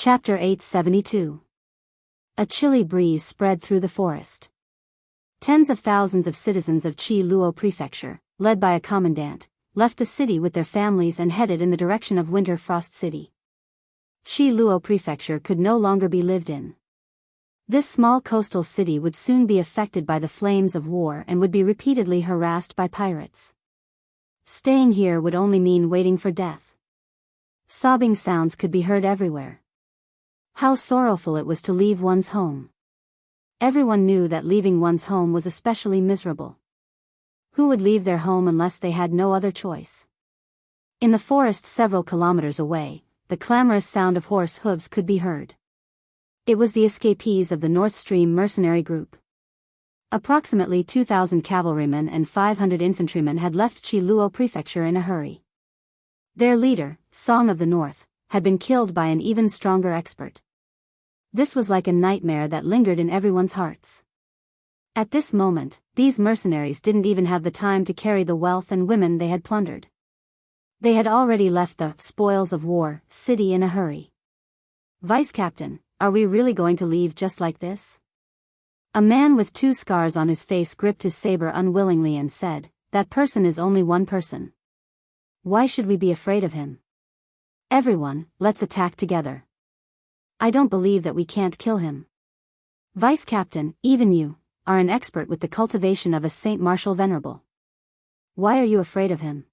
Chapter 872. A chilly breeze spread through the forest. Tens of thousands of citizens of Luo Prefecture, led by a commandant, left the city with their families and headed in the direction of Winter Frost City. Luo Prefecture could no longer be lived in. This small coastal city would soon be affected by the flames of war and would be repeatedly harassed by pirates. Staying here would only mean waiting for death. Sobbing sounds could be heard everywhere. How sorrowful it was to leave one's home. Everyone knew that leaving one's home was especially miserable. Who would leave their home unless they had no other choice? In the forest several kilometers away, the clamorous sound of horse hooves could be heard. It was the escapees of the North Stream mercenary group. Approximately 2,000 cavalrymen and 500 infantrymen had left Luo Prefecture in a hurry. Their leader, Song of the North, had been killed by an even stronger expert. This was like a nightmare that lingered in everyone's hearts. At this moment, these mercenaries didn't even have the time to carry the wealth and women they had plundered. They had already left the spoils of war city in a hurry. Vice Captain, are we really going to leave just like this? A man with 2 scars on his face gripped his saber unwillingly and said, "That person is only one person. Why should we be afraid of him? Everyone, let's attack together. I don't believe that we can't kill him. Vice Captain, even you, are an expert with the cultivation of a Saint Martial Venerable. Why are you afraid of him?"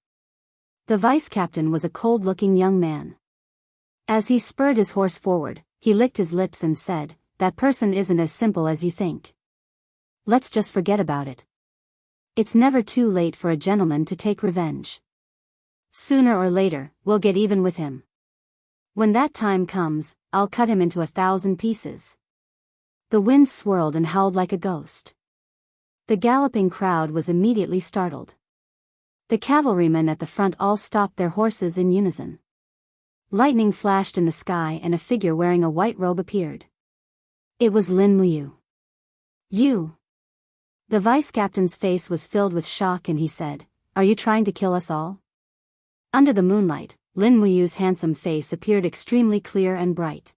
The Vice Captain was a cold-looking young man. As he spurred his horse forward, he licked his lips and said, "That person isn't as simple as you think. Let's just forget about it. It's never too late for a gentleman to take revenge. Sooner or later, we'll get even with him. When that time comes, I'll cut him into 1,000 pieces." The wind swirled and howled like a ghost. The galloping crowd was immediately startled. The cavalrymen at the front all stopped their horses in unison. Lightning flashed in the sky and a figure wearing a white robe appeared. It was Lin Muyu. "You!" The vice captain's face was filled with shock and he said, "Are you trying to kill us all?" Under the moonlight, Lin Muyu's handsome face appeared extremely clear and bright.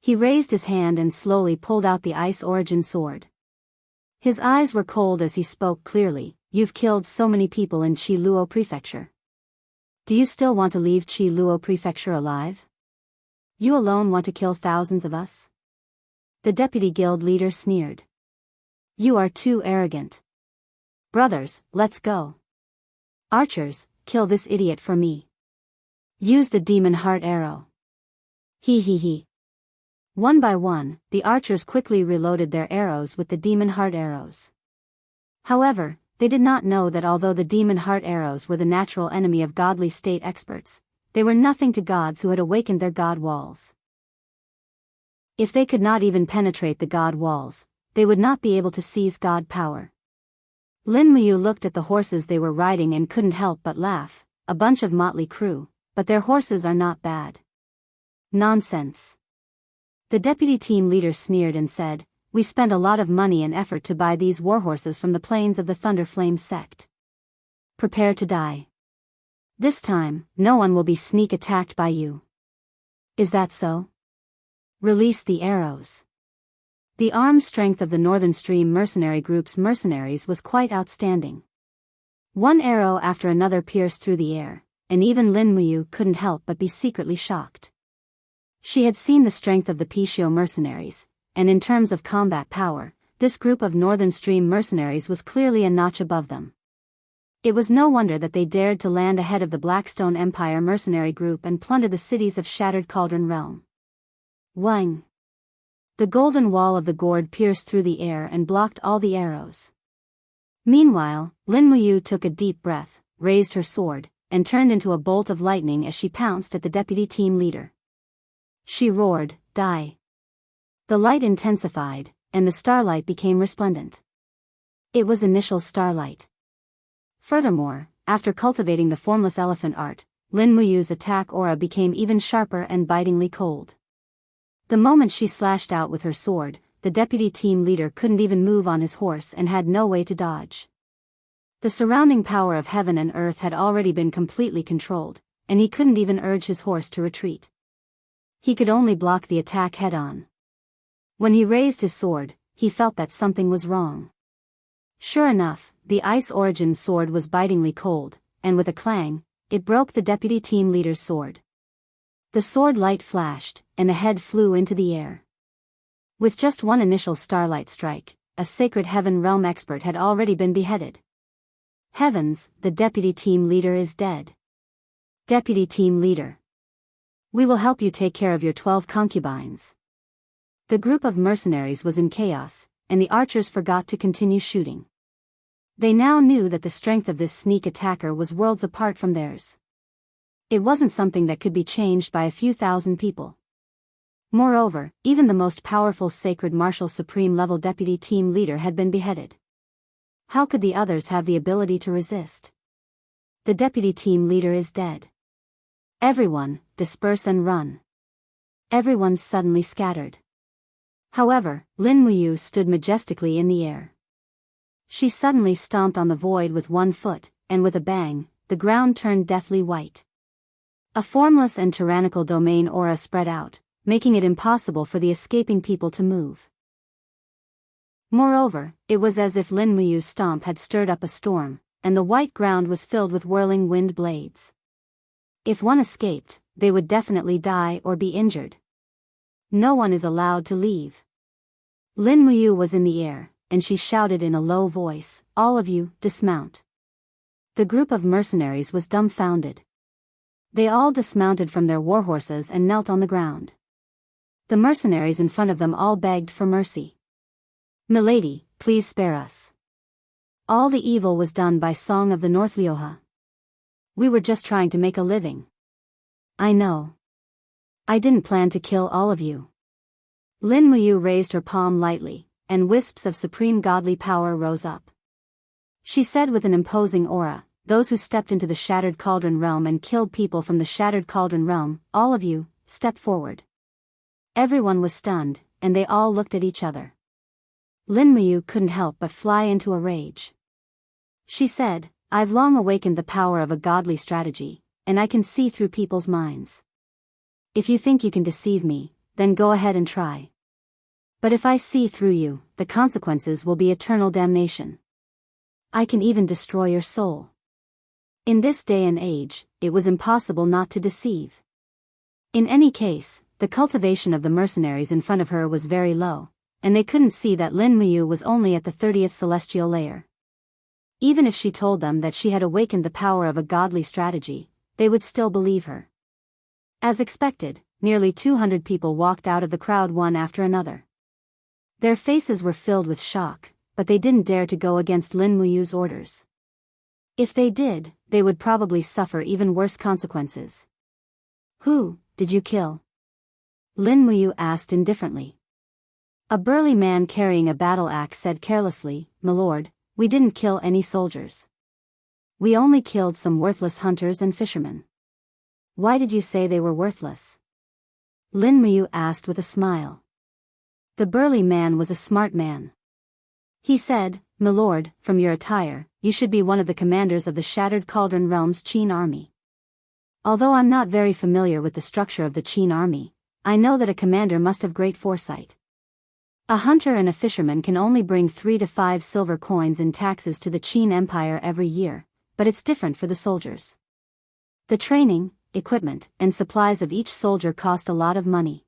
He raised his hand and slowly pulled out the Ice Origin sword. His eyes were cold as he spoke clearly, "You've killed so many people in Luo Prefecture. Do you still want to leave Luo Prefecture alive? You alone want to kill thousands of us?" The deputy guild leader sneered. "You are too arrogant. Brothers, let's go. Archers, kill this idiot for me. Use the demon heart arrow." He. One by one, the archers quickly reloaded their arrows with the demon heart arrows. However, they did not know that although the demon heart arrows were the natural enemy of godly state experts, they were nothing to gods who had awakened their god walls. If they could not even penetrate the god walls, they would not be able to seize god power. Lin Muyu looked at the horses they were riding and couldn't help but laugh. A bunch of motley crew, but their horses are not bad. Nonsense. The deputy team leader sneered and said, "We spent a lot of money and effort to buy these warhorses from the plains of the Thunderflame sect. Prepare to die. This time, no one will be sneak attacked by you. Is that so? Release the arrows." The arm strength of the Northern Stream mercenary group's mercenaries was quite outstanding. One arrow after another pierced through the air, and even Lin Muyu couldn't help but be secretly shocked. She had seen the strength of the Pishio mercenaries, and in terms of combat power, this group of Northern Stream mercenaries was clearly a notch above them. It was no wonder that they dared to land ahead of the Blackstone Empire mercenary group and plunder the cities of Shattered Cauldron Realm. Wang! The golden wall of the gourd pierced through the air and blocked all the arrows. Meanwhile, Lin Muyu took a deep breath, raised her sword, and turned into a bolt of lightning as she pounced at the deputy team leader. She roared, "Die!" The light intensified, and the starlight became resplendent. It was initial starlight. Furthermore, after cultivating the formless elephant art, Lin Muyu's attack aura became even sharper and bitingly cold. The moment she slashed out with her sword, the deputy team leader couldn't even move on his horse and had no way to dodge. The surrounding power of heaven and earth had already been completely controlled, and he couldn't even urge his horse to retreat. He could only block the attack head-on. When he raised his sword, he felt that something was wrong. Sure enough, the Ice Origin sword was bitingly cold, and with a clang, it broke the deputy team leader's sword. The sword light flashed, and the head flew into the air. With just one initial starlight strike, a Sacred Heaven Realm expert had already been beheaded. Heavens, the deputy team leader is dead. Deputy team leader. We will help you take care of your 12 concubines. The group of mercenaries was in chaos, and the archers forgot to continue shooting. They now knew that the strength of this sneak attacker was worlds apart from theirs. It wasn't something that could be changed by a few thousand people. Moreover, even the most powerful Sacred Martial Supreme level deputy team leader had been beheaded. How could the others have the ability to resist? The deputy team leader is dead. Everyone, disperse and run. Everyone suddenly scattered. However, Lin Muyu stood majestically in the air. She suddenly stomped on the void with one foot, and with a bang, the ground turned deathly white. A formless and tyrannical domain aura spread out, making it impossible for the escaping people to move. Moreover, it was as if Lin Muyu's stomp had stirred up a storm, and the white ground was filled with whirling wind blades. If one escaped, they would definitely die or be injured. No one is allowed to leave. Lin Muyu was in the air, and she shouted in a low voice, "All of you, dismount." The group of mercenaries was dumbfounded. They all dismounted from their warhorses and knelt on the ground. The mercenaries in front of them all begged for mercy. "Milady, please spare us. All the evil was done by Song of the North Lioha. We were just trying to make a living." "I know. I didn't plan to kill all of you." Lin Muyu raised her palm lightly, and wisps of supreme godly power rose up. She said with an imposing aura, "Those who stepped into the Shattered Cauldron Realm and killed people from the Shattered Cauldron Realm, all of you, step forward." Everyone was stunned, and they all looked at each other. Lin Muyu couldn't help but fly into a rage. She said, "I've long awakened the power of a godly strategy, and I can see through people's minds. If you think you can deceive me, then go ahead and try. But if I see through you, the consequences will be eternal damnation. I can even destroy your soul." In this day and age, it was impossible not to deceive. In any case, the cultivation of the mercenaries in front of her was very low, and they couldn't see that Lin Muyu was only at the 30th celestial layer. Even if she told them that she had awakened the power of a godly strategy, they would still believe her. As expected, nearly 200 people walked out of the crowd one after another. Their faces were filled with shock, but they didn't dare to go against Lin Muyu's orders. If they did, they would probably suffer even worse consequences. "Who did you kill?" Lin Muyu asked indifferently. A burly man carrying a battle axe said carelessly, "Milord, we didn't kill any soldiers. We only killed some worthless hunters and fishermen." "Why did you say they were worthless?" Lin Muyu asked with a smile. The burly man was a smart man. He said, "Milord, from your attire, you should be one of the commanders of the Shattered Cauldron Realm's Qin army. Although I'm not very familiar with the structure of the Qin army, I know that a commander must have great foresight. A hunter and a fisherman can only bring 3 to 5 silver coins in taxes to the Qin Empire every year, but it's different for the soldiers. The training, equipment, and supplies of each soldier cost a lot of money.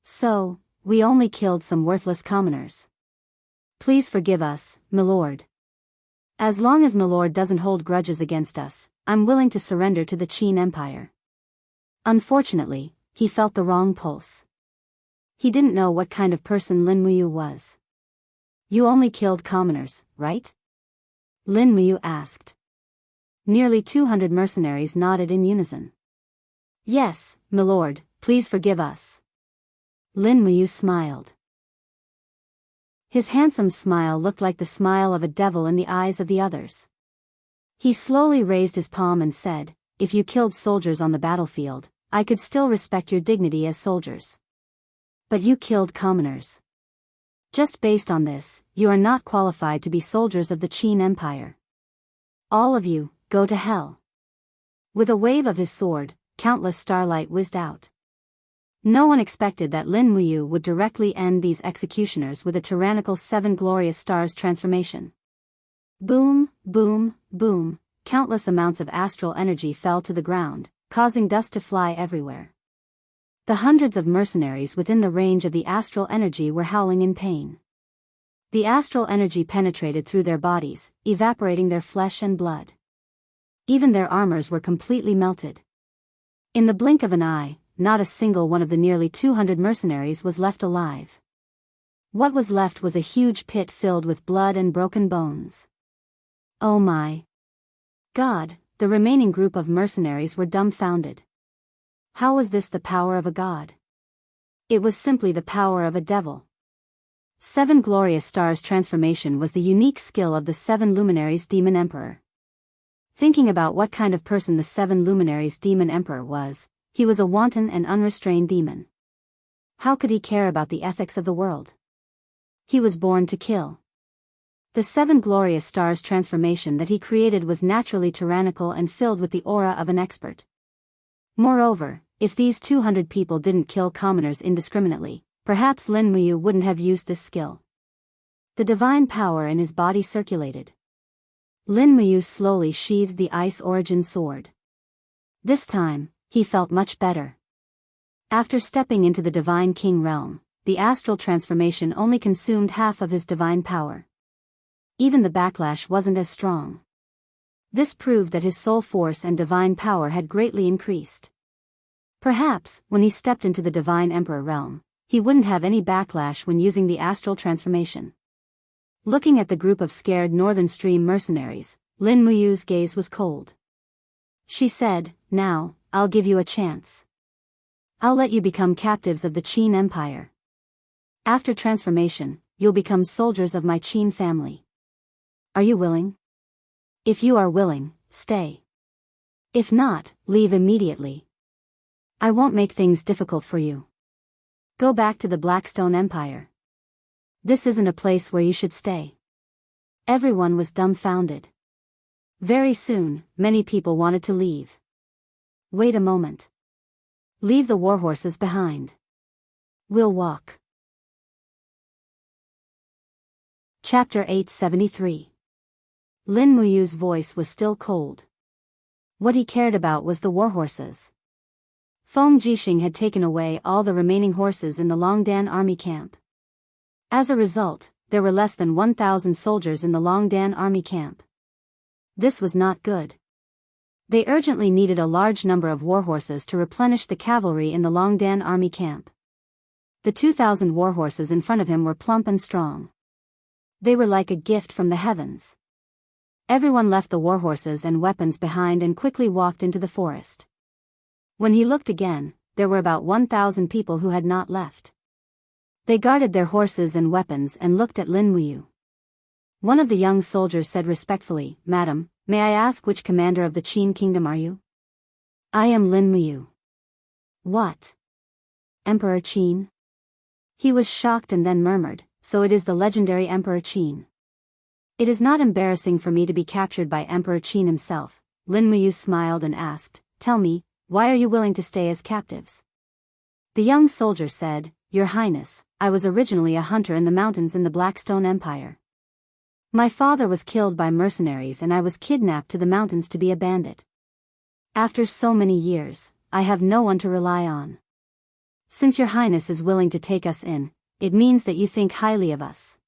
So, we only killed some worthless commoners. Please forgive us, milord. As long as milord doesn't hold grudges against us, I'm willing to surrender to the Qin Empire." Unfortunately, he felt the wrong pulse. He didn't know what kind of person Lin Muyu was. "You only killed commoners, right?" Lin Muyu asked. Nearly 200 mercenaries nodded in unison. "Yes, milord, please forgive us." Lin Muyu smiled. His handsome smile looked like the smile of a devil in the eyes of the others. He slowly raised his palm and said, "If you killed soldiers on the battlefield, I could still respect your dignity as soldiers. But you killed commoners. Just based on this, you are not qualified to be soldiers of the Qin Empire. All of you, go to hell." With a wave of his sword, countless starlight whizzed out. No one expected that Lin Muyu would directly end these executioners with a tyrannical 7 glorious stars transformation. Boom, boom, boom, countless amounts of astral energy fell to the ground, causing dust to fly everywhere. The hundreds of mercenaries within the range of the astral energy were howling in pain. The astral energy penetrated through their bodies, evaporating their flesh and blood. Even their armors were completely melted. In the blink of an eye, not a single one of the nearly 200 mercenaries was left alive. What was left was a huge pit filled with blood and broken bones. Oh my God, the remaining group of mercenaries were dumbfounded. How was this the power of a god? It was simply the power of a devil. 7 glorious stars transformation was the unique skill of the 7 luminaries demon emperor. Thinking about what kind of person the 7 luminaries demon emperor was, he was a wanton and unrestrained demon. How could he care about the ethics of the world? He was born to kill. The 7 glorious stars transformation that he created was naturally tyrannical and filled with the aura of an expert. Moreover, if these 200 people didn't kill commoners indiscriminately, perhaps Lin Muyu wouldn't have used this skill. The divine power in his body circulated. Lin Muyu slowly sheathed the ice origin sword. This time, he felt much better. After stepping into the divine king realm, the astral transformation only consumed half of his divine power. Even the backlash wasn't as strong. This proved that his soul force and divine power had greatly increased. Perhaps, when he stepped into the divine emperor realm, he wouldn't have any backlash when using the astral transformation. Looking at the group of scared northern stream mercenaries, Lin Muyu's gaze was cold. She said, "Now, I'll give you a chance. I'll let you become captives of the Qin Empire. After transformation, you'll become soldiers of my Qin family. Are you willing? If you are willing, stay. If not, leave immediately. I won't make things difficult for you. Go back to the Blackstone Empire. This isn't a place where you should stay." Everyone was dumbfounded. Very soon, many people wanted to leave. Wait a moment. Leave the warhorses behind. We'll walk. Chapter 873. Lin Muyu's voice was still cold. What he cared about was the warhorses. Feng Jixing had taken away all the remaining horses in the Longdan army camp. As a result, there were less than 1,000 soldiers in the Longdan army camp. This was not good. They urgently needed a large number of warhorses to replenish the cavalry in the Longdan army camp. The 2,000 warhorses in front of him were plump and strong. They were like a gift from the heavens. Everyone left the warhorses and weapons behind and quickly walked into the forest. When he looked again, there were about 1,000 people who had not left. They guarded their horses and weapons and looked at Lin Muyu. One of the young soldiers said respectfully, "Madam, may I ask which commander of the Qin kingdom are you?" "I am Lin Muyu." "What? Emperor Qin?" He was shocked and then murmured, "So it is the legendary Emperor Qin." "It is not embarrassing for me to be captured by Emperor Qin himself." Lin Muyu smiled and asked, "Tell me, why are you willing to stay as captives?" The young soldier said, "Your Highness, I was originally a hunter in the mountains in the Blackstone Empire. My father was killed by mercenaries and I was kidnapped to the mountains to be a bandit. After so many years, I have no one to rely on. Since your Highness is willing to take us in, it means that you think highly of us.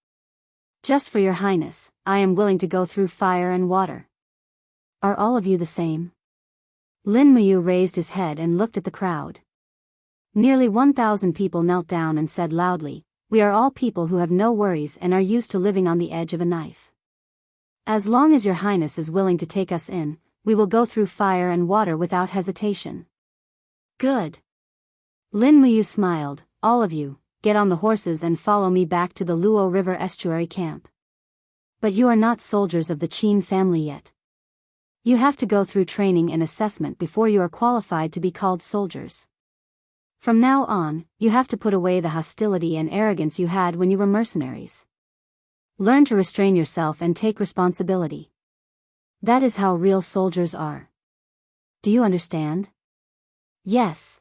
Just for your Highness, I am willing to go through fire and water. Are all of you the same?" Lin Muyu raised his head and looked at the crowd. Nearly 1,000 people knelt down and said loudly, "We are all people who have no worries and are used to living on the edge of a knife. As long as your Highness is willing to take us in, we will go through fire and water without hesitation." "Good." Lin Muyu smiled, "All of you, get on the horses and follow me back to the Luo River estuary camp. But you are not soldiers of the Qin family yet. You have to go through training and assessment before you are qualified to be called soldiers. From now on, you have to put away the hostility and arrogance you had when you were mercenaries. Learn to restrain yourself and take responsibility. That is how real soldiers are. Do you understand?" "Yes."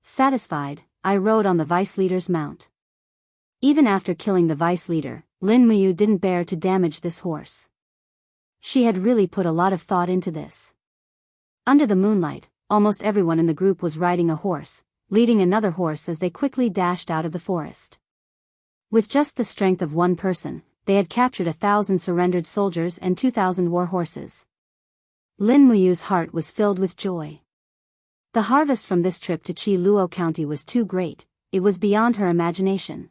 Satisfied, I rode on the vice leader's mount. Even after killing the vice leader, Lin Muyu didn't bear to damage this horse. She had really put a lot of thought into this. Under the moonlight, almost everyone in the group was riding a horse, leading another horse as they quickly dashed out of the forest. With just the strength of one person, they had captured 1,000 surrendered soldiers and 2,000 war horses. Lin Muyu's heart was filled with joy. The harvest from this trip to Qi Luo County was too great, it was beyond her imagination.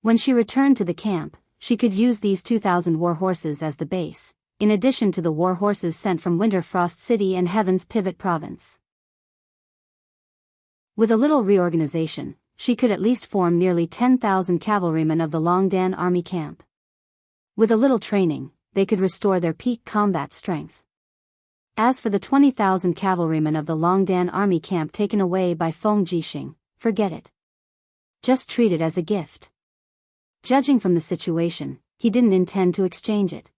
When she returned to the camp, she could use these 2,000 war horses as the base, in addition to the war horses sent from Winterfrost City and Heaven's Pivot Province. With a little reorganization, she could at least form nearly 10,000 cavalrymen of the Longdan army camp. With a little training, they could restore their peak combat strength. As for the 20,000 cavalrymen of the Longdan army camp taken away by Feng Jixing, forget it. Just treat it as a gift. Judging from the situation, he didn't intend to exchange it.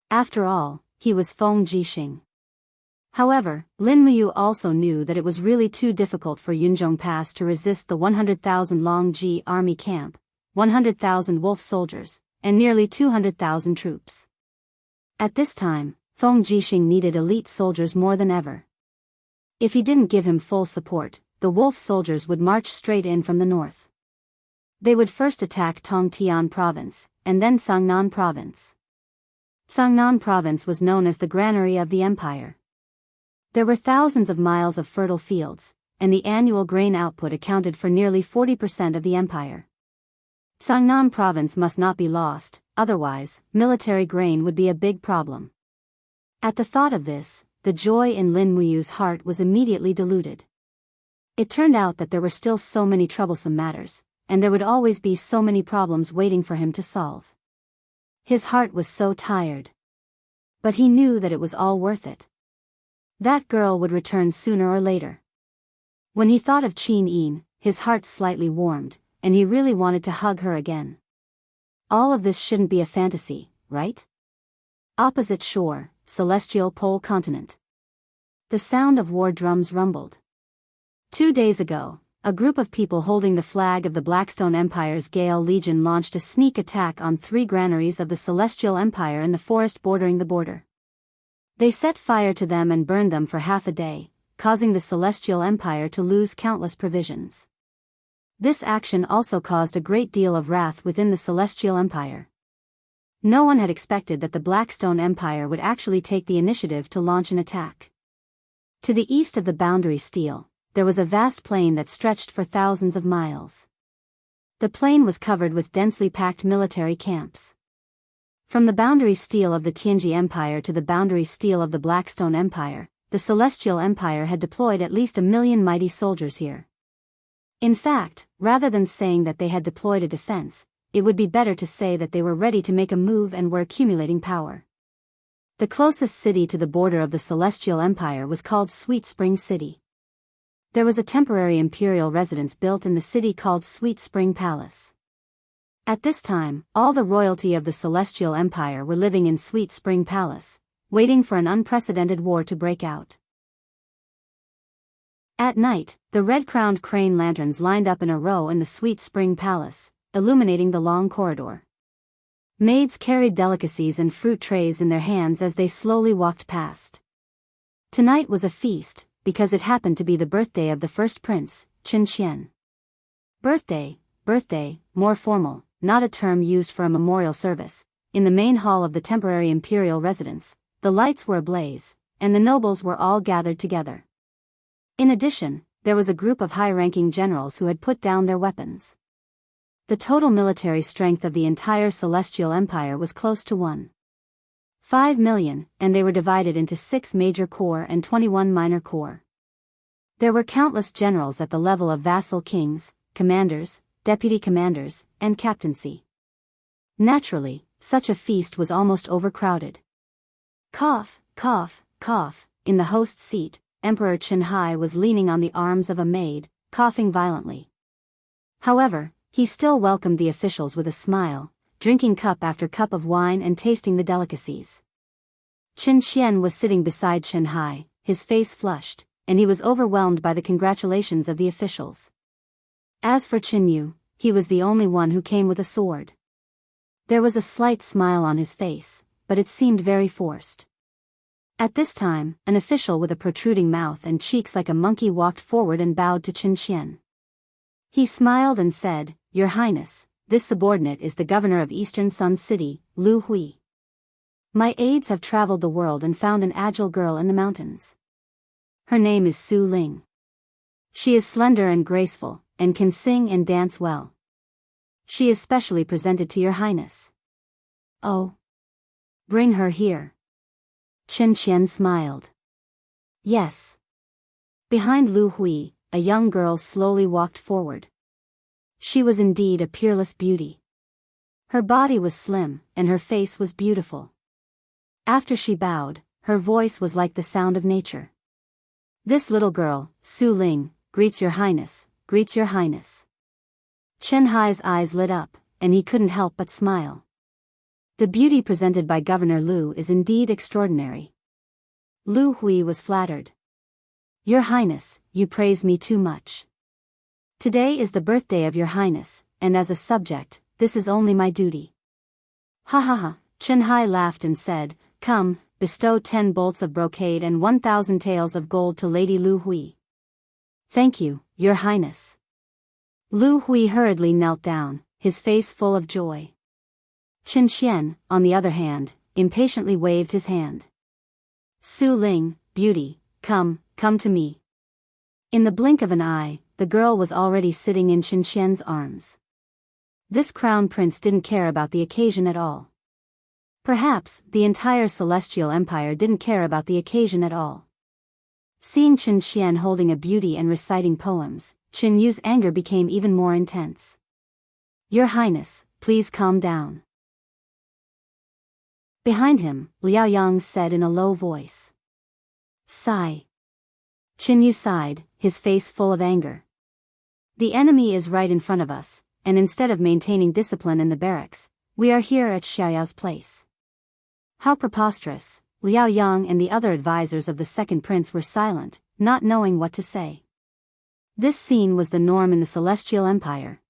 After all, he was Feng Jixing. However, Lin Muyu also knew that it was really too difficult for Yunzhong Pass to resist the 100,000 Longji army camp, 100,000 wolf soldiers, and nearly 200,000 troops. At this time, Feng Jixing needed elite soldiers more than ever. If he didn't give him full support, the wolf soldiers would march straight in from the north. They would first attack Tongtian Province, and then Sangnan Province. Sangnan Province was known as the granary of the empire. There were thousands of miles of fertile fields, and the annual grain output accounted for nearly 40% of the empire. Sangnan Province must not be lost, otherwise, military grain would be a big problem. At the thought of this, the joy in Lin Muyu's heart was immediately diluted. It turned out that there were still so many troublesome matters, and there would always be so many problems waiting for him to solve. His heart was so tired. But he knew that it was all worth it. That girl would return sooner or later. When he thought of Qin Yin, his heart slightly warmed, and he really wanted to hug her again. All of this shouldn't be a fantasy, right? Opposite shore, celestial pole continent. The sound of war drums rumbled. 2 days ago, a group of people holding the flag of the Blackstone Empire's Gale Legion launched a sneak attack on 3 granaries of the Celestial Empire in the forest bordering the border. They set fire to them and burned them for half a day, causing the Celestial Empire to lose countless provisions. This action also caused a great deal of wrath within the Celestial Empire. No one had expected that the Blackstone Empire would actually take the initiative to launch an attack. To the east of the boundary steel, there was a vast plain that stretched for thousands of miles. The plain was covered with densely packed military camps. From the boundary steel of the Tianji Empire to the boundary steel of the Blackstone Empire, the Celestial Empire had deployed at least 1 million mighty soldiers here. In fact, rather than saying that they had deployed a defense, it would be better to say that they were ready to make a move and were accumulating power. The closest city to the border of the Celestial Empire was called Sweet Spring City. There was a temporary imperial residence built in the city called Sweet Spring Palace. At this time, all the royalty of the Celestial Empire were living in Sweet Spring Palace, waiting for an unprecedented war to break out. At night, the red-crowned crane lanterns lined up in a row in the Sweet Spring Palace, illuminating the long corridor. Maids carried delicacies and fruit trays in their hands as they slowly walked past. Tonight was a feast, because it happened to be the birthday of the first prince, Qin Xian. Birthday, more formal, not a term used for a memorial service. In the main hall of the temporary imperial residence, the lights were ablaze, and the nobles were all gathered together. In addition, there was a group of high-ranking generals who had put down their weapons. The total military strength of the entire Celestial Empire was close to 1.5 million, and they were divided into 6 major corps and 21 minor corps. There were countless generals at the level of vassal kings, commanders, deputy commanders, and captaincy. Naturally, such a feast was almost overcrowded. Cough, cough, cough. In the host's seat, Emperor Qinhai was leaning on the arms of a maid, coughing violently. However, he still welcomed the officials with a smile, drinking cup after cup of wine and tasting the delicacies. Qin Xian was sitting beside Qinhai, his face flushed, and he was overwhelmed by the congratulations of the officials. As for Qin, he was the only one who came with a sword. There was a slight smile on his face, but it seemed very forced. At this time, an official with a protruding mouth and cheeks like a monkey walked forward and bowed to Qin Xian. He smiled and said, "Your Highness, this subordinate is the governor of Eastern Sun City, Lu Hui. My aides have traveled the world and found an agile girl in the mountains. Her name is Su Ling. She is slender and graceful, and can sing and dance well. She is specially presented to your Highness." "Oh. Bring her here." Qin Xian smiled. "Yes." Behind Lu Hui, a young girl slowly walked forward. She was indeed a peerless beauty. Her body was slim, and her face was beautiful. After she bowed, her voice was like the sound of nature. "This little girl, Su Ling, greets your Highness, greets your Highness." Chen Hai's eyes lit up, and he couldn't help but smile. The beauty presented by Governor Lu is indeed extraordinary. Lu Hui was flattered. "Your Highness, you praise me too much. Today is the birthday of your Highness, and as a subject, this is only my duty." "Ha ha ha," Chen Hai laughed and said, "Come, bestow 10 bolts of brocade and 1,000 taels of gold to Lady Lu Hui." "Thank you, your Highness." Lu Hui hurriedly knelt down, his face full of joy. Qin Xian, on the other hand, impatiently waved his hand. "Su Ling, beauty, come to me." In the blink of an eye, the girl was already sitting in Qin Xian's arms. This crown prince didn't care about the occasion at all. Perhaps, the entire Celestial Empire didn't care about the occasion at all. Seeing Qin Xian holding a beauty and reciting poems, Qin Yu's anger became even more intense. "Your Highness, please calm down." Behind him, Liao Yang said in a low voice. "Sigh." Qin Yu sighed, his face full of anger. "The enemy is right in front of us, and instead of maintaining discipline in the barracks, we are here at Xiaoyao's place." How preposterous! Liao Yang and the other advisors of the second prince were silent, not knowing what to say. This scene was the norm in the Celestial Empire.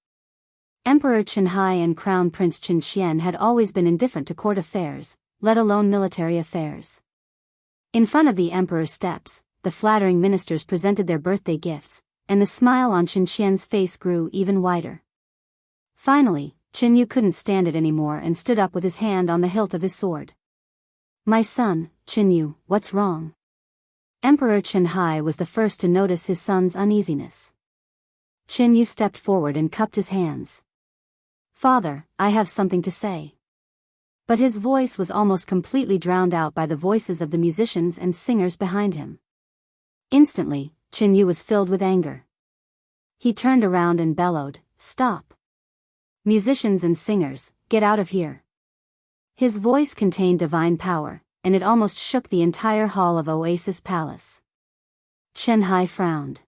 Emperor Qin Hai and Crown Prince Qin Xian had always been indifferent to court affairs, let alone military affairs. In front of the emperor's steps, the flattering ministers presented their birthday gifts, and the smile on Qin Xian's face grew even wider. Finally, Qin Yu couldn't stand it anymore and stood up with his hand on the hilt of his sword. "My son, Qin Yu, what's wrong?" Emperor Qin Hai was the first to notice his son's uneasiness. Qin Yu stepped forward and cupped his hands. "Father, I have something to say." But his voice was almost completely drowned out by the voices of the musicians and singers behind him. Instantly, Qin Yu was filled with anger. He turned around and bellowed, "Stop! Musicians and singers, get out of here." His voice contained divine power, and it almost shook the entire hall of Oasis Palace. Chen Hai frowned.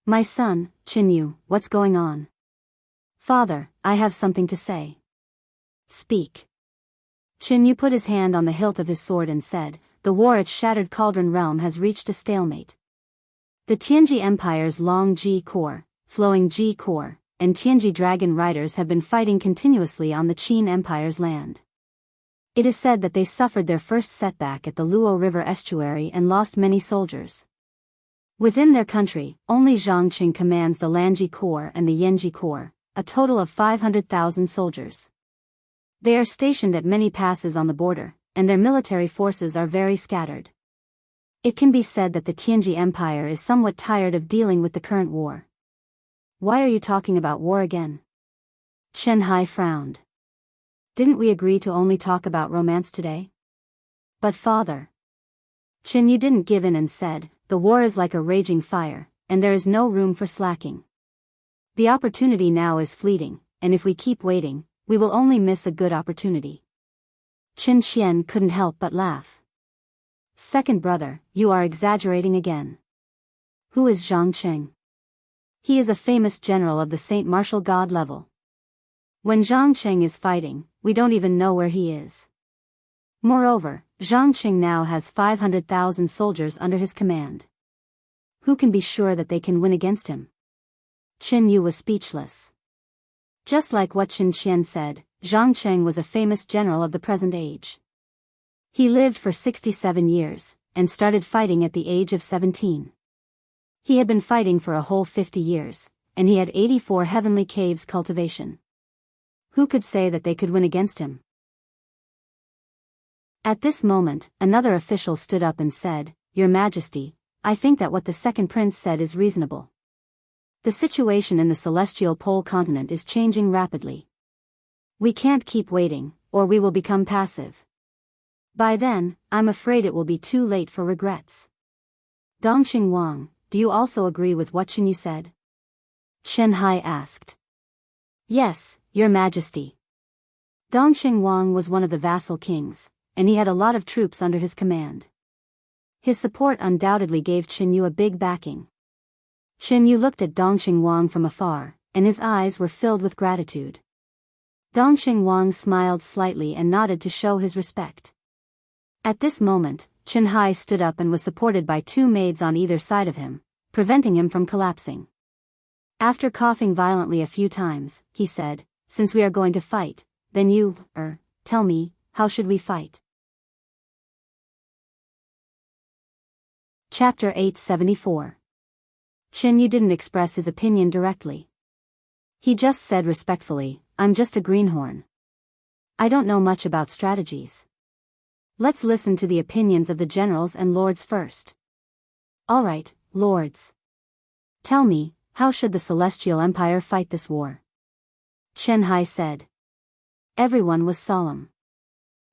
"My son, Qin Yu, what's going on?" "Father, I have something to say." "Speak." Qin Yu put his hand on the hilt of his sword and said, "The war at Shattered Cauldron Realm has reached a stalemate. The Tianji Empire's Long Ji Corps, Flowing Ji Corps, and Tianji Dragon Riders have been fighting continuously on the Qin Empire's land. It is said that they suffered their first setback at the Luo River estuary and lost many soldiers. Within their country, only Zhangqing commands the Lanji Corps and the Yanji Corps, a total of 500,000 soldiers. They are stationed at many passes on the border, and their military forces are very scattered. It can be said that the Tianji Empire is somewhat tired of dealing with the current war." "Why are you talking about war again?" Chen Hai frowned. "Didn't we agree to only talk about romance today?" "But father..." Qin Yu didn't give in and said, "The war is like a raging fire, and there is no room for slacking. The opportunity now is fleeting, and if we keep waiting, we will only miss a good opportunity." Qin Xian couldn't help but laugh. "Second brother, you are exaggerating again. Who is Zhang Qing?" "He is a famous general of the Saint Martial God level. When Zhang Qing is fighting, we don't even know where he is. Moreover, Zhang Qing now has 500,000 soldiers under his command. who can be sure that they can win against him? Qin Yu was speechless. Just like what Qin Qian said, Zhang Cheng was a famous general of the present age. He lived for 67 years, and started fighting at the age of 17. He had been fighting for a whole 50 years, and he had 84 heavenly caves cultivation. Who could say that they could win against him? At this moment, another official stood up and said, "Your Majesty, I think that what the second prince said is reasonable. The situation in the celestial pole continent is changing rapidly. We can't keep waiting, or we will become passive. By then, I'm afraid it will be too late for regrets." Dongqing Wang, do you also agree with what Qin Yu said? Chen Hai asked. Yes, Your Majesty. Dongqing Wang was one of the vassal kings, and he had a lot of troops under his command. His support undoubtedly gave Qin Yu a big backing. Qin Yu looked at Dongqing Wang from afar, and his eyes were filled with gratitude. Dongqing Wang smiled slightly and nodded to show his respect. At this moment, Chen Hai stood up and was supported by two maids on either side of him, preventing him from collapsing. After coughing violently a few times, he said, "Since we are going to fight, then tell me, how should we fight?" Chapter 874. Qin Yu didn't express his opinion directly. He just said respectfully, "I'm just a greenhorn. I don't know much about strategies. Let's listen to the opinions of the generals and lords first." "All right, lords. Tell me, how should the Celestial Empire fight this war?" Chen Hai said. Everyone was solemn.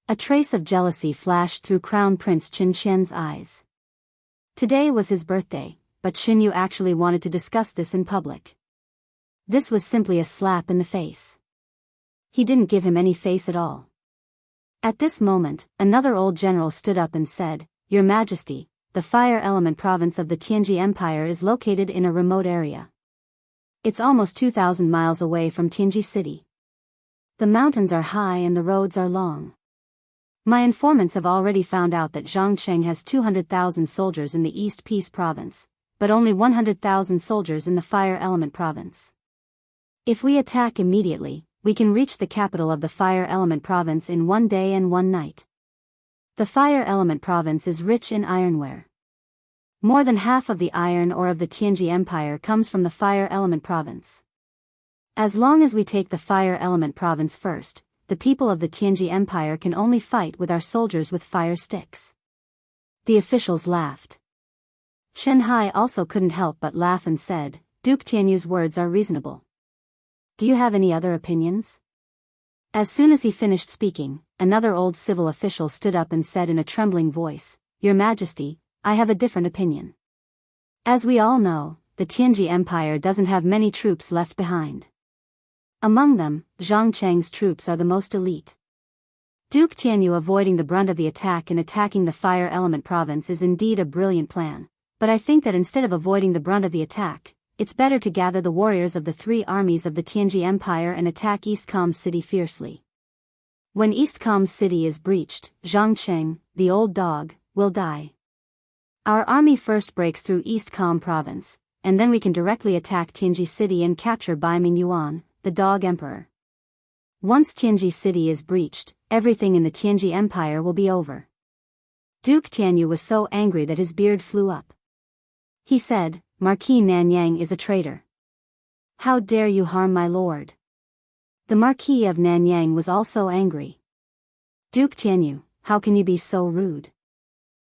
A trace of jealousy flashed through Crown Prince Qin Qian's eyes. Today was his birthday, but Qin Yu actually wanted to discuss this in public. This was simply a slap in the face. He didn't give him any face at all. At this moment, another old general stood up and said, "Your Majesty, the fire element province of the Tianji Empire is located in a remote area. It's almost 2,000 miles away from Tianji City. The mountains are high and the roads are long. My informants have already found out that Zhang Cheng has 200,000 soldiers in the East Peace Province, but only 100,000 soldiers in the Fire Element Province. If we attack immediately, we can reach the capital of the Fire Element Province in 1 day and 1 night. The Fire Element Province is rich in ironware. More than half of the iron ore of the Tianji Empire comes from the Fire Element Province. As long as we take the Fire Element Province first, the people of the Tianji Empire can only fight with our soldiers with fire sticks." The officials laughed. Chen Hai also couldn't help but laugh and said, "Duke Tianyu's words are reasonable. Do you have any other opinions?" As soon as he finished speaking, another old civil official stood up and said in a trembling voice, "Your Majesty, I have a different opinion. As we all know, the Tianji Empire doesn't have many troops left behind. Among them, Zhang Cheng's troops are the most elite. Duke Tianyu avoiding the brunt of the attack and attacking the Fire Element Province is indeed a brilliant plan, but I think that instead of avoiding the brunt of the attack, it's better to gather the warriors of the 3 armies of the Tianji Empire and attack Eastcom City fiercely. When Eastcom City is breached, Zhang Cheng, the old dog, will die. Our army first breaks through Eastcom Province, and then we can directly attack Tianji City and capture Baiming Yuan, the Dog Emperor. Once Tianji City is breached, everything in the Tianji Empire will be over." Duke Tianyu was so angry that his beard flew up. He said, "Marquis Nanyang is a traitor. How dare you harm my lord?" The Marquis of Nanyang was also angry. "Duke Tianyu, how can you be so rude?"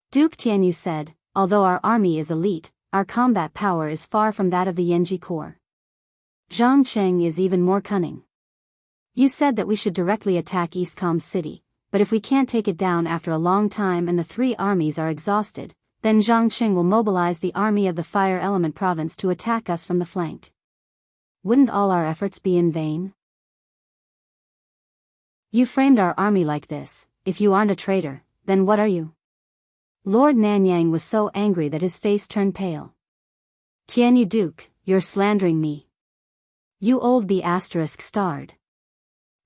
Duke Tianyu said, "Although our army is elite, our combat power is far from that of the Yanji Corps. Zhang Cheng is even more cunning. You said that we should directly attack Eastcom City, but if we can't take it down after a long time and the 3 armies are exhausted, then Zhang Cheng will mobilize the army of the Fire Element Province to attack us from the flank. Wouldn't all our efforts be in vain? You framed our army like this. If you aren't a traitor, then what are you?" Lord Nanyang was so angry that his face turned pale. "Tianyu Duke, you're slandering me. You old B*****.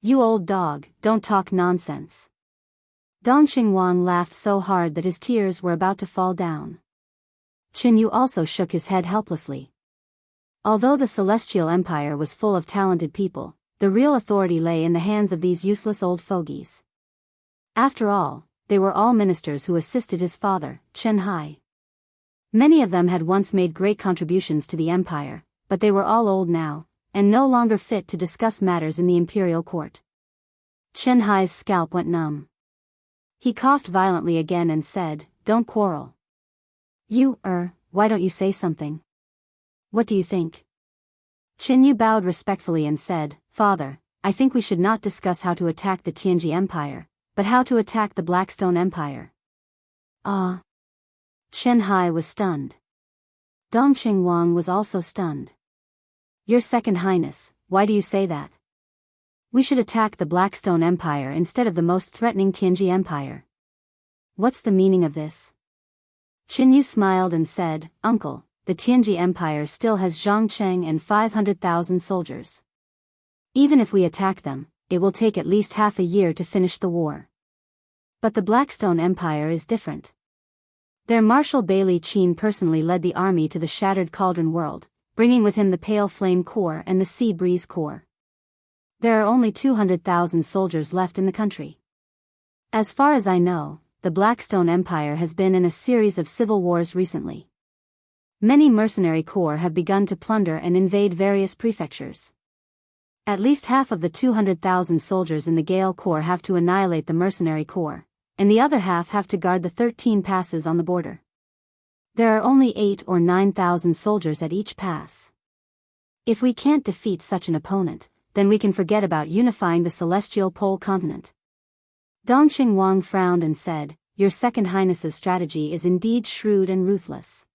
You old dog, don't talk nonsense." Dongqing Wang laughed so hard that his tears were about to fall down. Qin Yu also shook his head helplessly. Although the Celestial Empire was full of talented people, the real authority lay in the hands of these useless old fogies. After all, they were all ministers who assisted his father, Chen Hai. Many of them had once made great contributions to the empire, but they were all old now, and no longer fit to discuss matters in the imperial court. Chen Hai's scalp went numb. He coughed violently again and said, "Don't quarrel. Why don't you say something? What do you think?" Qin Yu bowed respectfully and said, "Father, I think we should not discuss how to attack the Tianji Empire, but how to attack the Blackstone Empire." Ah! Chen Hai was stunned. Dongqing Wang was also stunned. "Your Second Highness, why do you say that? We should attack the Blackstone Empire instead of the most threatening Tianji Empire. What's the meaning of this?" Qin Yu smiled and said, "Uncle, the Tianji Empire still has Zhangcheng and 500,000 soldiers. Even if we attack them, it will take at least half a year to finish the war. But the Blackstone Empire is different. Their Marshal Bailey Qin personally led the army to the Shattered Cauldron world, bringing with him the Pale Flame Corps and the Sea Breeze Corps. There are only 200,000 soldiers left in the country. As far as I know, the Blackstone Empire has been in a series of civil wars recently. Many mercenary corps have begun to plunder and invade various prefectures. At least half of the 200,000 soldiers in the Gale Corps have to annihilate the mercenary corps, and the other half have to guard the 13 passes on the border. There are only 8 or 9,000 soldiers at each pass. If we can't defeat such an opponent, then we can forget about unifying the celestial pole continent." Dongqing Wang frowned and said, "Your Second Highness's strategy is indeed shrewd and ruthless.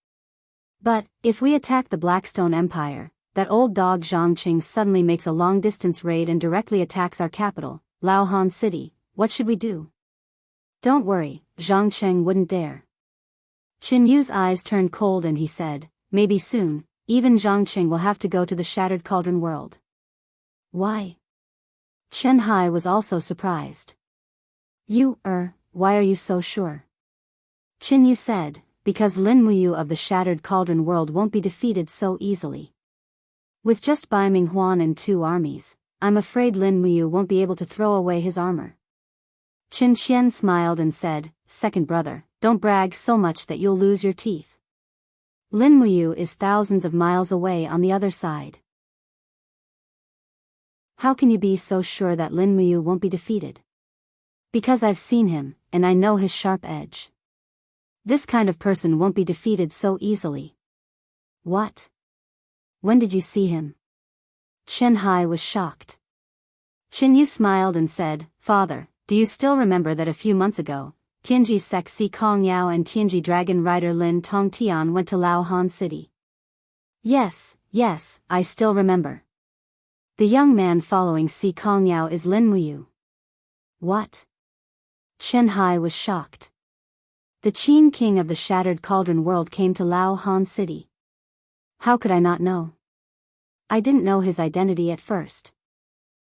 But, if we attack the Blackstone Empire, that old dog Zhangqing suddenly makes a long-distance raid and directly attacks our capital, Laohan City, what should we do?" "Don't worry, Zhangqing wouldn't dare." Qin Yu's eyes turned cold and he said, "Maybe soon, even Zhangqing will have to go to the Shattered Cauldron world." "Why?" Chen Hai was also surprised. Why are you so sure?" Qin Yu said, "Because Lin Muyu of the Shattered Cauldron world won't be defeated so easily. With just Bai Minghuan and 2 armies, I'm afraid Lin Muyu won't be able to throw away his armor." Qin Xian smiled and said, "Second brother, don't brag so much that you'll lose your teeth. Lin Muyu is thousands of miles away on the other side." "How can you be so sure that Lin Muyu won't be defeated?" "Because I've seen him, and I know his sharp edge. This kind of person won't be defeated so easily." "What? When did you see him?" Chen Hai was shocked. Qin Yu smiled and said, "Father, do you still remember that a few months ago, Tianji Sec Si Kong Yao and Tianji Dragon Rider Lin Tong Tian went to Laohan City?" Yes, I still remember. The young man following Si Kong Yao is Lin Muyu." "What?" Chen Hai was shocked. "The Qin king of the Shattered Cauldron world came to Laohan City. How could I not know? I didn't know his identity at first.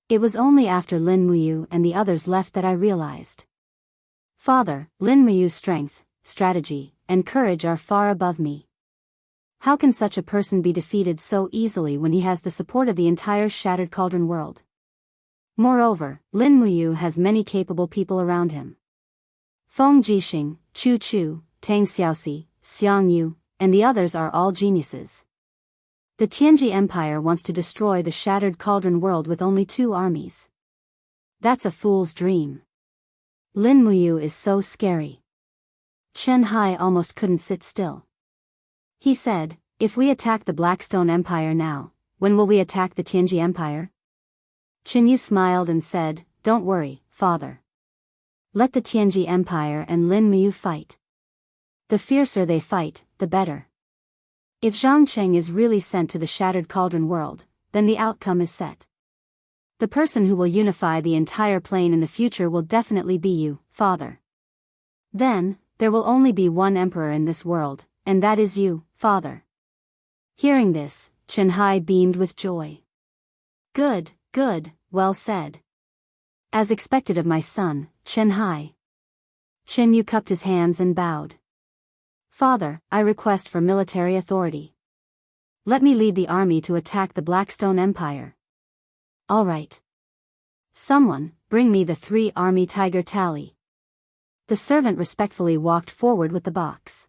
It was only after Lin Muyu and the others left that I realized. Father, Lin Muyu's strength, strategy, and courage are far above me. How can such a person be defeated so easily when he has the support of the entire Shattered Cauldron world? Moreover, Lin Muyu has many capable people around him. Feng Jixing, Chu Chu, Tang Xiaoxi, Xiang Yu, and the others are all geniuses. The Tianji Empire wants to destroy the Shattered Cauldron world with only 2 armies. That's a fool's dream. Lin Muyu is so scary." Chen Hai almost couldn't sit still. He said, "If we attack the Blackstone Empire now, when will we attack the Tianji Empire?" Qin Yu smiled and said, "Don't worry, father. Let the Tianji Empire and Lin Muyu fight. The fiercer they fight, the better. If Zhangcheng is really sent to the Shattered Cauldron world, then the outcome is set. The person who will unify the entire plane in the future will definitely be you, father. Then, there will only be one emperor in this world, and that is you, father." Hearing this, Chen Hai beamed with joy. Good, well said. As expected of my son, Chen Hai." Qin Yu cupped his hands and bowed. Father, I request for military authority. Let me lead the army to attack the Blackstone Empire. All right. Someone, bring me the 3-army tiger tally. The servant respectfully walked forward with the box.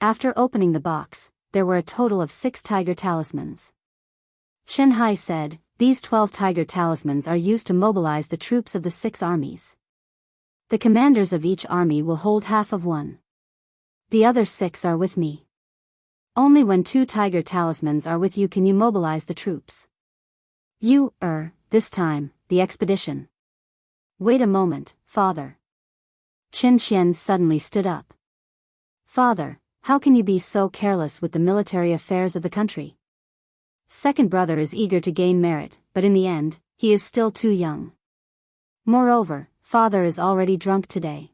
After opening the box, there were a total of 6 tiger talismans. Chen Hai said, these 12 tiger talismans are used to mobilize the troops of the 6 armies. The commanders of each army will hold half of one. The other 6 are with me. Only when 2 tiger talismans are with you can you mobilize the troops. This time, the expedition. Wait a moment, father. Qin Xian suddenly stood up. Father, how can you be so careless with the military affairs of the country? Second brother is eager to gain merit, but in the end, he is still too young. Moreover, father is already drunk today.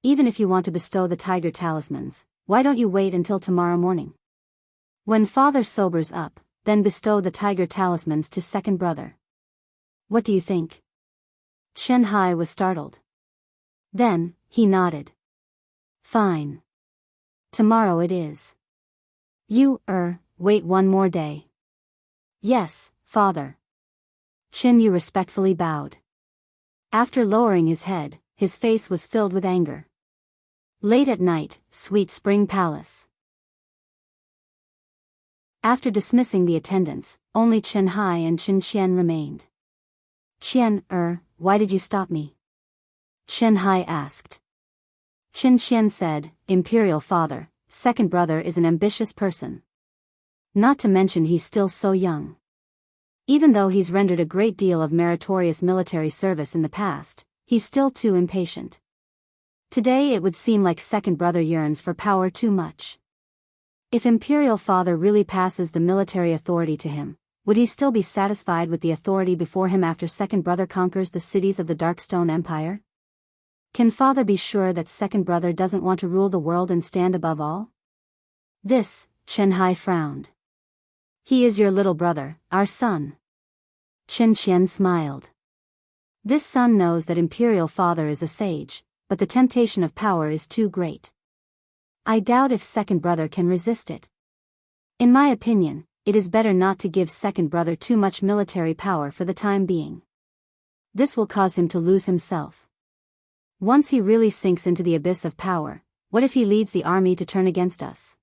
Even if you want to bestow the tiger talismans, why don't you wait until tomorrow morning? When father sobers up, then bestow the tiger talismans to second brother. What do you think? Chen Hai was startled. Then, he nodded. Fine. Tomorrow it is. Wait one more day. Yes, father. Qin Yu respectfully bowed. After lowering his head, his face was filled with anger. Late at night, Sweet Spring Palace. After dismissing the attendants, only Chen Hai and Chen Qian remained. Qian, why did you stop me? Chen Hai asked. Chen Qian said, Imperial father, second brother is an ambitious person. Not to mention he's still so young. Even though he's rendered a great deal of meritorious military service in the past, he's still too impatient. Today it would seem like second brother yearns for power too much. If Imperial father really passes the military authority to him, would he still be satisfied with the authority before him after second brother conquers the cities of the Darkstone Empire? Can father be sure that second brother doesn't want to rule the world and stand above all? This, Chen Hai frowned. He is your little brother, our son. Chen Qian smiled. This son knows that Imperial father is a sage, but the temptation of power is too great. I doubt if second brother can resist it. In my opinion, it is better not to give second brother too much military power for the time being. This will cause him to lose himself. Once he really sinks into the abyss of power, what if he leads the army to turn against us?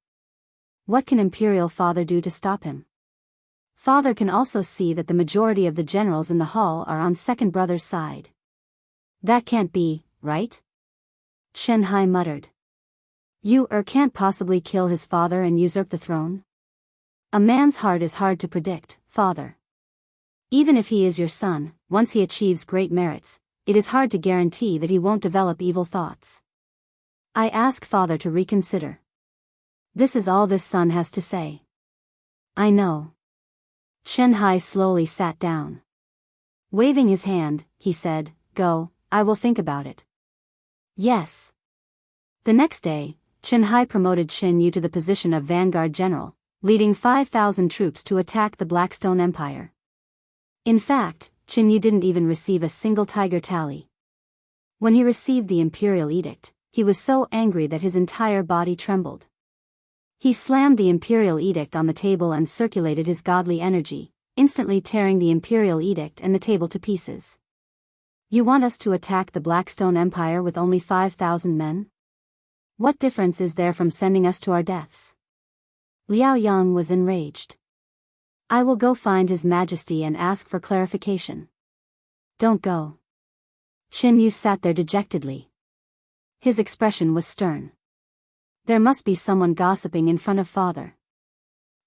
What can Imperial father do to stop him? Father can also see that the majority of the generals in the hall are on second brother's side. That can't be, right? Chen Hai muttered. You can't possibly kill his father and usurp the throne? A man's heart is hard to predict, father. Even if he is your son, once he achieves great merits, it is hard to guarantee that he won't develop evil thoughts. I ask father to reconsider. This is all this son has to say. I know. Chen Hai slowly sat down. Waving his hand, he said, Go, I will think about it. Yes. The next day, Chen Hai promoted Qin Yu to the position of Vanguard General, leading 5,000 troops to attack the Blackstone Empire. In fact, Qin Yu didn't even receive a single tiger tally. When he received the imperial edict, he was so angry that his entire body trembled. He slammed the imperial edict on the table and circulated his godly energy, instantly tearing the imperial edict and the table to pieces. You want us to attack the Blackstone Empire with only 5,000 men? What difference is there from sending us to our deaths? Liao Yang was enraged. I will go find His Majesty and ask for clarification. Don't go. Qin Yu sat there dejectedly. His expression was stern. There must be someone gossiping in front of father.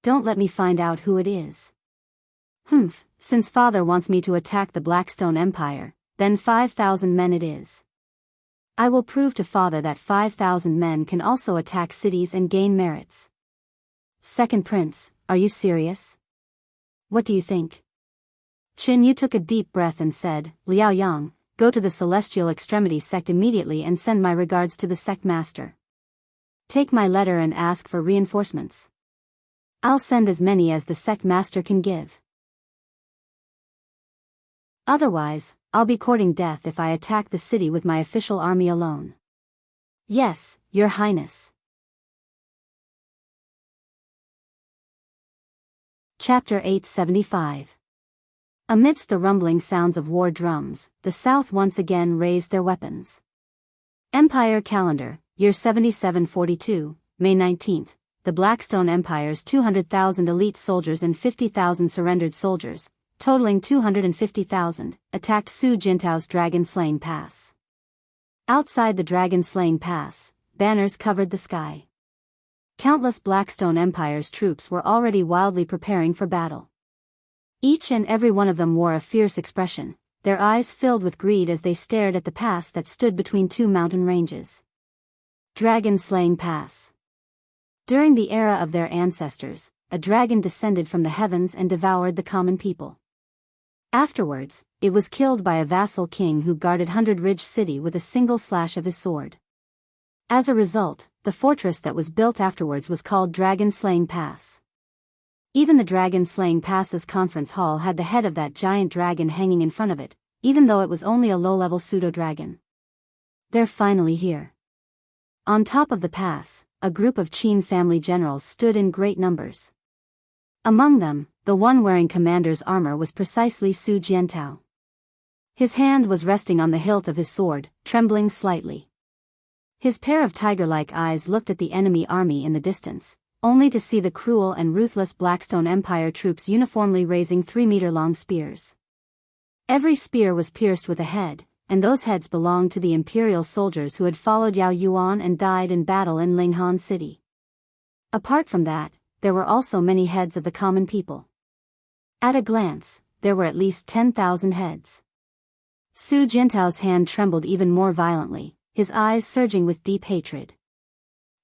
Don't let me find out who it is. Since father wants me to attack the Blackstone Empire, then 5,000 men it is. I will prove to father that 5,000 men can also attack cities and gain merits. Second Prince, are you serious? What do you think? Qin Yu took a deep breath and said, Liao Yang, go to the Celestial Extremity sect immediately and send my regards to the sect master. Take my letter and ask for reinforcements. I'll send as many as the sect master can give. Otherwise, I'll be courting death if I attack the city with my official army alone. Yes, Your Highness. Chapter 875. Amidst the rumbling sounds of war drums, the South once again raised their weapons. Empire Calendar, Year 7742, May 19. The Blackstone Empire's 200,000 elite soldiers and 50,000 surrendered soldiers, totaling 250,000, attacked Su Jintao's dragon-slaying pass. Outside the dragon-slaying pass, banners covered the sky. Countless Blackstone Empire's troops were already wildly preparing for battle. Each and every one of them wore a fierce expression, their eyes filled with greed as they stared at the pass that stood between two mountain ranges. Dragon-slaying pass. During the era of their ancestors, a dragon descended from the heavens and devoured the common people. Afterwards, it was killed by a vassal king who guarded Hundred Ridge City with a single slash of his sword. As a result, the fortress that was built afterwards was called Dragon-slaying Pass. Even the Dragon-slaying Pass's conference hall had the head of that giant dragon hanging in front of it, even though it was only a low-level pseudo-dragon. They're finally here. On top of the pass, a group of Qin family generals stood in great numbers. Among them, the one wearing commander's armor was precisely Su Jiantao. His hand was resting on the hilt of his sword, trembling slightly. His pair of tiger-like eyes looked at the enemy army in the distance, only to see the cruel and ruthless Blackstone Empire troops uniformly raising 3-meter-long spears. Every spear was pierced with a head, and those heads belonged to the imperial soldiers who had followed Yao Yuan and died in battle in Linghan City. Apart from that, there were also many heads of the common people. At a glance, there were at least 10,000 heads. Su Jintao's hand trembled even more violently, his eyes surging with deep hatred.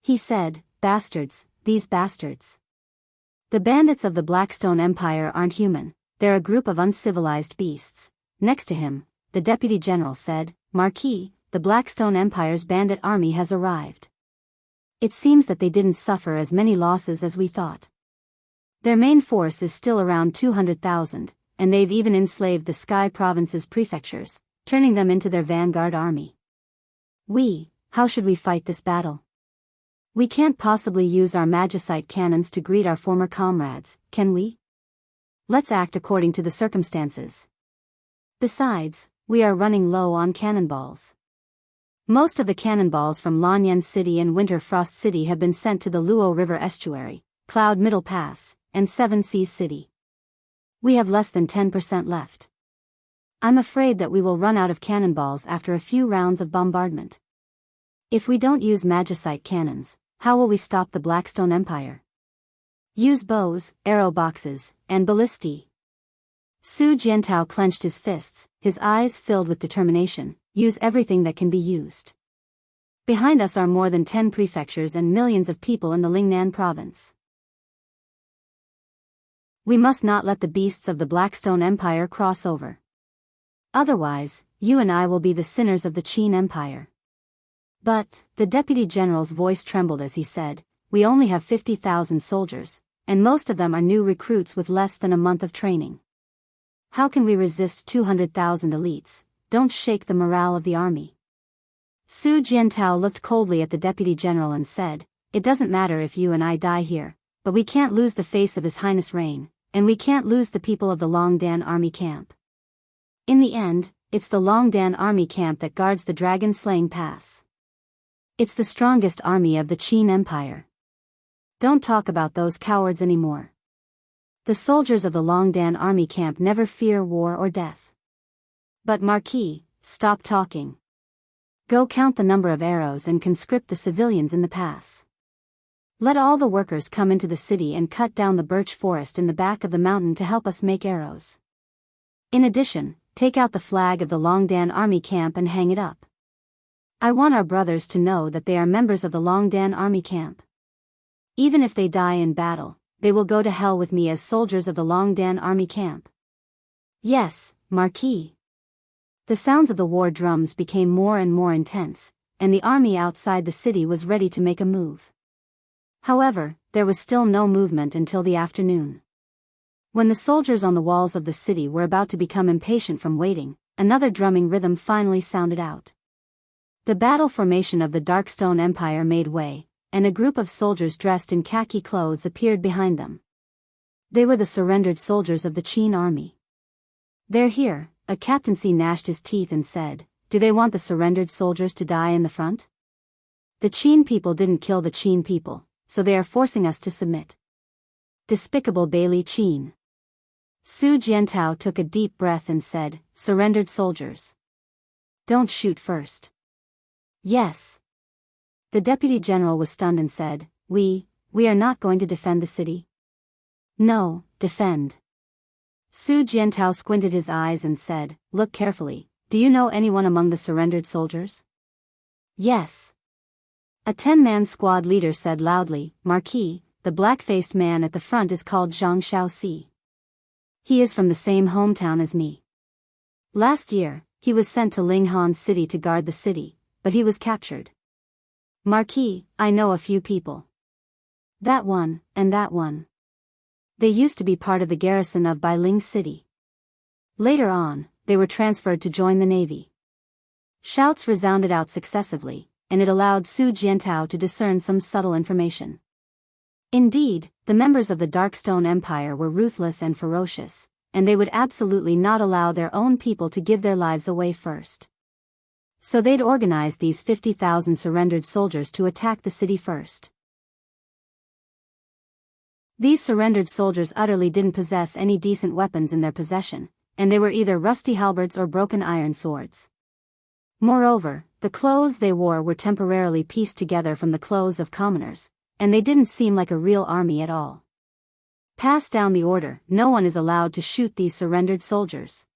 He said, "Bastards, these bastards. The bandits of the Blackstone Empire aren't human, they're a group of uncivilized beasts." Next to him, the deputy general said, "Marquis, the Blackstone Empire's bandit army has arrived. It seems that they didn't suffer as many losses as we thought. Their main force is still around 200,000, and they've even enslaved the Sky Province's prefectures, turning them into their vanguard army. How should we fight this battle? We can't possibly use our magicite cannons to greet our former comrades, can we? Let's act according to the circumstances. Besides, we are running low on cannonballs. Most of the cannonballs from Lanyan City and Winter Frost City have been sent to the Luo River Estuary, Cloud Middle Pass, and Seven Seas City. We have less than 10% left. I'm afraid that we will run out of cannonballs after a few rounds of bombardment. If we don't use magicite cannons, how will we stop the Blackstone Empire? Use bows, arrow boxes, and ballistae." Su Jiantao clenched his fists, his eyes filled with determination. "Use everything that can be used. Behind us are more than 10 prefectures and millions of people in the Lingnan province. We must not let the beasts of the Blackstone Empire cross over. Otherwise, you and I will be the sinners of the Qin Empire." But, the deputy general's voice trembled as he said, "We only have 50,000 soldiers, and most of them are new recruits with less than a month of training. How can we resist 200,000 elites? Don't shake the morale of the army." Su Jiantao looked coldly at the deputy general and said, "It doesn't matter if you and I die here, but we can't lose the face of His Highness' reign, and we can't lose the people of the Longdan army camp. In the end, it's the Longdan army camp that guards the dragon-slaying pass. It's the strongest army of the Qin Empire. Don't talk about those cowards anymore. The soldiers of the Longdan army camp never fear war or death. But Marquis, stop talking. Go count the number of arrows and conscript the civilians in the pass. Let all the workers come into the city and cut down the birch forest in the back of the mountain to help us make arrows. In addition, take out the flag of the Longdan army camp and hang it up. I want our brothers to know that they are members of the Longdan army camp. Even if they die in battle, they will go to hell with me as soldiers of the Longdan army camp." "Yes, Marquis." The sounds of the war drums became more and more intense, and the army outside the city was ready to make a move. However, there was still no movement until the afternoon. When the soldiers on the walls of the city were about to become impatient from waiting, another drumming rhythm finally sounded out. The battle formation of the Darkstone Empire made way, and a group of soldiers dressed in khaki clothes appeared behind them. They were the surrendered soldiers of the Qin army. "They're here," a captaincy gnashed his teeth and said. "Do they want the surrendered soldiers to die in the front? The Qin people didn't kill the Qin people, so they are forcing us to submit. Despicable Bailey Qin." Su Jiantao took a deep breath and said, "Surrendered soldiers. Don't shoot first." "Yes." The deputy general was stunned and said, We are not going to defend the city." "No, defend." Su Jiantao squinted his eyes and said, "Look carefully. Do you know anyone among the surrendered soldiers?" "Yes." A 10-man squad leader said loudly, "Marquis, the black-faced man at the front is called Zhang Shaoxi. He is from the same hometown as me. Last year, he was sent to Linghan City to guard the city, but he was captured. Marquis, I know a few people. That one, and that one. They used to be part of the garrison of Bailing City. Later on, they were transferred to join the navy." Shouts resounded out successively, and it allowed Su Jiantao to discern some subtle information. Indeed, the members of the Darkstone Empire were ruthless and ferocious, and they would absolutely not allow their own people to give their lives away first. So they'd organized these 50,000 surrendered soldiers to attack the city first. These surrendered soldiers utterly didn't possess any decent weapons in their possession, and they were either rusty halberds or broken iron swords. Moreover, the clothes they wore were temporarily pieced together from the clothes of commoners, and they didn't seem like a real army at all. "Pass down the order. No one is allowed to shoot these surrendered soldiers."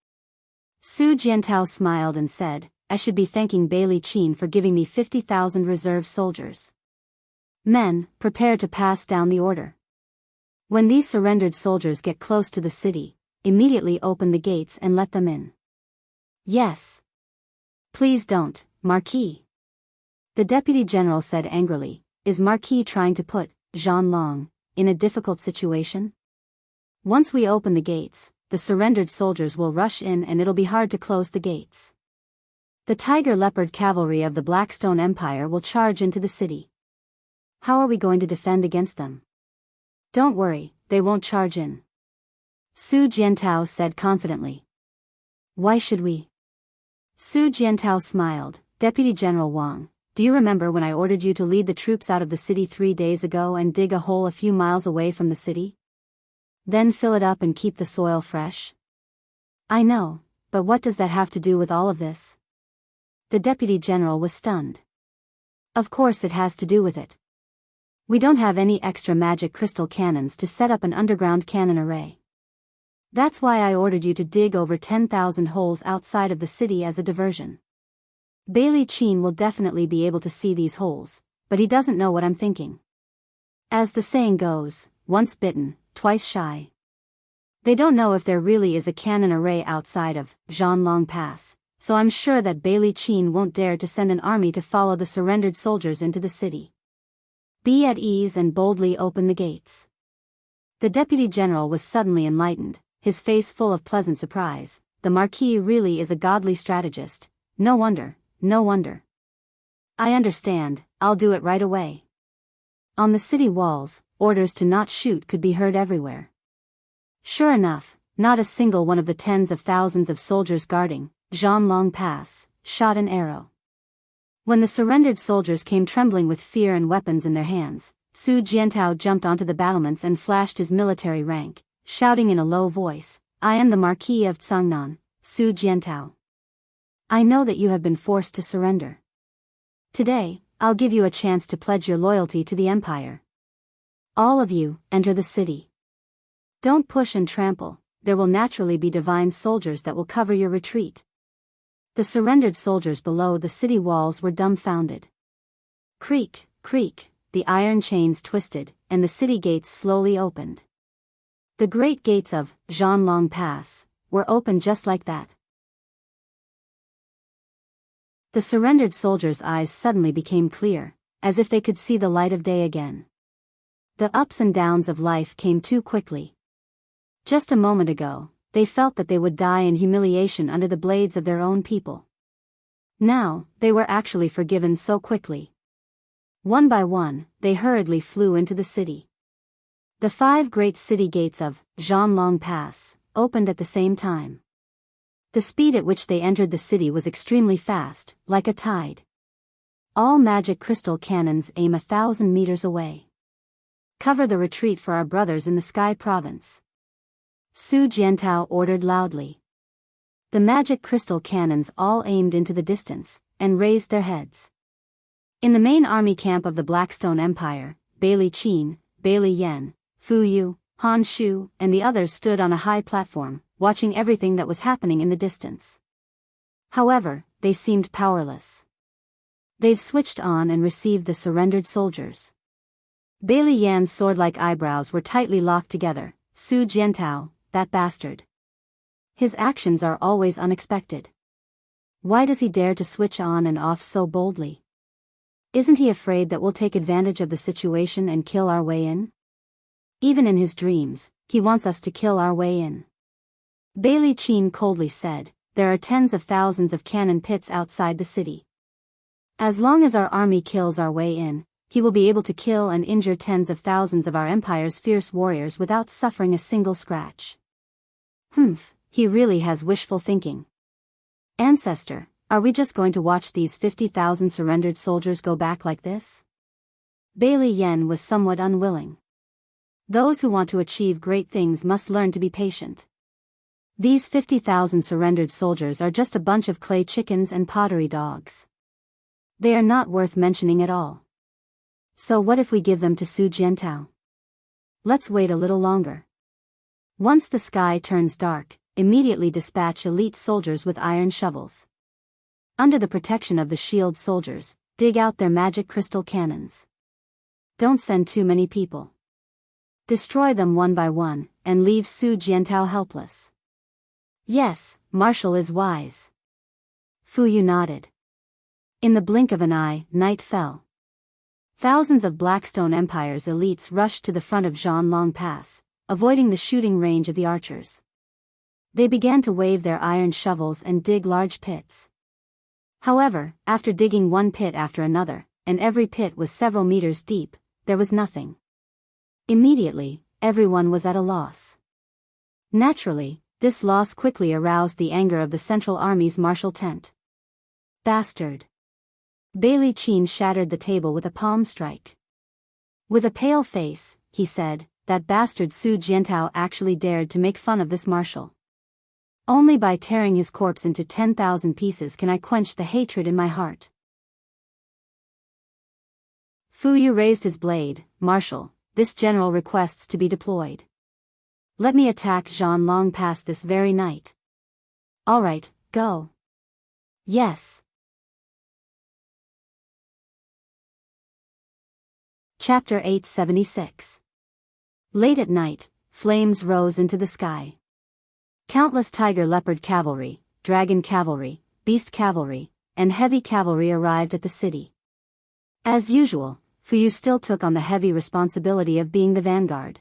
Su Jiantao smiled and said, "I should be thanking Bailey Qin for giving me 50,000 reserve soldiers. Men, prepare to pass down the order. When these surrendered soldiers get close to the city, immediately open the gates and let them in." "Yes." "Please don't, Marquis." The deputy general said angrily, "Is Marquis trying to put Zhan Long in a difficult situation? Once we open the gates, the surrendered soldiers will rush in and it'll be hard to close the gates. The tiger leopard cavalry of the Blackstone Empire will charge into the city. How are we going to defend against them?" "Don't worry, they won't charge in," Su Jiantao said confidently. "Why should we?" Su Jiantao smiled. "Deputy General Wang, do you remember when I ordered you to lead the troops out of the city 3 days ago and dig a hole a few miles away from the city? Then fill it up and keep the soil fresh?" "I know, but what does that have to do with all of this?" The deputy general was stunned. "Of course it has to do with it. We don't have any extra magic crystal cannons to set up an underground cannon array. That's why I ordered you to dig over 10,000 holes outside of the city as a diversion. Bailey Qin will definitely be able to see these holes, but he doesn't know what I'm thinking. As the saying goes, once bitten, twice shy. They don't know if there really is a cannon array outside of Zhanlong Pass, so I'm sure that Bailey Qin won't dare to send an army to follow the surrendered soldiers into the city. Be at ease and boldly open the gates." The deputy general was suddenly enlightened, his face full of pleasant surprise. The Marquis really is a godly strategist. No wonder, no wonder. "I understand, I'll do it right away." On the city walls, orders to not shoot could be heard everywhere. Sure enough, not a single one of the tens of thousands of soldiers guarding Zhanlong Pass shot an arrow. When the surrendered soldiers came trembling with fear and weapons in their hands, Su Jiantao jumped onto the battlements and flashed his military rank, shouting in a low voice, "I am the Marquis of Tsangnan, Su Jiantao. I know that you have been forced to surrender. Today, I'll give you a chance to pledge your loyalty to the Empire. All of you, enter the city. Don't push and trample, there will naturally be divine soldiers that will cover your retreat." The surrendered soldiers below the city walls were dumbfounded. Creak, creak, the iron chains twisted, and the city gates slowly opened. The great gates of Zhanlong Pass were opened just like that. The surrendered soldiers' eyes suddenly became clear, as if they could see the light of day again. The ups and downs of life came too quickly. Just a moment ago, they felt that they would die in humiliation under the blades of their own people. Now, they were actually forgiven so quickly. One by one, they hurriedly flew into the city. The 5 great city gates of Zhanlong Pass opened at the same time. The speed at which they entered the city was extremely fast, like a tide. All magic crystal cannons aim 1,000 meters away. Cover the retreat for our brothers in the Sky Province. Su Jiantao ordered loudly. The magic crystal cannons all aimed into the distance, and raised their heads. In the main army camp of the Blackstone Empire, Bailey Qin, Bailey Yan, Fu Yu, Han Shu, and the others stood on a high platform, watching everything that was happening in the distance. However, they seemed powerless. They've switched on and received the surrendered soldiers. Bailey Yan's sword-like eyebrows were tightly locked together. Su Jiantao, that bastard. His actions are always unexpected. Why does he dare to switch on and off so boldly? Isn't he afraid that we'll take advantage of the situation and kill our way in? Even in his dreams, he wants us to kill our way in. Bailey Qin coldly said, there are tens of thousands of cannon pits outside the city. As long as our army kills our way in, he will be able to kill and injure tens of thousands of our empire's fierce warriors without suffering a single scratch. He really has wishful thinking. Ancestor, are we just going to watch these 50,000 surrendered soldiers go back like this? Bailey Yan was somewhat unwilling. Those who want to achieve great things must learn to be patient. These 50,000 surrendered soldiers are just a bunch of clay chickens and pottery dogs. They are not worth mentioning at all. So what if we give them to Su Jiantao? Let's wait a little longer. Once the sky turns dark, immediately dispatch elite soldiers with iron shovels. Under the protection of the shield soldiers, dig out their magic crystal cannons. Don't send too many people. Destroy them one by one, and leave Su Jiantao helpless. Yes, Marshal is wise. Fu Yu nodded. In the blink of an eye, night fell. Thousands of Blackstone Empire's elites rushed to the front of Zhanlong Pass, avoiding the shooting range of the archers. They began to wave their iron shovels and dig large pits. However, after digging one pit after another, and every pit was several meters deep, there was nothing. Immediately, everyone was at a loss. Naturally, this loss quickly aroused the anger of the Central Army's martial tent. Bastard! Bailey Qin shattered the table with a palm strike. With a pale face, he said, that bastard Su Jiantao actually dared to make fun of this marshal. Only by tearing his corpse into 10,000 pieces can I quench the hatred in my heart. Fu Yu raised his blade. Marshal, this general requests to be deployed. Let me attack Zhanlong Pass this very night. All right, go. Yes. Chapter 876. Late at night, flames rose into the sky. Countless tiger leopard cavalry, dragon cavalry, beast cavalry, and heavy cavalry arrived at the city. As usual, Fu Yu still took on the heavy responsibility of being the vanguard.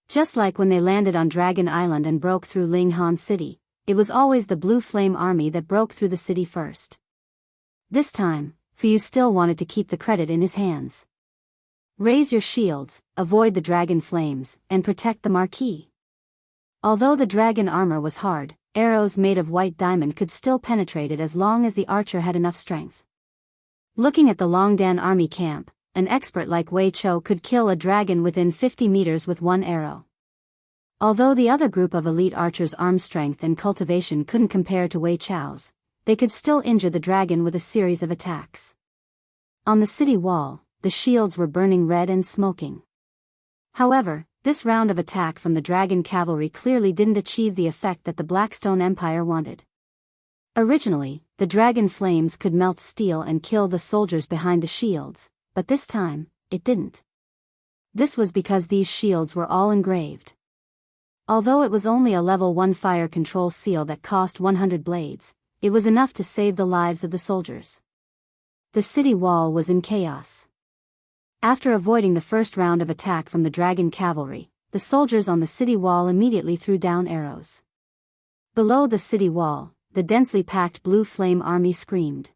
Just like when they landed on Dragon Island and broke through Linghan City, it was always the Blue Flame Army that broke through the city first. This time, Fu Yu still wanted to keep the credit in his hands. Raise your shields, avoid the dragon flames, and protect the marquee. Although the dragon armor was hard, arrows made of white diamond could still penetrate it as long as the archer had enough strength. Looking at the Longdan army camp, an expert like Wei Chou could kill a dragon within 50 meters with one arrow. Although the other group of elite archers' arm strength and cultivation couldn't compare to Wei Chou's, they could still injure the dragon with a series of attacks. On the city wall, the shields were burning red and smoking. However, this round of attack from the dragon cavalry clearly didn't achieve the effect that the Blackstone Empire wanted. Originally, the dragon flames could melt steel and kill the soldiers behind the shields, but this time, it didn't. This was because these shields were all engraved. Although it was only a level 1 fire control seal that cost 100 blades, it was enough to save the lives of the soldiers. The city wall was in chaos. After avoiding the first round of attack from the dragon cavalry, the soldiers on the city wall immediately threw down arrows. Below the city wall, the densely packed Blue Flame Army screamed.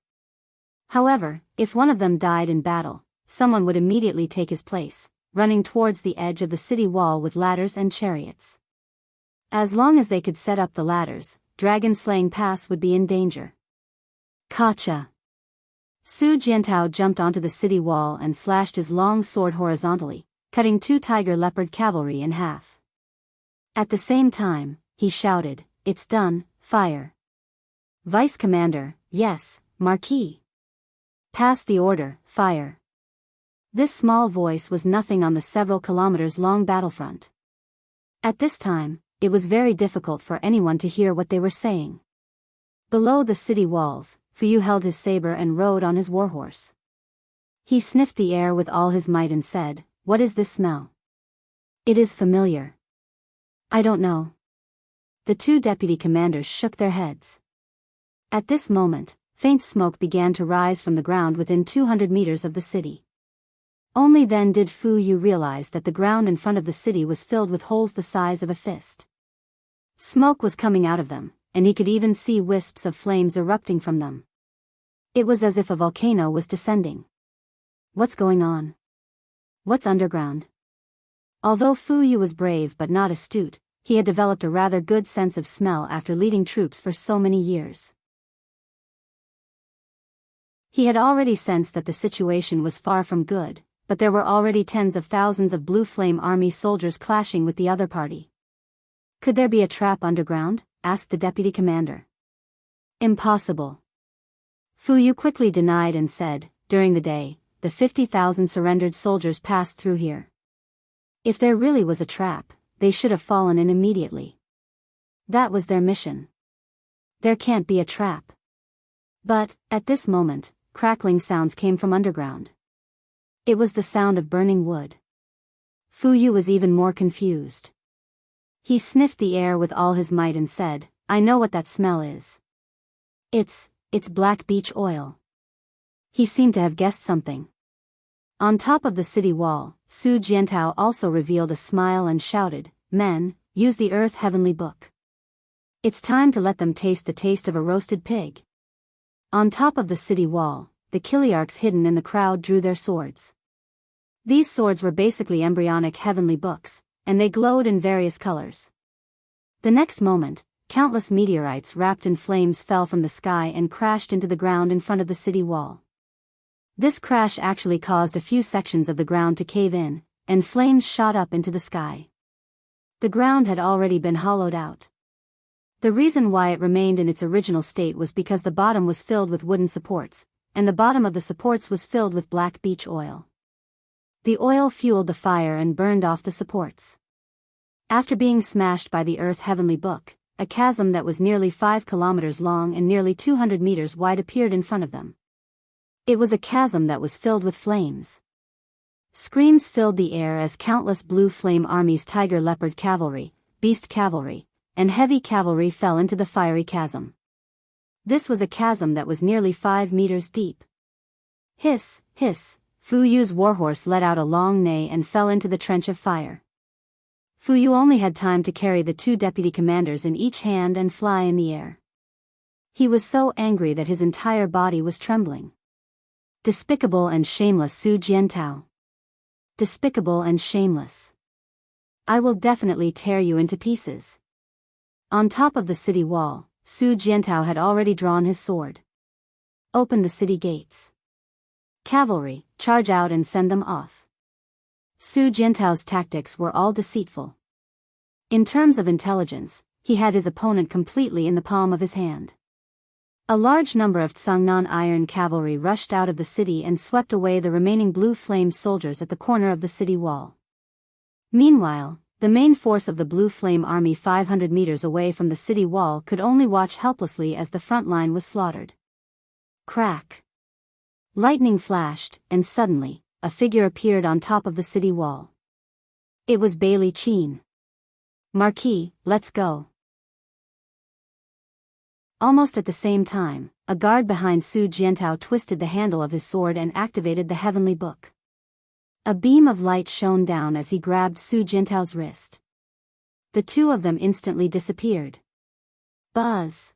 However, if one of them died in battle, someone would immediately take his place, running towards the edge of the city wall with ladders and chariots. As long as they could set up the ladders, dragon-slaying paths would be in danger. Gotcha! Su Jiantao jumped onto the city wall and slashed his long sword horizontally, cutting 2 tiger leopard cavalry in half. At the same time, he shouted, "It's done, fire!" Vice Commander, yes, Marquis. Pass the order, fire. This small voice was nothing on the several kilometers-long battlefront. At this time, it was very difficult for anyone to hear what they were saying. Below the city walls, Fuyu held his saber and rode on his warhorse. He sniffed the air with all his might and said, "What is this smell? It is familiar." "I don't know." The 2 deputy commanders shook their heads. At this moment, faint smoke began to rise from the ground within 200 meters of the city. Only then did Fu Yu realize that the ground in front of the city was filled with holes the size of a fist. Smoke was coming out of them, and he could even see wisps of flames erupting from them. It was as if a volcano was descending. What's going on? What's underground? Although Fu Yu was brave but not astute, he had developed a rather good sense of smell after leading troops for so many years. He had already sensed that the situation was far from good, but there were already tens of thousands of Blue Flame Army soldiers clashing with the other party. Could there be a trap underground? Asked the deputy commander. Impossible. Fu Yu quickly denied and said, during the day, the 50,000 surrendered soldiers passed through here. If there really was a trap, they should have fallen in immediately. That was their mission. There can't be a trap. But, at this moment, crackling sounds came from underground. It was the sound of burning wood. Fu Yu was even more confused. He sniffed the air with all his might and said, "I know what that smell is. It's black beech oil." He seemed to have guessed something. On top of the city wall, Su Jiantao also revealed a smile and shouted, "Men, use the Earth Heavenly Book. It's time to let them taste the taste of a roasted pig." On top of the city wall, the Kiliarchs hidden in the crowd drew their swords. These swords were basically embryonic heavenly books, and they glowed in various colors. The next moment, countless meteorites wrapped in flames fell from the sky and crashed into the ground in front of the city wall. This crash actually caused a few sections of the ground to cave in, and flames shot up into the sky. The ground had already been hollowed out. The reason why it remained in its original state was because the bottom was filled with wooden supports, and the bottom of the supports was filled with black beech oil. The oil fueled the fire and burned off the supports. After being smashed by the Earth Heavenly Book, a chasm that was nearly 5 kilometers long and nearly 200 meters wide appeared in front of them. It was a chasm that was filled with flames. Screams filled the air as countless Blue Flame Army's Tiger Leopard Cavalry, Beast Cavalry, and Heavy Cavalry fell into the fiery chasm. This was a chasm that was nearly 5 meters deep. Hiss, hiss, Fu Yu's warhorse let out a long neigh and fell into the trench of fire. Fu Yu only had time to carry the 2 deputy commanders in each hand and fly in the air. He was so angry that his entire body was trembling. Despicable and shameless Su Jiantao. Despicable and shameless. I will definitely tear you into pieces. On top of the city wall, Su Jiantao had already drawn his sword. Open the city gates. Cavalry, charge out and send them off. Su Jiantao's tactics were all deceitful. In terms of intelligence, he had his opponent completely in the palm of his hand. A large number of Tsangnan iron cavalry rushed out of the city and swept away the remaining Blue Flame soldiers at the corner of the city wall. Meanwhile, the main force of the Blue Flame Army 500 meters away from the city wall could only watch helplessly as the front line was slaughtered. Crack! Lightning flashed, and suddenly, a figure appeared on top of the city wall. It was Bailey Qin. "Marquis, let's go." Almost at the same time, a guard behind Su Jiantao twisted the handle of his sword and activated the Heavenly Book. A beam of light shone down as he grabbed Su Jiantao's wrist. The 2 of them instantly disappeared. Buzz!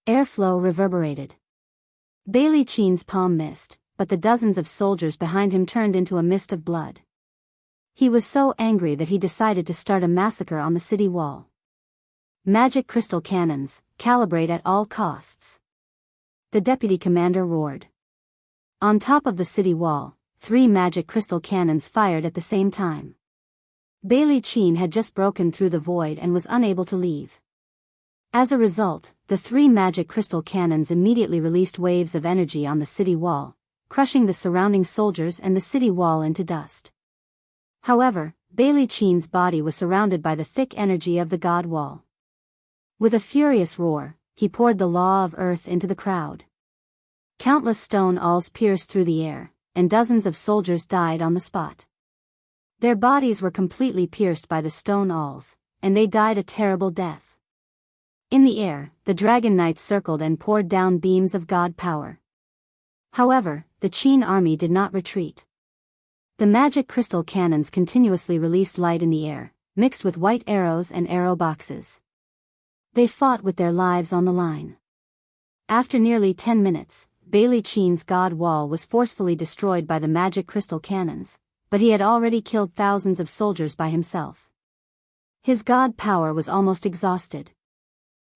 Airflow reverberated. Bailey Qin's palm missed, but the dozens of soldiers behind him turned into a mist of blood. He was so angry that he decided to start a massacre on the city wall. Magic crystal cannons, calibrate at all costs. The deputy commander roared. On top of the city wall, 3 magic crystal cannons fired at the same time. Bailey Qin had just broken through the void and was unable to leave. As a result, the 3 magic crystal cannons immediately released waves of energy on the city wall, crushing the surrounding soldiers and the city wall into dust. However, Bailey Qin's body was surrounded by the thick energy of the god wall. With a furious roar, he poured the law of earth into the crowd. Countless stone awls pierced through the air, and dozens of soldiers died on the spot. Their bodies were completely pierced by the stone awls, and they died a terrible death. In the air, the dragon knights circled and poured down beams of god power. However, the Qin army did not retreat. The magic crystal cannons continuously released light in the air, mixed with white arrows and arrow boxes. They fought with their lives on the line. After nearly 10 minutes, Bailey Qin's god wall was forcefully destroyed by the magic crystal cannons, but he had already killed thousands of soldiers by himself. His god power was almost exhausted.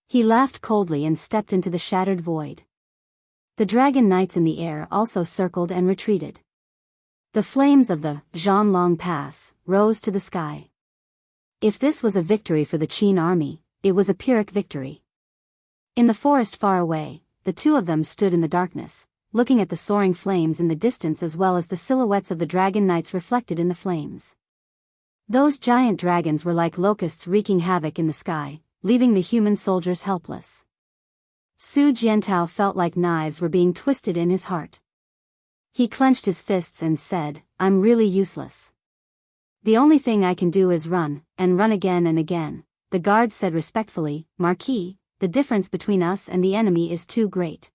He laughed coldly and stepped into the shattered void. The dragon knights in the air also circled and retreated. The flames of the Zhanlong Pass rose to the sky. If this was a victory for the Qin army, it was a Pyrrhic victory. In the forest far away, the two of them stood in the darkness, looking at the soaring flames in the distance as well as the silhouettes of the dragon knights reflected in the flames. Those giant dragons were like locusts wreaking havoc in the sky, leaving the human soldiers helpless. Su Jiantao felt like knives were being twisted in his heart. He clenched his fists and said, "I'm really useless. The only thing I can do is run, and run again and again." The guard said respectfully, "Marquis, the difference between us and the enemy is too great.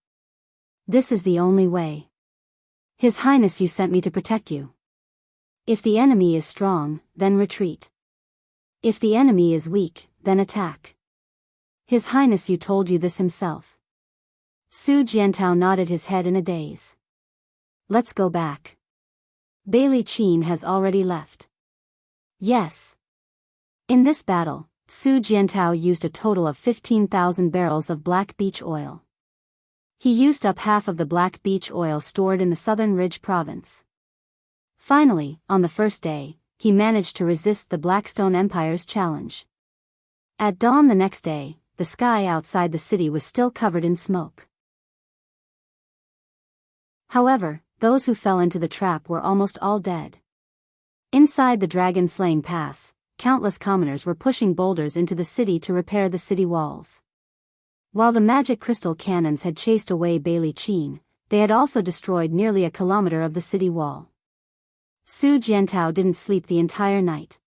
This is the only way. His Highness, you sent me to protect you. If the enemy is strong, then retreat. If the enemy is weak, then attack. His Highness, you told you this himself." Su Jiantao nodded his head in a daze. "Let's go back. Bailey Qin has already left." "Yes." In this battle, Su Jiantao used a total of 15,000 barrels of black beech oil. He used up half of the black beech oil stored in the southern Ridge province. Finally, on the first day, he managed to resist the Blackstone Empire's challenge. At dawn the next day, the sky outside the city was still covered in smoke. However, those who fell into the trap were almost all dead. Inside the dragon-slaying pass, countless commoners were pushing boulders into the city to repair the city walls. While the magic crystal cannons had chased away Bailey Qin, they had also destroyed nearly a kilometer of the city wall. Su Jiantao didn't sleep the entire night.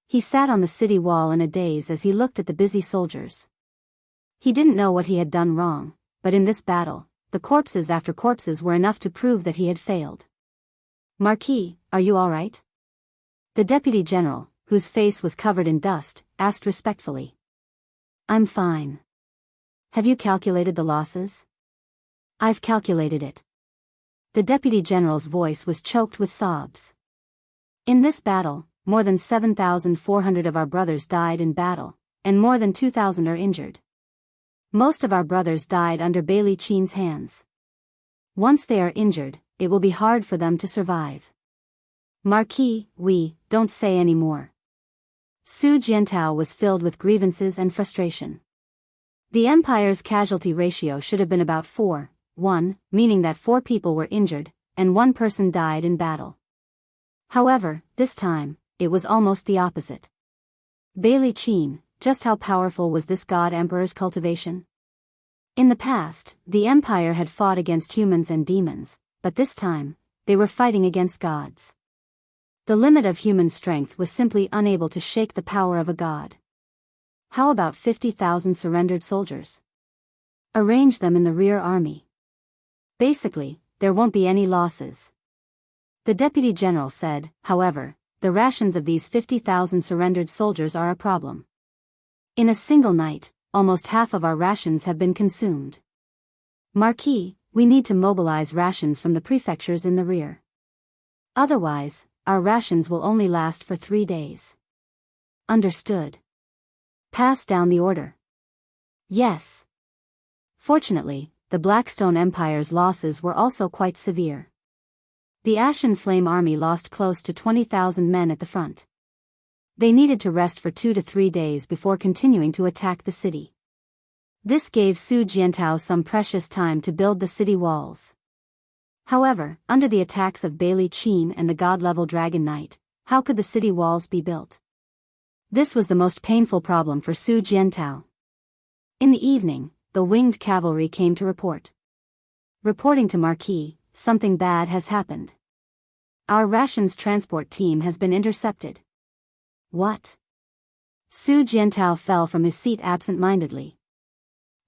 He sat on the city wall in a daze as he looked at the busy soldiers. He didn't know what he had done wrong, but in this battle, the corpses after corpses were enough to prove that he had failed. "Marquis, are you all right?" The deputy general, whose face was covered in dust, asked respectfully. "I'm fine. Have you calculated the losses?" "I've calculated it." The deputy general's voice was choked with sobs. "In this battle, more than 7,400 of our brothers died in battle, and more than 2,000 are injured. Most of our brothers died under Bailey Qin's hands. Once they are injured, it will be hard for them to survive." "Marquis, don't say any more." Su Jiantao was filled with grievances and frustration. The Empire's casualty ratio should have been about 4:1, meaning that 4 people were injured, and 1 person died in battle. However, this time, it was almost the opposite. Bailey Qin, just how powerful was this God Emperor's cultivation? In the past, the Empire had fought against humans and demons, but this time, they were fighting against gods. The limit of human strength was simply unable to shake the power of a god. How about 50,000 surrendered soldiers? Arrange them in the rear army. Basically, there won't be any losses. The deputy general said, "However, the rations of these 50,000 surrendered soldiers are a problem. In a single night, almost half of our rations have been consumed. Marquis, we need to mobilize rations from the prefectures in the rear. Otherwise, our rations will only last for 3 days. Understood. Pass down the order. Yes. Fortunately, the Blackstone Empire's losses were also quite severe. The Ashen Flame Army lost close to 20,000 men at the front. They needed to rest for 2 to 3 days before continuing to attack the city. This gave Su Jiantao some precious time to build the city walls. However, under the attacks of Bailey Qin and the god-level Dragon Knight, how could the city walls be built? This was the most painful problem for Su Jiantao. In the evening, the winged cavalry came to report. Reporting to Marquis, something bad has happened. Our rations transport team has been intercepted. What? Su Jiantao fell from his seat absent-mindedly.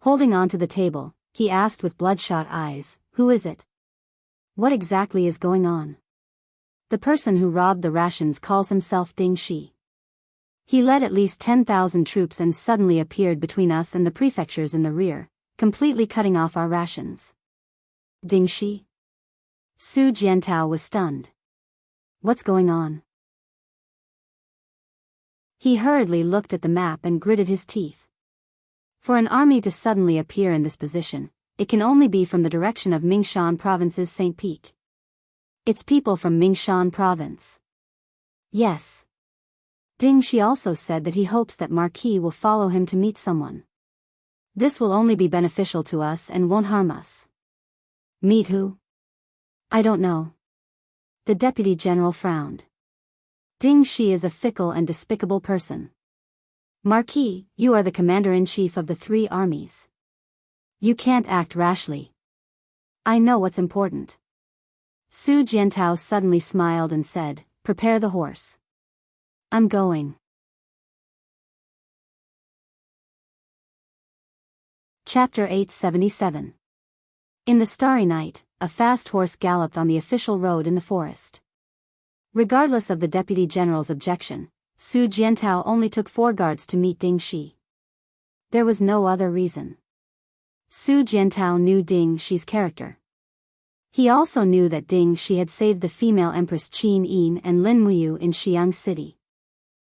Holding on to the table, he asked with bloodshot eyes, "Who is it? What exactly is going on?" "The person who robbed the rations calls himself Ding Shi. He led at least 10,000 troops and suddenly appeared between us and the prefectures in the rear, completely cutting off our rations." Ding Shi? Su Jiantao was stunned. What's going on? He hurriedly looked at the map and gritted his teeth. For an army to suddenly appear in this position, it can only be from the direction of Mingshan Province's St. Peak. It's people from Mingshan Province. Yes. Ding Shi also said that he hopes that Marquis will follow him to meet someone. This will only be beneficial to us and won't harm us. Meet who? I don't know. The deputy general frowned. Ding Shi is a fickle and despicable person. Marquis, you are the commander-in-chief of the 3 armies. You can't act rashly. I know what's important. Su Jiantao suddenly smiled and said, "Prepare the horse. I'm going." Chapter 877. In the starry night, a fast horse galloped on the official road in the forest. Regardless of the deputy general's objection, Su Jiantao only took 4 guards to meet Ding Shi. There was no other reason. Su Jiantao knew Ding Shi's character. He also knew that Ding Shi had saved the female empress Qin Yin and Lin Muyu in Xiang City.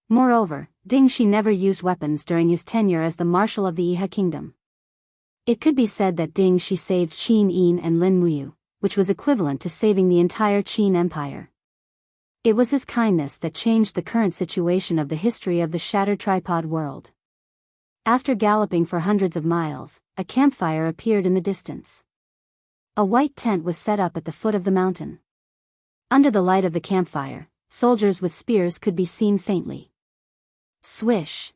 Moreover, Ding Shi never used weapons during his tenure as the marshal of the Yihe kingdom. It could be said that Ding Shi saved Qin Yin and Lin Muyu, which was equivalent to saving the entire Qin Empire. It was his kindness that changed the current situation of the history of the shattered tripod world. After galloping for hundreds of miles, a campfire appeared in the distance. A white tent was set up at the foot of the mountain. Under the light of the campfire, soldiers with spears could be seen faintly. Swish!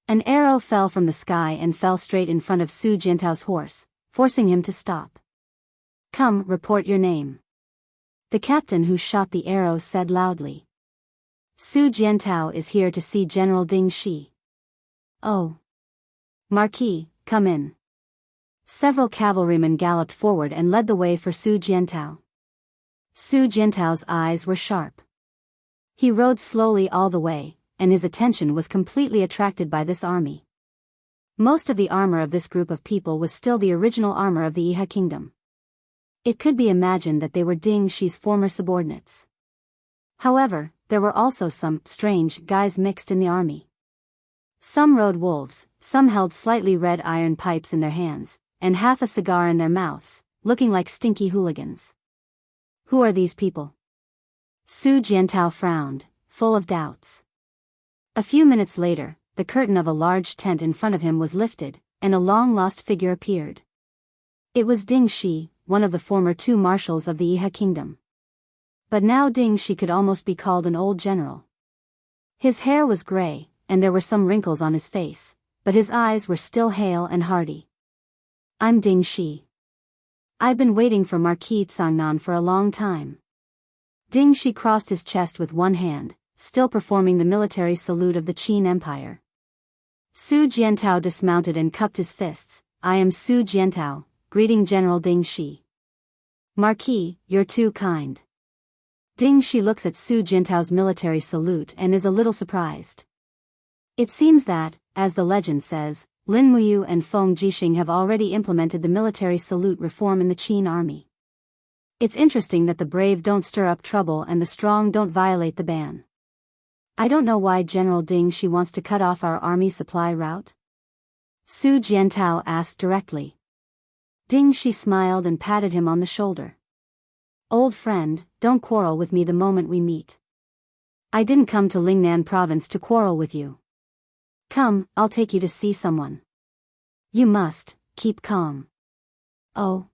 An arrow fell from the sky and fell straight in front of Su Jiantao's horse, forcing him to stop. "Come, report your name." The captain who shot the arrow said loudly. "Su Jiantao is here to see General Ding Shi." "Oh. Marquis, come in." Several cavalrymen galloped forward and led the way for Su Jiantao. Su Jiantao's eyes were sharp. He rode slowly all the way, and his attention was completely attracted by this army. Most of the armor of this group of people was still the original armor of the Yihe kingdom. It could be imagined that they were Ding Shi's former subordinates. However, there were also some strange guys mixed in the army. Some rode wolves, some held slightly red iron pipes in their hands, and half a cigar in their mouths, looking like stinky hooligans. Who are these people? Su Jiantao frowned, full of doubts. A few minutes later, the curtain of a large tent in front of him was lifted, and a long-lost figure appeared. It was Ding Shi, one of the former 2 marshals of the Yihe kingdom. But now Ding Shi could almost be called an old general. His hair was gray, and there were some wrinkles on his face, but his eyes were still hale and hearty. "I'm Ding Shi. I've been waiting for Marquis Tsangnan for a long time." Ding Shi crossed his chest with one hand, still performing the military salute of the Qin Empire. Su Jiantao dismounted and cupped his fists. "I am Su Jiantao, greeting General Ding Shi." "Marquis, you're too kind." Ding Shi looks at Su Jiantao's military salute and is a little surprised. It seems that, as the legend says, Lin Muyu and Feng Jixing have already implemented the military salute reform in the Qin army. It's interesting that the brave don't stir up trouble and the strong don't violate the ban. I don't know why General Ding Shi wants to cut off our army supply route. Su Jiantao asked directly. Ding Shi smiled and patted him on the shoulder. Old friend, don't quarrel with me the moment we meet. I didn't come to Lingnan province to quarrel with you. Come, I'll take you to see someone. You must keep calm. Oh.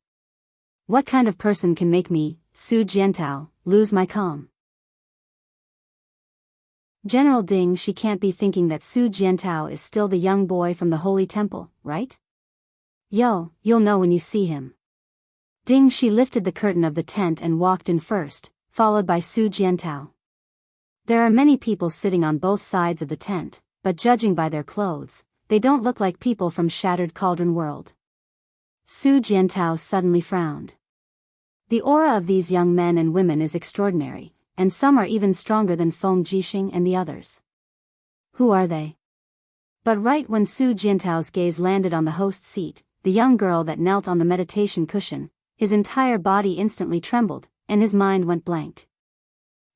What kind of person can make me, Su Jiantao, lose my calm? General Ding Shi can't be thinking that Su Jiantao is still the young boy from the Holy Temple, right? Yo, you'll know when you see him. Ding Shi lifted the curtain of the tent and walked in first, followed by Su Jiantao. There are many people sitting on both sides of the tent, but judging by their clothes, they don't look like people from Shattered Cauldron World. Su Jiantao suddenly frowned. The aura of these young men and women is extraordinary, and some are even stronger than Feng Jixing and the others. Who are they? But right when Su Jiantao's gaze landed on the host seat, the young girl that knelt on the meditation cushion, his entire body instantly trembled, and his mind went blank.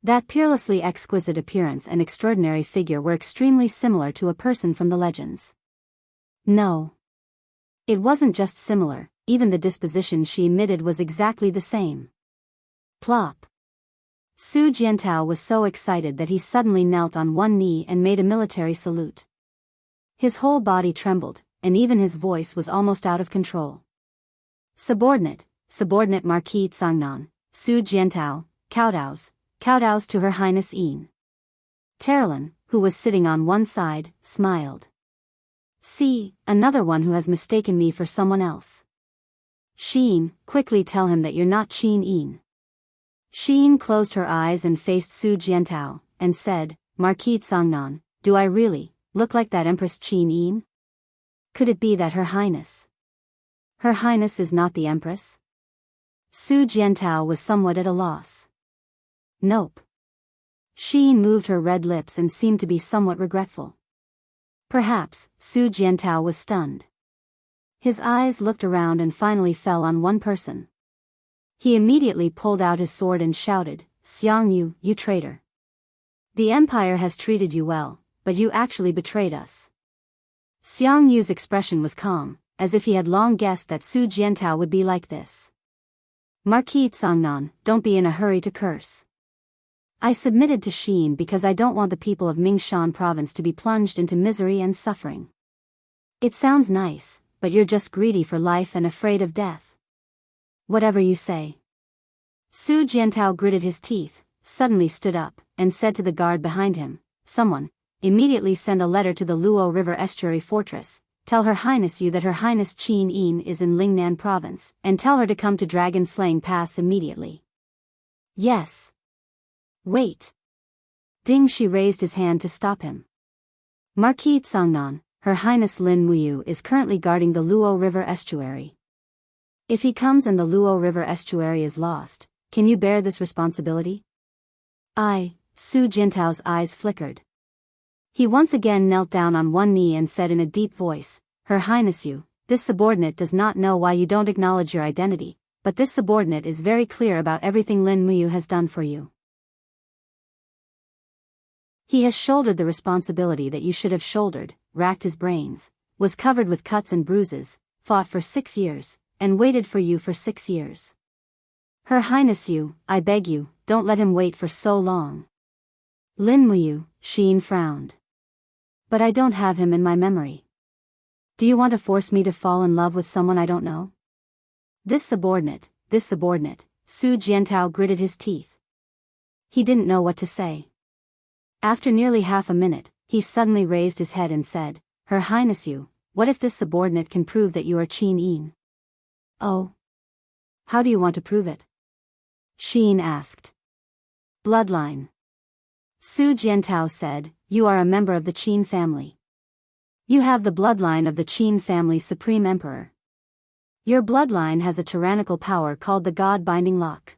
That peerlessly exquisite appearance and extraordinary figure were extremely similar to a person from the legends. No. It wasn't just similar, even the disposition she emitted was exactly the same. Plop. Su Jiantao was so excited that he suddenly knelt on one knee and made a military salute. His whole body trembled, and even his voice was almost out of control. Subordinate Marquis Tsangnan, Su Jiantao, Kowtows to Her Highness Yin. Terlin, who was sitting on one side, smiled. See, another one who has mistaken me for someone else. Sheen, quickly tell him that you're not Qin Yin. Sheen closed her eyes and faced Su Jiantao, and said, Marquis Tsangnan, do I really look like that Empress Qin Yin? Could it be that Her Highness is not the Empress? Su Jiantao was somewhat at a loss. Nope. Sheen moved her red lips and seemed to be somewhat regretful. Perhaps, Su Jiantao was stunned. His eyes looked around and finally fell on one person. He immediately pulled out his sword and shouted, Xiangyu, you traitor. The Empire has treated you well, but you actually betrayed us. Xiangyu's expression was calm, as if he had long guessed that Su Jiantao would be like this. Marquis Tsangnan, don't be in a hurry to curse. I submitted to Sheen because I don't want the people of Mingshan province to be plunged into misery and suffering. It sounds nice, but you're just greedy for life and afraid of death. Whatever you say. Su Jiantao gritted his teeth, suddenly stood up, and said to the guard behind him, Someone, immediately send a letter to the Luo River Estuary Fortress, tell Her Highness you that Her Highness Qin Yin is in Lingnan province, and tell her to come to Dragon Slaying Pass immediately. Yes. Wait. Ding Shi raised his hand to stop him. Marquis Tsangnan, Her Highness Lin Muyu is currently guarding the Luo River Estuary. If he comes and the Luo River Estuary is lost, can you bear this responsibility? Su Jiantao's eyes flickered. He once again knelt down on one knee and said in a deep voice, Her Highness this subordinate does not know why you don't acknowledge your identity, but this subordinate is very clear about everything Lin Muyu has done for you. He has shouldered the responsibility that you should have shouldered, racked his brains, was covered with cuts and bruises, fought for 6 years, and waited for you for 6 years. Her Highness I beg you, don't let him wait for so long. Lin Muyu, Sheen frowned. But I don't have him in my memory. Do you want to force me to fall in love with someone I don't know? This subordinate, Su Jiantao gritted his teeth. He didn't know what to say. After nearly half a minute, he suddenly raised his head and said, Her Highness what if this subordinate can prove that you are Qin Yin? Oh. How do you want to prove it? Sheen asked. Bloodline. Su Jiantao said, You are a member of the Qin family. You have the bloodline of the Qin family Supreme Emperor. Your bloodline has a tyrannical power called the God Binding Lock.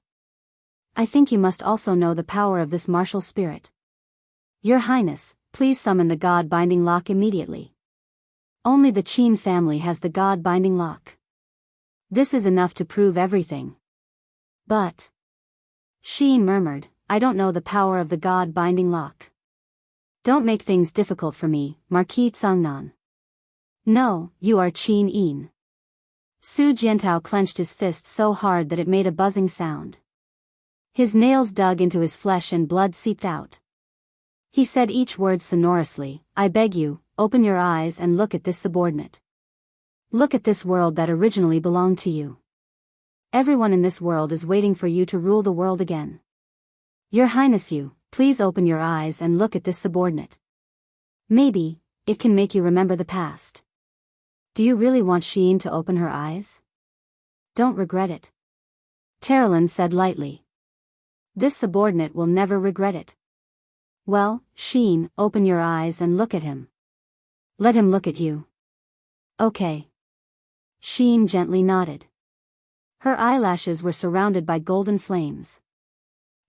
I think you must also know the power of this martial spirit. Your Highness, please summon the God Binding Lock immediately. Only the Qin family has the God Binding Lock. This is enough to prove everything. But, Sheen murmured, I don't know the power of the god-binding lock. Don't make things difficult for me, Marquis Tsangnan. No, you are Qin Yin. Su Jiantao clenched his fist so hard that it made a buzzing sound. His nails dug into his flesh and blood seeped out. He said each word sonorously, I beg you, open your eyes and look at this subordinate. Look at this world that originally belonged to you. Everyone in this world is waiting for you to rule the world again. Your Highness, you, please open your eyes and look at this subordinate. Maybe, it can make you remember the past. Do you really want Sheen to open her eyes? Don't regret it. Terrelin said lightly. This subordinate will never regret it. Well, Sheen, open your eyes and look at him. Let him look at you. Okay. Sheen gently nodded. Her eyelashes were surrounded by golden flames.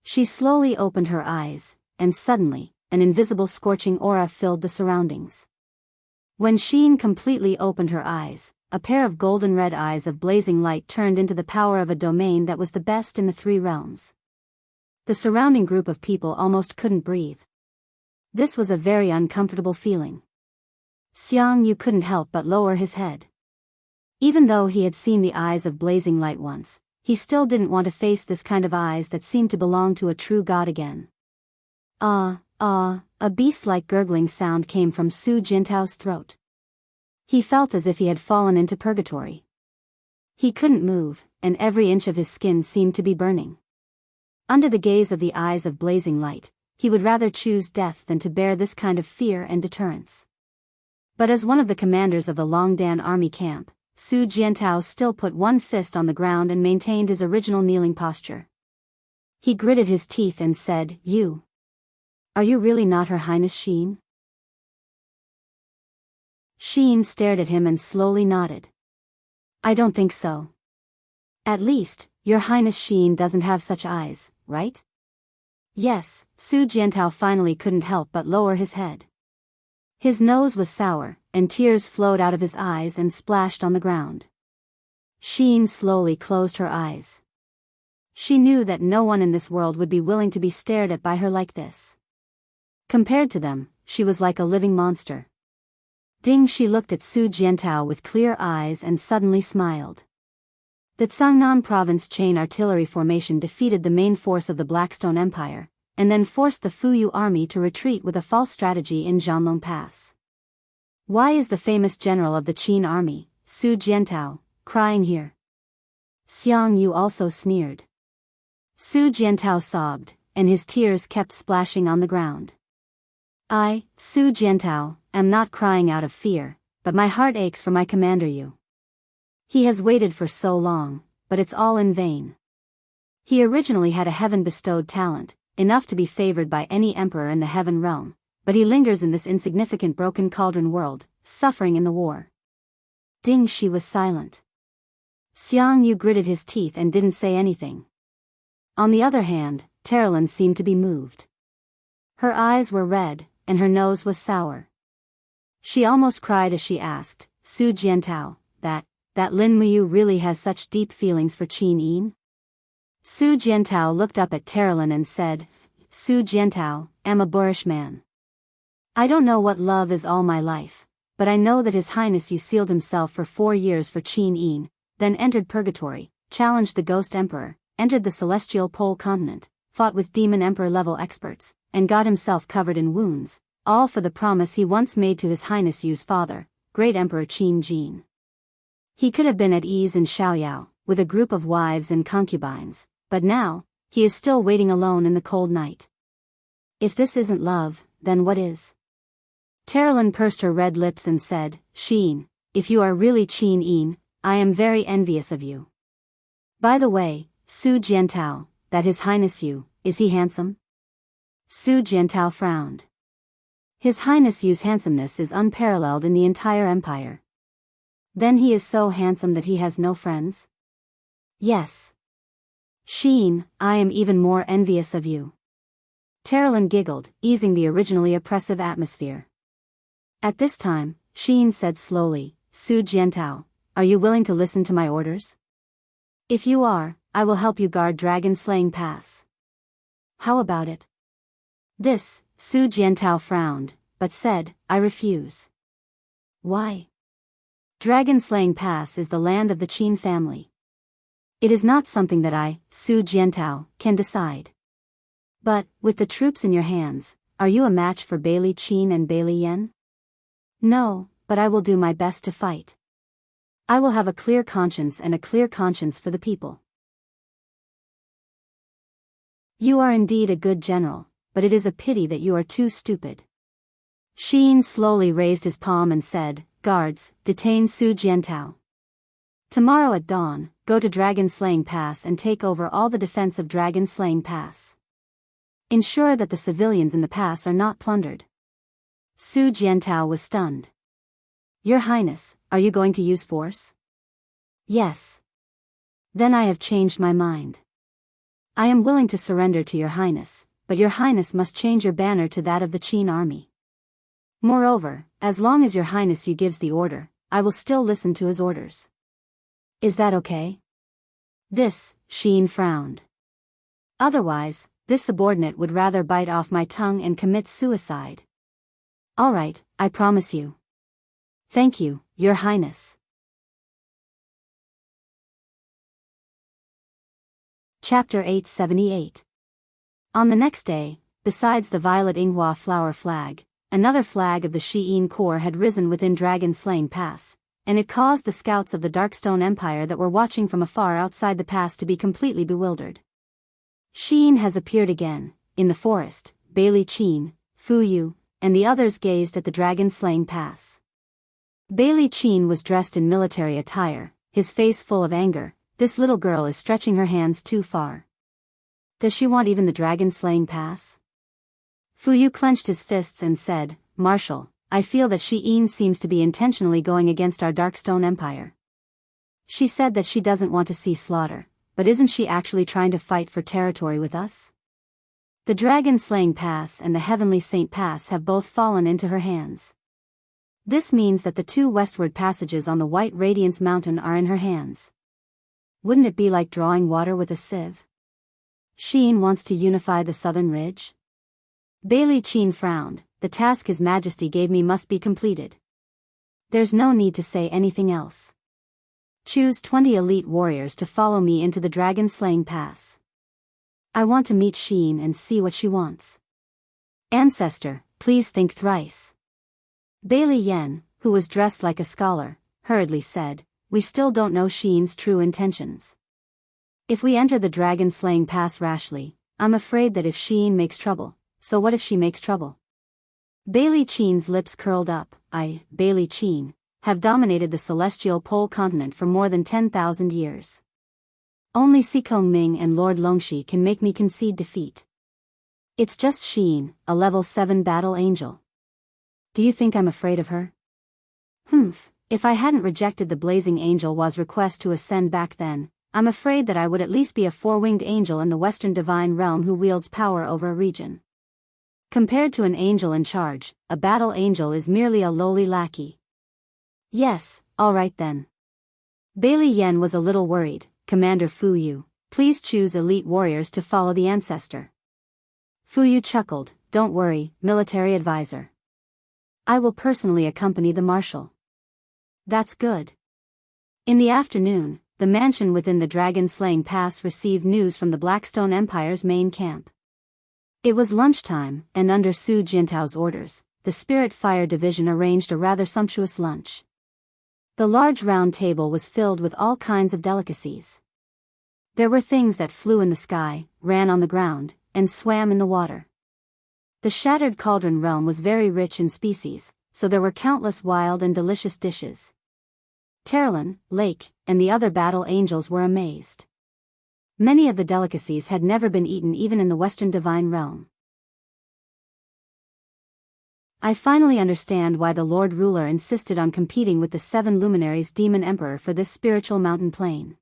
She slowly opened her eyes, and suddenly, an invisible scorching aura filled the surroundings. When Sheen completely opened her eyes, a pair of golden red eyes of blazing light turned into the power of a domain that was the best in the three realms. The surrounding group of people almost couldn't breathe. This was a very uncomfortable feeling. Xiangyu couldn't help but lower his head. Even though he had seen the eyes of blazing light once, he still didn't want to face this kind of eyes that seemed to belong to a true god again. A beast-like gurgling sound came from Su Jintao's throat. He felt as if he had fallen into purgatory. He couldn't move, and every inch of his skin seemed to be burning. Under the gaze of the eyes of blazing light, he would rather choose death than to bear this kind of fear and deterrence. But as one of the commanders of the Longdan army camp, Su Jiantao still put one fist on the ground and maintained his original kneeling posture. He gritted his teeth and said, You. Are you really not Her Highness Sheen? Sheen stared at him and slowly nodded. I don't think so. At least, Your Highness Sheen doesn't have such eyes, right? Yes, Su Jiantao finally couldn't help but lower his head. His nose was sour, and tears flowed out of his eyes and splashed on the ground. Sheen slowly closed her eyes. She knew that no one in this world would be willing to be stared at by her like this. Compared to them, she was like a living monster. She looked at Su Jiantao with clear eyes and suddenly smiled. The Tsangnan province chain artillery formation defeated the main force of the Blackstone Empire, and then forced the Fuyu army to retreat with a false strategy in Zhanlong Pass. Why is the famous general of the Qin army, Su Jiantao, crying here? Xiangyu also sneered. Su Jiantao sobbed, and his tears kept splashing on the ground. I, Su Jiantao, am not crying out of fear, but my heart aches for my commander Yu. He has waited for so long, but it's all in vain. He originally had a heaven-bestowed talent, enough to be favored by any emperor in the heaven realm, but he lingers in this insignificant broken cauldron world, suffering in the war. She was silent. Xiangyu gritted his teeth and didn't say anything. On the other hand, Terrelin seemed to be moved. Her eyes were red, and her nose was sour. She almost cried as she asked, Su Jiantao, that Lin Muyu really has such deep feelings for Qin Yin? Su Jiantao looked up at Terrelin and said, Su Jiantao, am a boorish man. I don't know what love is all my life, but I know that His Highness Yu sealed himself for 4 years for Qin Yin, then entered purgatory, challenged the Ghost Emperor, entered the Celestial Pole continent, fought with Demon Emperor-level experts, and got himself covered in wounds, all for the promise he once made to His Highness Yu's father, Great Emperor Qin Jin. He could have been at ease in Xiaoyao, with a group of wives and concubines, but now, he is still waiting alone in the cold night. If this isn't love, then what is? Terrelin pursed her red lips and said, Sheen, if you are really Qin Yin, I am very envious of you. By the way, Su Jiantao, that His Highness Yu, is he handsome? Su Jiantao frowned. His Highness Yu's handsomeness is unparalleled in the entire empire. Then he is so handsome that he has no friends? Yes. Sheen, I am even more envious of you. Terrelin giggled, easing the originally oppressive atmosphere. At this time, Sheen said slowly, Su Jiantao, are you willing to listen to my orders? If you are, I will help you guard Dragon-Slaying Pass. How about it? This, Su Jiantao frowned, but said, I refuse. Why? Dragon-Slaying Pass is the land of the Qin family. It is not something that I, Su Jiantao, can decide. But, with the troops in your hands, are you a match for Bailey Qin and Bailey Yan? No, but I will do my best to fight. I will have a clear conscience and a clear conscience for the people. You are indeed a good general, but it is a pity that you are too stupid. Xin slowly raised his palm and said, Guards, detain Su Jiantao. Tomorrow at dawn, go to Dragon-Slaying Pass and take over all the defense of Dragon-Slaying Pass. Ensure that the civilians in the pass are not plundered. Su Jiantao was stunned. Your Highness, are you going to use force? Yes. Then I have changed my mind. I am willing to surrender to your Highness, but your Highness must change your banner to that of the Qin army. Moreover, as long as your Highness you gives the order, I will still listen to his orders. Is that okay? This, Xin frowned. Otherwise, this subordinate would rather bite off my tongue and commit suicide. All right, I promise you. Thank you, Your Highness. Chapter 878. On the next day, besides the violet Inghua flower flag, another flag of the Shi'in Corps had risen within Dragon-Slaying Pass, and it caused the scouts of the Darkstone Empire that were watching from afar outside the pass to be completely bewildered. Shi'in has appeared again, in the forest. Bailey Qin, Fu Yu, and the others gazed at the Dragon-Slaying Pass. Bailey Qin was dressed in military attire, his face full of anger. This little girl is stretching her hands too far. Does she want even the Dragon-Slaying Pass? Fu Yu clenched his fists and said, Marshal, I feel that Shi'in seems to be intentionally going against our Darkstone Empire. She said that she doesn't want to see slaughter, but isn't she actually trying to fight for territory with us? The Dragon-Slaying Pass and the Heavenly Saint Pass have both fallen into her hands. This means that the two westward passages on the White Radiance Mountain are in her hands. Wouldn't it be like drawing water with a sieve? Shi'in wants to unify the southern ridge? Bailey Qin frowned. The task His Majesty gave me must be completed. There's no need to say anything else. Choose 20 elite warriors to follow me into the Dragon-Slaying Pass. I want to meet Shi'in and see what she wants. Ancestor, please think thrice. Bailey Yan, who was dressed like a scholar, hurriedly said, We still don't know Shi'in's true intentions. If we enter the Dragon-Slaying Pass rashly, I'm afraid that if Shi'in makes trouble, so what if she makes trouble? Bailey Qin's lips curled up. Bailey Qin, have dominated the celestial pole continent for more than 10,000 years. Only Sikong Ming and Lord Longxi can make me concede defeat. It's just Shi'in, a level 7 battle angel. Do you think I'm afraid of her? If I hadn't rejected the Blazing Angel Wa's request to ascend back then, I'm afraid that I would at least be a four-winged angel in the Western Divine Realm who wields power over a region. Compared to an angel in charge, a battle angel is merely a lowly lackey. Yes, all right then. Bailey Yan was a little worried. Commander Fu Yu, please choose elite warriors to follow the ancestor. Fu Yu chuckled. Don't worry, military advisor. I will personally accompany the marshal. That's good. In the afternoon, the mansion within the Dragon-Slaying Pass received news from the Blackstone Empire's main camp. It was lunchtime, and under Su Jiantao's orders, the Spirit Fire Division arranged a rather sumptuous lunch. The large round table was filled with all kinds of delicacies. There were things that flew in the sky, ran on the ground, and swam in the water. The Shattered Cauldron realm was very rich in species, so there were countless wild and delicious dishes. Terlin, Lake, and the other battle angels were amazed. Many of the delicacies had never been eaten even in the Western Divine Realm. I finally understand why the Lord Ruler insisted on competing with the 7 luminaries Demon Emperor for this spiritual mountain plain.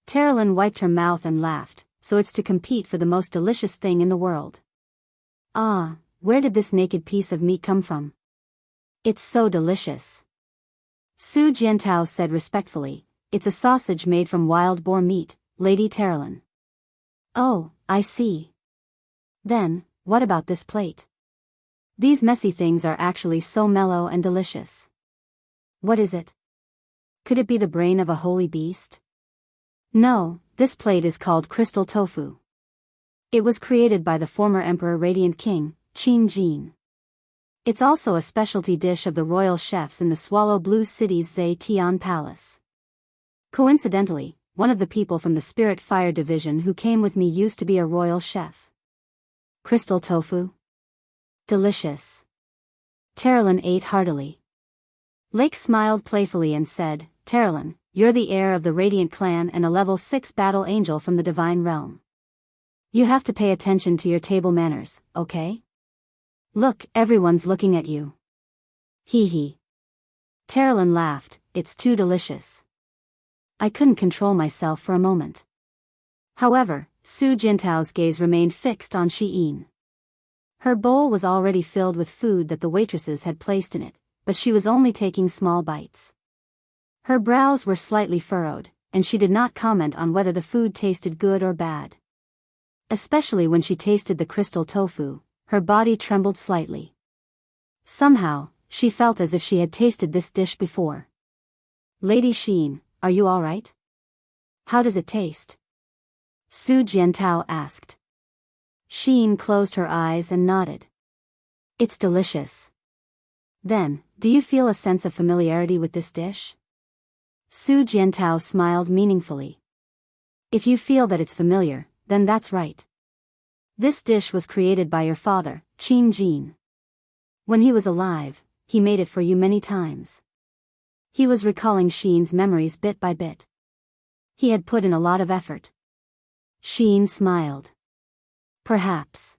Terlin wiped her mouth and laughed, so it's to compete for the most delicious thing in the world. Ah, where did this naked piece of meat come from? It's so delicious. Su Jiantao said respectfully, it's a sausage made from wild boar meat, Lady Terrelin. Oh, I see. Then, what about this plate? These messy things are actually so mellow and delicious. What is it? Could it be the brain of a holy beast? No, this plate is called crystal tofu. It was created by the former Emperor Radiant King, Qin Jin. It's also a specialty dish of the royal chefs in the Swallow Blue City's Zetian Palace. Coincidentally, one of the people from the Spirit Fire Division who came with me used to be a royal chef. Crystal tofu? Delicious. Terrelin ate heartily. Lake smiled playfully and said, Terrelin, you're the heir of the Radiant clan and a level 6 battle angel from the Divine Realm. You have to pay attention to your table manners, okay? Look, everyone's looking at you. Hee hee. Terrelin laughed, it's too delicious. I couldn't control myself for a moment. However, Su Jintao's gaze remained fixed on Shein. Her bowl was already filled with food that the waitresses had placed in it, but she was only taking small bites. Her brows were slightly furrowed, and she did not comment on whether the food tasted good or bad. Especially when she tasted the crystal tofu, her body trembled slightly. Somehow, she felt as if she had tasted this dish before. Lady Shein, are you all right? How does it taste? Su Jiantao asked. Shein closed her eyes and nodded. It's delicious. Then, do you feel a sense of familiarity with this dish? Su Jiantao smiled meaningfully. If you feel that it's familiar, then that's right. This dish was created by your father, Qin Jin. When he was alive, he made it for you many times. He was recalling Sheen's memories bit by bit. He had put in a lot of effort. Sheen smiled. Perhaps.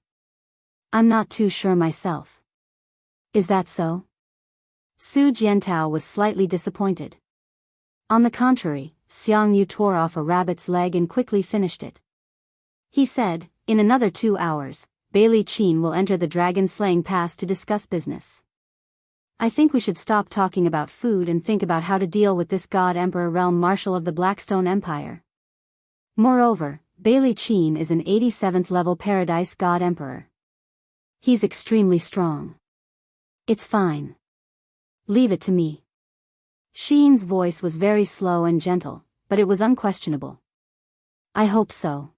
I'm not too sure myself. Is that so? Su Jiantao was slightly disappointed. On the contrary, Xiangyu tore off a rabbit's leg and quickly finished it. He said, in another 2 hours, Bailey Qin will enter the dragon-slaying pass to discuss business. I think we should stop talking about food and think about how to deal with this God Emperor Realm Marshal of the Blackstone Empire. Moreover, Bailey Qin is an 87th level Paradise God Emperor. He's extremely strong. It's fine. Leave it to me. Sheen's voice was very slow and gentle, but it was unquestionable. I hope so.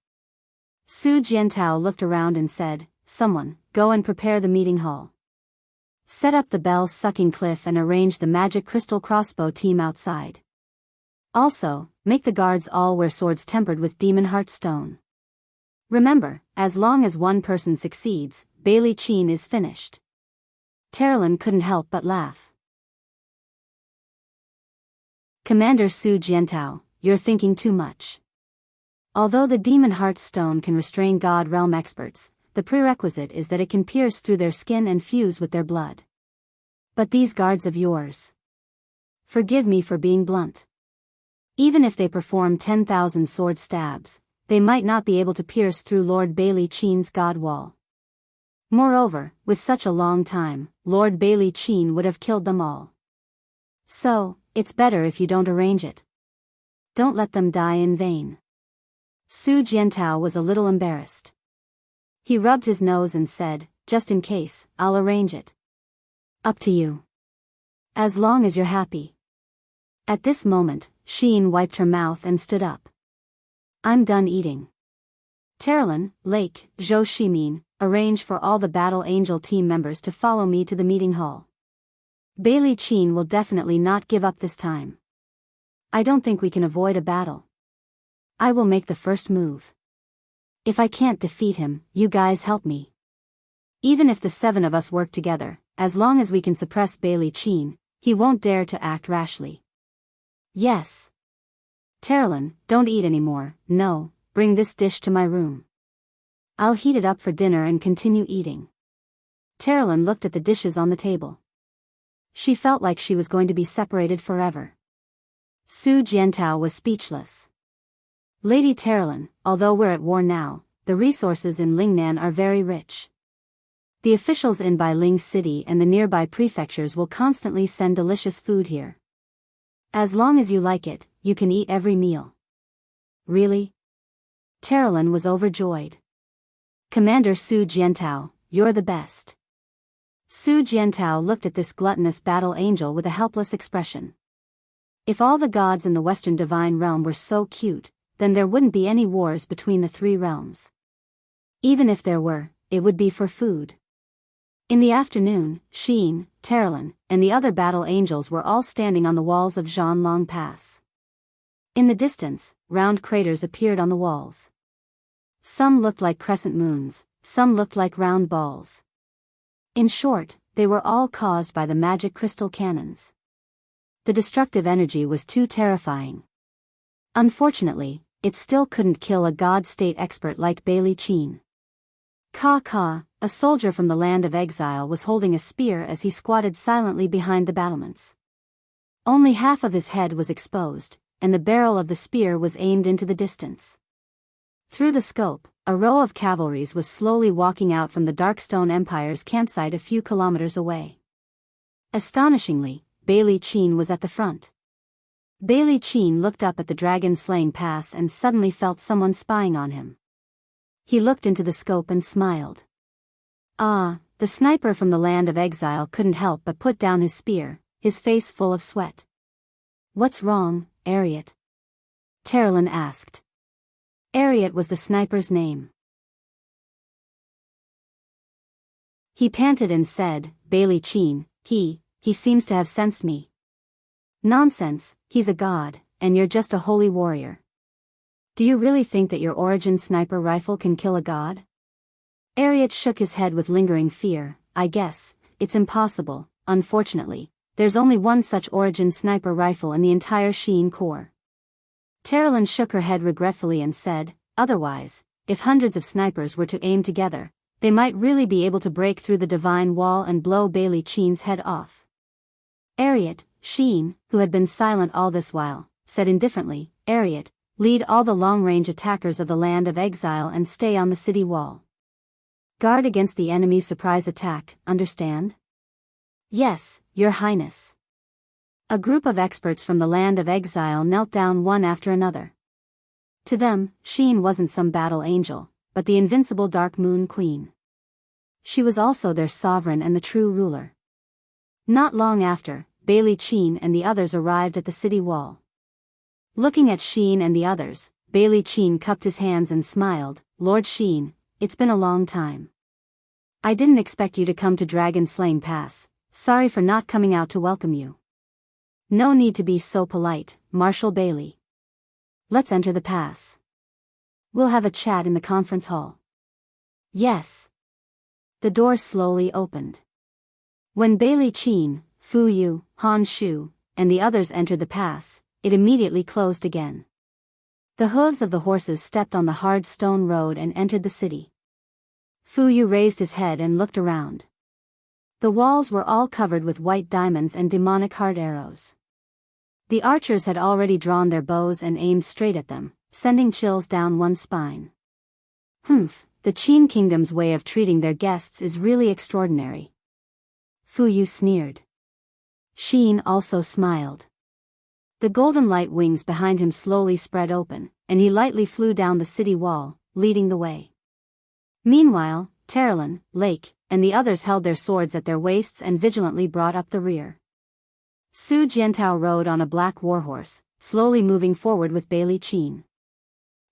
Su Jiantao looked around and said, Someone, go and prepare the meeting hall. Set up the bell-sucking cliff and arrange the magic crystal crossbow team outside. Also, make the guards all wear swords tempered with demon heart stone. Remember, as long as one person succeeds, Bailey Qin is finished. Terrelin couldn't help but laugh. Commander Su Jiantao, you're thinking too much. Although the demon heart stone can restrain God realm experts, the prerequisite is that it can pierce through their skin and fuse with their blood. But these guards of yours. Forgive me for being blunt. Even if they perform 10,000 sword stabs, they might not be able to pierce through Lord Bailey Qin's god wall. Moreover, with such a long time, Lord Bailey Qin would have killed them all. So, it's better if you don't arrange it. Don't let them die in vain. Su Jiantao was a little embarrassed. He rubbed his nose and said, just in case, I'll arrange it. Up to you. As long as you're happy. At this moment, Sheen wiped her mouth and stood up. I'm done eating. Terrelin, Lake, Zhou Shimin, arrange for all the Battle Angel team members to follow me to the meeting hall. Bailey Qin will definitely not give up this time. I don't think we can avoid a battle. I will make the first move. If I can't defeat him, you guys help me. Even if the 7 of us work together, as long as we can suppress Bailey Qin, he won't dare to act rashly. Yes. Terrelin, don't eat anymore, no, bring this dish to my room. I'll heat it up for dinner and continue eating. Terrelin looked at the dishes on the table. She felt like she was going to be separated forever. Su Jiantao was speechless. Lady Terrelin, although we're at war now, the resources in Lingnan are very rich. The officials in Bailing City and the nearby prefectures will constantly send delicious food here. As long as you like it, you can eat every meal. Really? Terralyn was overjoyed. Commander Su Jiantao, you're the best. Su Jiantao looked at this gluttonous battle angel with a helpless expression. If all the gods in the Western Divine Realm were so cute, then there wouldn't be any wars between the three realms. Even if there were, it would be for food. In the afternoon, Sheen, Terralyn, and the other battle angels were all standing on the walls of Zhanlong Pass. In the distance, round craters appeared on the walls. Some looked like crescent moons, some looked like round balls. In short, they were all caused by the magic crystal cannons. The destructive energy was too terrifying. Unfortunately, it still couldn't kill a god-state expert like Bailey Qin. Ka, a soldier from the land of exile, was holding a spear as he squatted silently behind the battlements. Only half of his head was exposed, and the barrel of the spear was aimed into the distance. Through the scope, a row of cavalries was slowly walking out from the Darkstone Empire's campsite a few kilometers away. Astonishingly, Bailey Qin was at the front. Bailey Qin looked up at the dragon-slaying pass and suddenly felt someone spying on him. He looked into the scope and smiled. Ah, the sniper from the land of exile couldn't help but put down his spear, his face full of sweat. "What's wrong, Ariat?" Terralyn asked. Ariat was the sniper's name. He panted and said, "Bailey Qin, he seems to have sensed me." "Nonsense, he's a god, and you're just a holy warrior. Do you really think that your origin sniper rifle can kill a god?" Ariat shook his head with lingering fear. "I guess it's impossible. Unfortunately, there's only one such origin sniper rifle in the entire Sheen Corps." Terralyn shook her head regretfully and said, "Otherwise, if hundreds of snipers were to aim together, they might really be able to break through the divine wall and blow Bailey Qin's head off." Ariat, Sheen, who had been silent all this while, said indifferently, "Ariat, lead all the long-range attackers of the land of exile and stay on the city wall. Guard against the enemy's surprise attack, understand?" "Yes, Your Highness." A group of experts from the land of exile knelt down one after another. To them, Sheen wasn't some battle angel, but the invincible Dark Moon Queen. She was also their sovereign and the true ruler. Not long after, Bailey Qin and the others arrived at the city wall. Looking at Sheen and the others, Bailey Qin cupped his hands and smiled. "Lord Sheen, it's been a long time. I didn't expect you to come to Dragon Slaying Pass. Sorry for not coming out to welcome you." "No need to be so polite, Marshal Bailey. Let's enter the pass. We'll have a chat in the conference hall." "Yes." The door slowly opened. When Bailey Qin, Fu Yu, Han Shu, and the others entered the pass, it immediately closed again. The hooves of the horses stepped on the hard stone road and entered the city. Fu Yu raised his head and looked around. The walls were all covered with white diamonds and demonic heart arrows. The archers had already drawn their bows and aimed straight at them, sending chills down one's spine. The Qin Kingdom's way of treating their guests is really extraordinary." Fu Yu sneered. Sheen also smiled. The golden light wings behind him slowly spread open, and he lightly flew down the city wall, leading the way. Meanwhile, Terralyn, Lake, and the others held their swords at their waists and vigilantly brought up the rear. Su Jiantao rode on a black warhorse, slowly moving forward with Bailey Qin.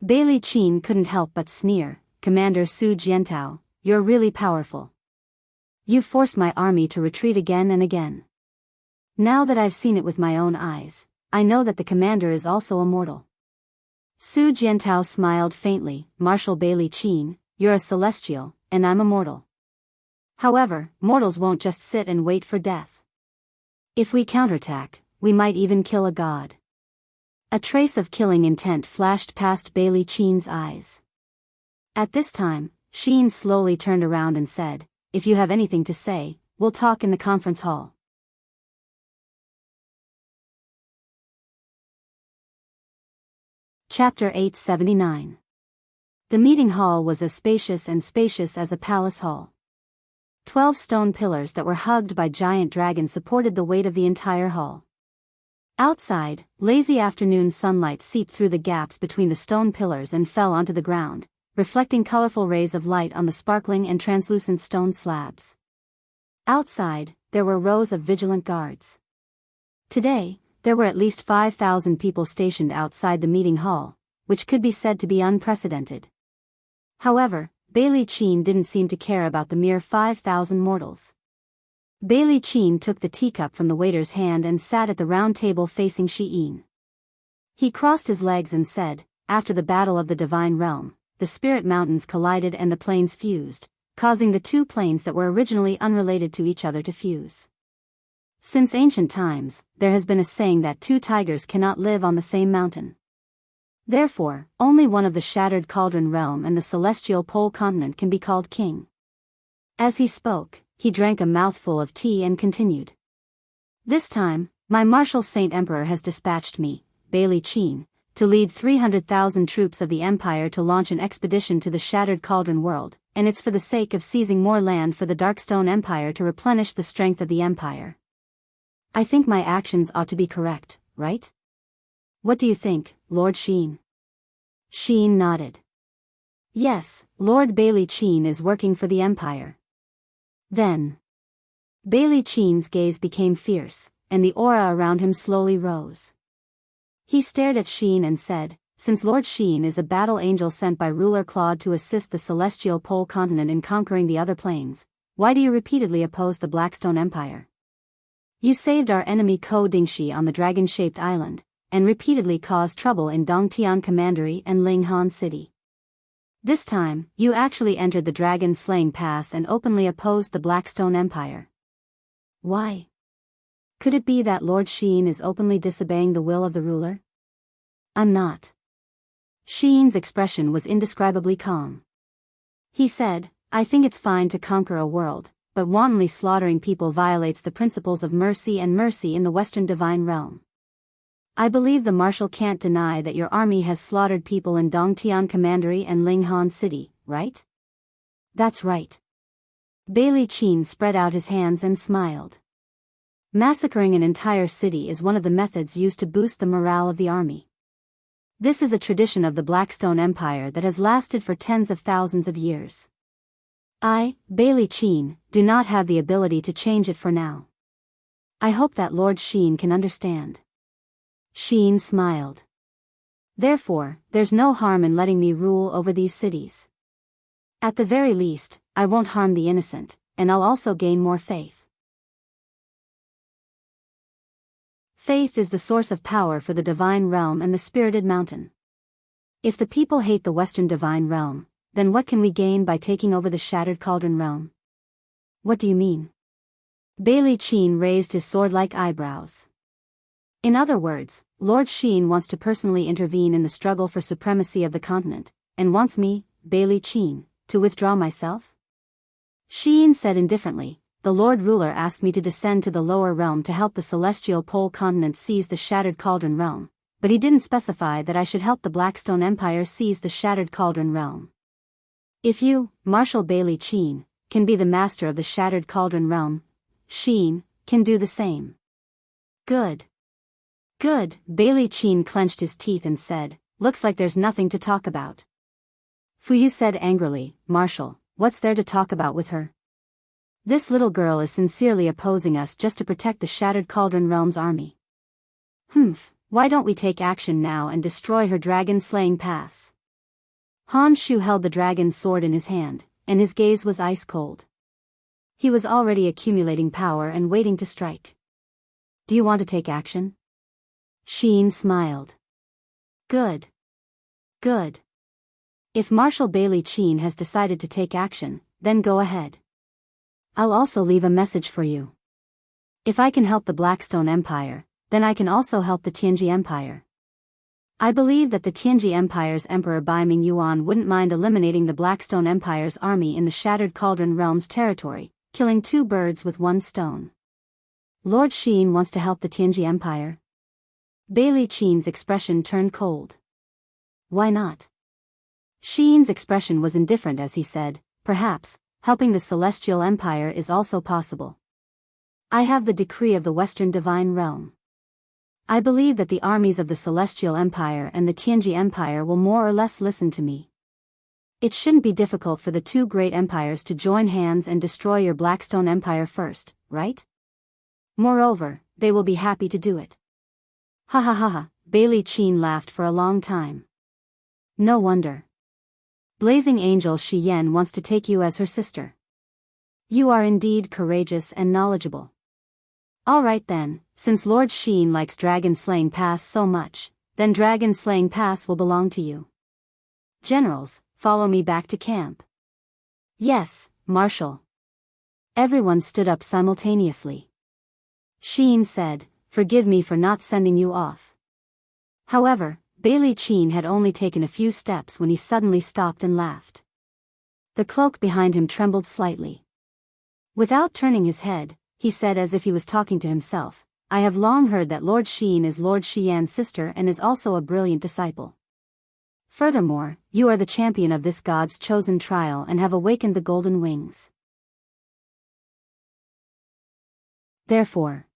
Bailey Qin couldn't help but sneer. "Commander Su Jiantao, you're really powerful. You've forced my army to retreat again and again. Now that I've seen it with my own eyes, I know that the commander is also immortal." Su Jiantao smiled faintly. "Marshal Bailey Qin, you're a celestial, and I'm a mortal. However, mortals won't just sit and wait for death. If we counterattack, we might even kill a god." A trace of killing intent flashed past Bailey Qin's eyes. At this time, Sheen slowly turned around and said, "If you have anything to say, we'll talk in the conference hall." Chapter 879. The meeting hall was as spacious as a palace hall. 12 stone pillars that were hugged by giant dragons supported the weight of the entire hall. Outside, lazy afternoon sunlight seeped through the gaps between the stone pillars and fell onto the ground, reflecting colorful rays of light on the sparkling and translucent stone slabs. Outside, there were rows of vigilant guards. Today, there were at least 5,000 people stationed outside the meeting hall, which could be said to be unprecedented. However, Bailey Qin didn't seem to care about the mere 5,000 mortals. Bailey Qin took the teacup from the waiter's hand and sat at the round table facing Xiyin. He crossed his legs and said, "After the battle of the Divine Realm, the spirit mountains collided and the plains fused, causing the two plains that were originally unrelated to each other to fuse. Since ancient times, there has been a saying that two tigers cannot live on the same mountain. Therefore, only one of the Shattered Cauldron Realm and the Celestial Pole Continent can be called king." As he spoke, he drank a mouthful of tea and continued. "This time, my martial Saint Emperor has dispatched me, Bailey Qin, to lead 300,000 troops of the Empire to launch an expedition to the Shattered Cauldron world, and it's for the sake of seizing more land for the Darkstone Empire to replenish the strength of the Empire. I think my actions ought to be correct, right? What do you think, Lord Qin?" Qin nodded. "Yes, Lord Bailey Qin is working for the Empire." Then, Bailey Qin's gaze became fierce, and the aura around him slowly rose. He stared at Qin and said, "Since Lord Qin is a battle angel sent by ruler Claude to assist the Celestial Pole Continent in conquering the other planes, why do you repeatedly oppose the Blackstone Empire? You saved our enemy Ko Dingxi on the dragon-shaped island, and repeatedly caused trouble in Dongtian Commandery and Linghan City. This time, you actually entered the dragon-slaying pass and openly opposed the Blackstone Empire. Why? Could it be that Lord Qin is openly disobeying the will of the ruler? I'm not." Qin's expression was indescribably calm. He said, "I think it's fine to conquer a world, but wantonly slaughtering people violates the principles of mercy and mercy in the Western Divine Realm. I believe the Marshal can't deny that your army has slaughtered people in Dongtian Commandery and Linghan City, right?" "That's right." Bailey Qin spread out his hands and smiled. "Massacring an entire city is one of the methods used to boost the morale of the army. This is a tradition of the Blackstone Empire that has lasted for tens of thousands of years. I, Bailey Qin, do not have the ability to change it for now. I hope that Lord Qin can understand." Qin smiled. "Therefore, there's no harm in letting me rule over these cities. At the very least, I won't harm the innocent, and I'll also gain more faith. Faith is the source of power for the Divine Realm and the Spirited Mountain. If the people hate the Western Divine Realm, then what can we gain by taking over the Shattered Cauldron Realm?" "What do you mean?" Bailey Qin raised his sword-like eyebrows. "In other words, Lord Qin wants to personally intervene in the struggle for supremacy of the continent, and wants me, Bailey Qin, to withdraw myself?" Qin said indifferently, "The Lord Ruler asked me to descend to the lower realm to help the Celestial Pole Continent seize the Shattered Cauldron Realm, but he didn't specify that I should help the Blackstone Empire seize the Shattered Cauldron Realm. If you, Marshal Bailey Qin, can be the master of the Shattered Cauldron Realm, Qin can do the same." "Good. Good," Bailey Qin clenched his teeth and said, "Looks like there's nothing to talk about." Fuyu said angrily, "Marshal, what's there to talk about with her? This little girl is sincerely opposing us just to protect the Shattered Cauldron Realm's army. Why don't we take action now and destroy her dragon-slaying pass?" Han Shu held the dragon's sword in his hand, and his gaze was ice-cold. He was already accumulating power and waiting to strike. "Do you want to take action?" Qin smiled. Good. Good. If Marshal Bailey Qin has decided to take action, then go ahead. I'll also leave a message for you. If I can help the Blackstone Empire, then I can also help the Tianji Empire. I believe that the Tianji Empire's Emperor Baiming Yuan wouldn't mind eliminating the Blackstone Empire's army in the Shattered Cauldron Realm's territory, killing two birds with one stone. Lord Qin wants to help the Tianji Empire. Bailey Qin's expression turned cold. Why not? Qin's expression was indifferent as he said, perhaps, helping the Celestial Empire is also possible. I have the decree of the Western Divine Realm. I believe that the armies of the Celestial Empire and the Tianji Empire will more or less listen to me. It shouldn't be difficult for the two great empires to join hands and destroy your Blackstone Empire first, right? Moreover, they will be happy to do it. Ha ha ha ha, Bailey Qin laughed for a long time. No wonder. Blazing Angel Shi Yan wants to take you as her sister. You are indeed courageous and knowledgeable. Alright then, since Lord Sheen likes Dragon Slaying Pass so much, then Dragon Slaying Pass will belong to you. Generals, follow me back to camp. Yes, Marshal. Everyone stood up simultaneously. Sheen said, forgive me for not sending you off. However, Bailey Qin had only taken a few steps when he suddenly stopped and laughed. The cloak behind him trembled slightly. Without turning his head, he said as if he was talking to himself, I have long heard that Lord Sheen is Lord Xian's sister and is also a brilliant disciple. Furthermore, you are the champion of this god's chosen trial and have awakened the golden wings. Therefore,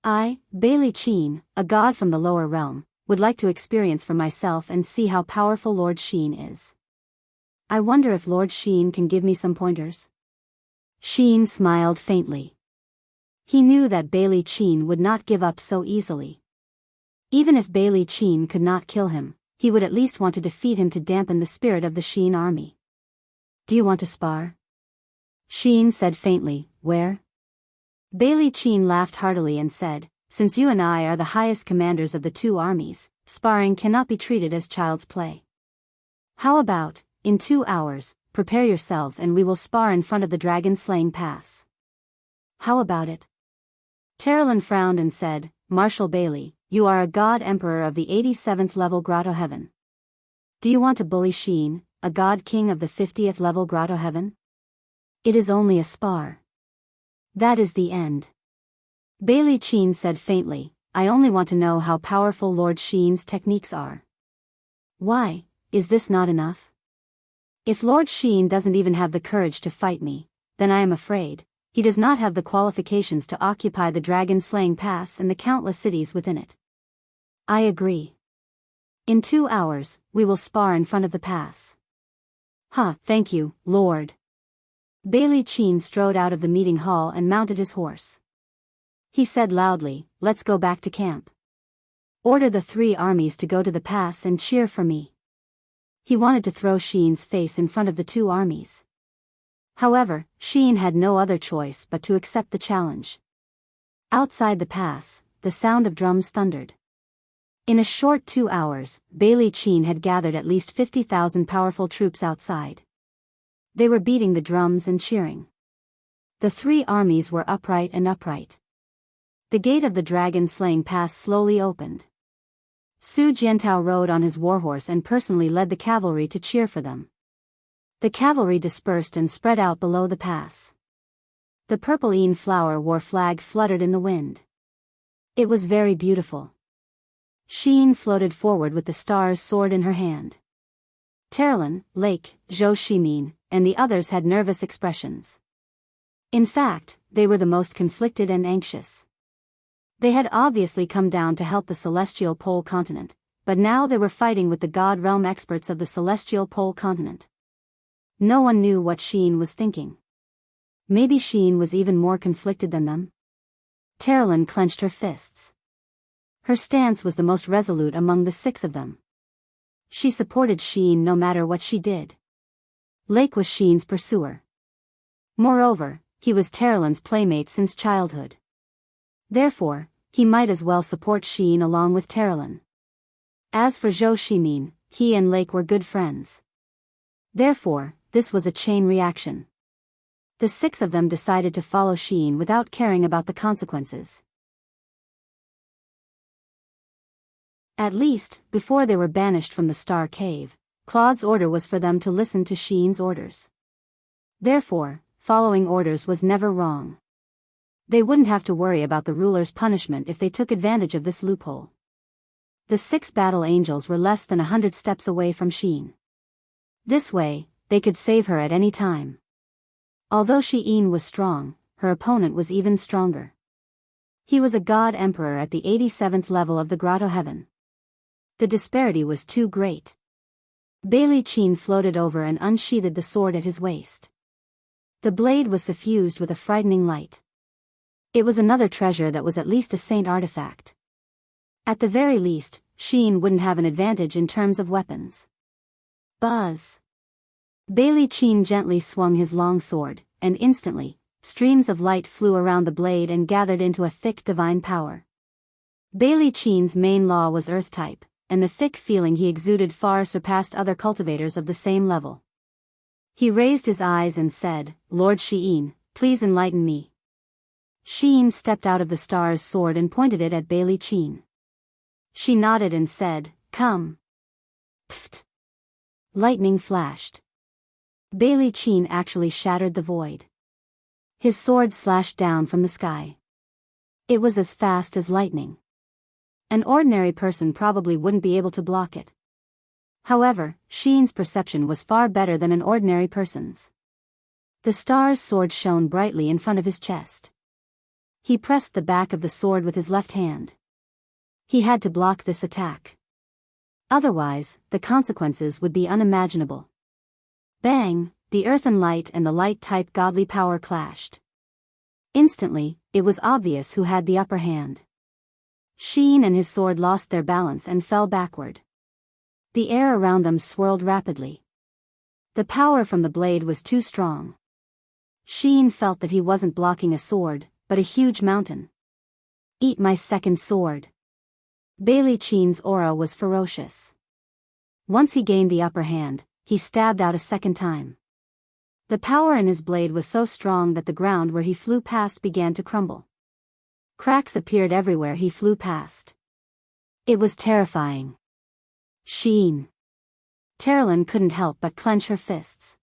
I, Bailey Qin, a god from the lower realm, would like to experience for myself and see how powerful Lord Sheen is. I wonder if Lord Sheen can give me some pointers. Sheen smiled faintly. He knew that Bailey Qin would not give up so easily. Even if Bailey Qin could not kill him, he would at least want to defeat him to dampen the spirit of the Sheen army. Do you want to spar? Sheen said faintly, where? Bailey Qin laughed heartily and said, since you and I are the highest commanders of the two armies, sparring cannot be treated as child's play. How about, in 2 hours, prepare yourselves and we will spar in front of the Dragon Slaying Pass. How about it? Terrelin frowned and said, Marshal Bailey, you are a god emperor of the 87th level Grotto Heaven. Do you want to bully Sheen, a god king of the 50th level Grotto Heaven? It is only a spar. That is the end. Bailey Qin said faintly, I only want to know how powerful Lord Sheen's techniques are. Why, is this not enough? If Lord Sheen doesn't even have the courage to fight me, then I am afraid he does not have the qualifications to occupy the Dragon Slaying Pass and the countless cities within it. I agree. In 2 hours, we will spar in front of the pass. Thank you, Lord. Bailey Qin strode out of the meeting hall and mounted his horse. He said loudly, let's go back to camp. Order the 3 armies to go to the pass and cheer for me. He wanted to throw Sheen's face in front of the 2 armies. However, Sheen had no other choice but to accept the challenge. Outside the pass, the sound of drums thundered. In a short 2 hours, Bailey Qin had gathered at least 50,000 powerful troops outside. They were beating the drums and cheering. The 3 armies were upright. The gate of the Dragon Slaying Pass slowly opened. Su Jiantao rode on his warhorse and personally led the cavalry to cheer for them. The cavalry dispersed and spread out below the pass. The purple Een flower war flag fluttered in the wind. It was very beautiful. Sheen floated forward with the star's sword in her hand. Terrelin, Lake, Zhou Shimin, and the others had nervous expressions. In fact, they were the most conflicted and anxious. They had obviously come down to help the Celestial Pole Continent, but now they were fighting with the God Realm experts of the Celestial Pole Continent. No one knew what Sheen was thinking. Maybe Sheen was even more conflicted than them? Terrelin clenched her fists. Her stance was the most resolute among the 6 of them. She supported Sheen no matter what she did. Lake was Sheen's pursuer. Moreover, he was Terrelin's playmate since childhood. Therefore, he might as well support Sheen along with Terrelin. As for Zhou Shimin, he and Lake were good friends. Therefore, this was a chain reaction. The 6 of them decided to follow Sheen without caring about the consequences. At least, before they were banished from the Star Cave, Claude's order was for them to listen to Sheen's orders. Therefore, following orders was never wrong. They wouldn't have to worry about the ruler's punishment if they took advantage of this loophole. The 6 battle angels were less than 100 steps away from Sheen. This way, they could save her at any time. Although Sheen was strong, her opponent was even stronger. He was a god emperor at the 87th level of the grotto heaven. The disparity was too great. Bailey Qin floated over and unsheathed the sword at his waist. The blade was suffused with a frightening light. It was another treasure that was at least a saint artifact. At the very least, Qin wouldn't have an advantage in terms of weapons. Buzz! Bailey Qin gently swung his long sword, and instantly, streams of light flew around the blade and gathered into a thick divine power. Bailey Qin's main law was earth type, and the thick feeling he exuded far surpassed other cultivators of the same level. He raised his eyes and said, "Lord Xiyin, please enlighten me." Xiyin stepped out of the star's sword and pointed it at Bailey Qin. She nodded and said, "Come." Pfft! Lightning flashed. Bailey Qin actually shattered the void. His sword slashed down from the sky. It was as fast as lightning. An ordinary person probably wouldn't be able to block it. However, Xiin's perception was far better than an ordinary person's. The star's sword shone brightly in front of his chest. He pressed the back of the sword with his left hand. He had to block this attack. Otherwise, the consequences would be unimaginable. Bang! The earthen light and the light-type godly power clashed. Instantly, it was obvious who had the upper hand. Xiyin and his sword lost their balance and fell backward. The air around them swirled rapidly. The power from the blade was too strong. Xiyin felt that he wasn't blocking a sword, but a huge mountain. "Eat my second sword." Bailey Qin's aura was ferocious. Once he gained the upper hand, he stabbed out a second time. The power in his blade was so strong that the ground where he flew past began to crumble. Cracks appeared everywhere he flew past. It was terrifying. Xiyin. Terilyn couldn't help but clench her fists.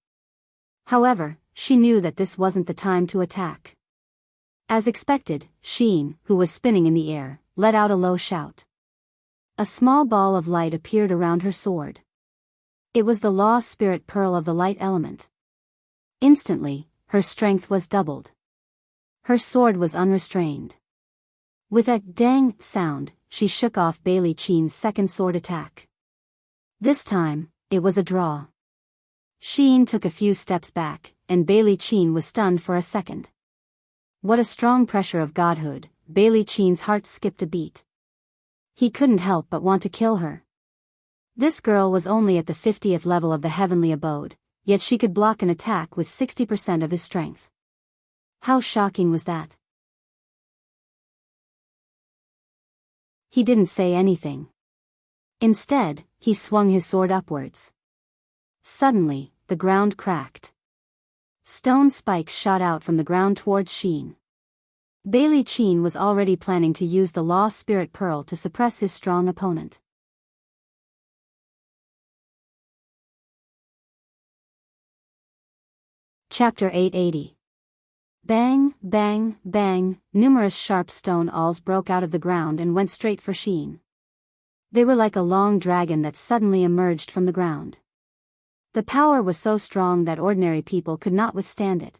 However, she knew that this wasn't the time to attack. As expected, Xiyin, who was spinning in the air, let out a low shout. A small ball of light appeared around her sword. It was the law spirit pearl of the light element. Instantly, her strength was doubled. Her sword was unrestrained. With a dang sound, she shook off Bailey Qin's second sword attack. This time, it was a draw. Xiyin took a few steps back, and Bailey Qin was stunned for a second. What a strong pressure of godhood! Bailey Qin's heart skipped a beat. He couldn't help but want to kill her. This girl was only at the 50th level of the heavenly abode, yet she could block an attack with 60% of his strength. How shocking was that? He didn't say anything. Instead, he swung his sword upwards. Suddenly, the ground cracked. Stone spikes shot out from the ground towards Xiyin. Bailey Qin was already planning to use the Law Spirit Pearl to suppress his strong opponent. Chapter 880. Bang, bang, bang, numerous sharp stone awls broke out of the ground and went straight for Xiyin. They were like a long dragon that suddenly emerged from the ground. The power was so strong that ordinary people could not withstand it.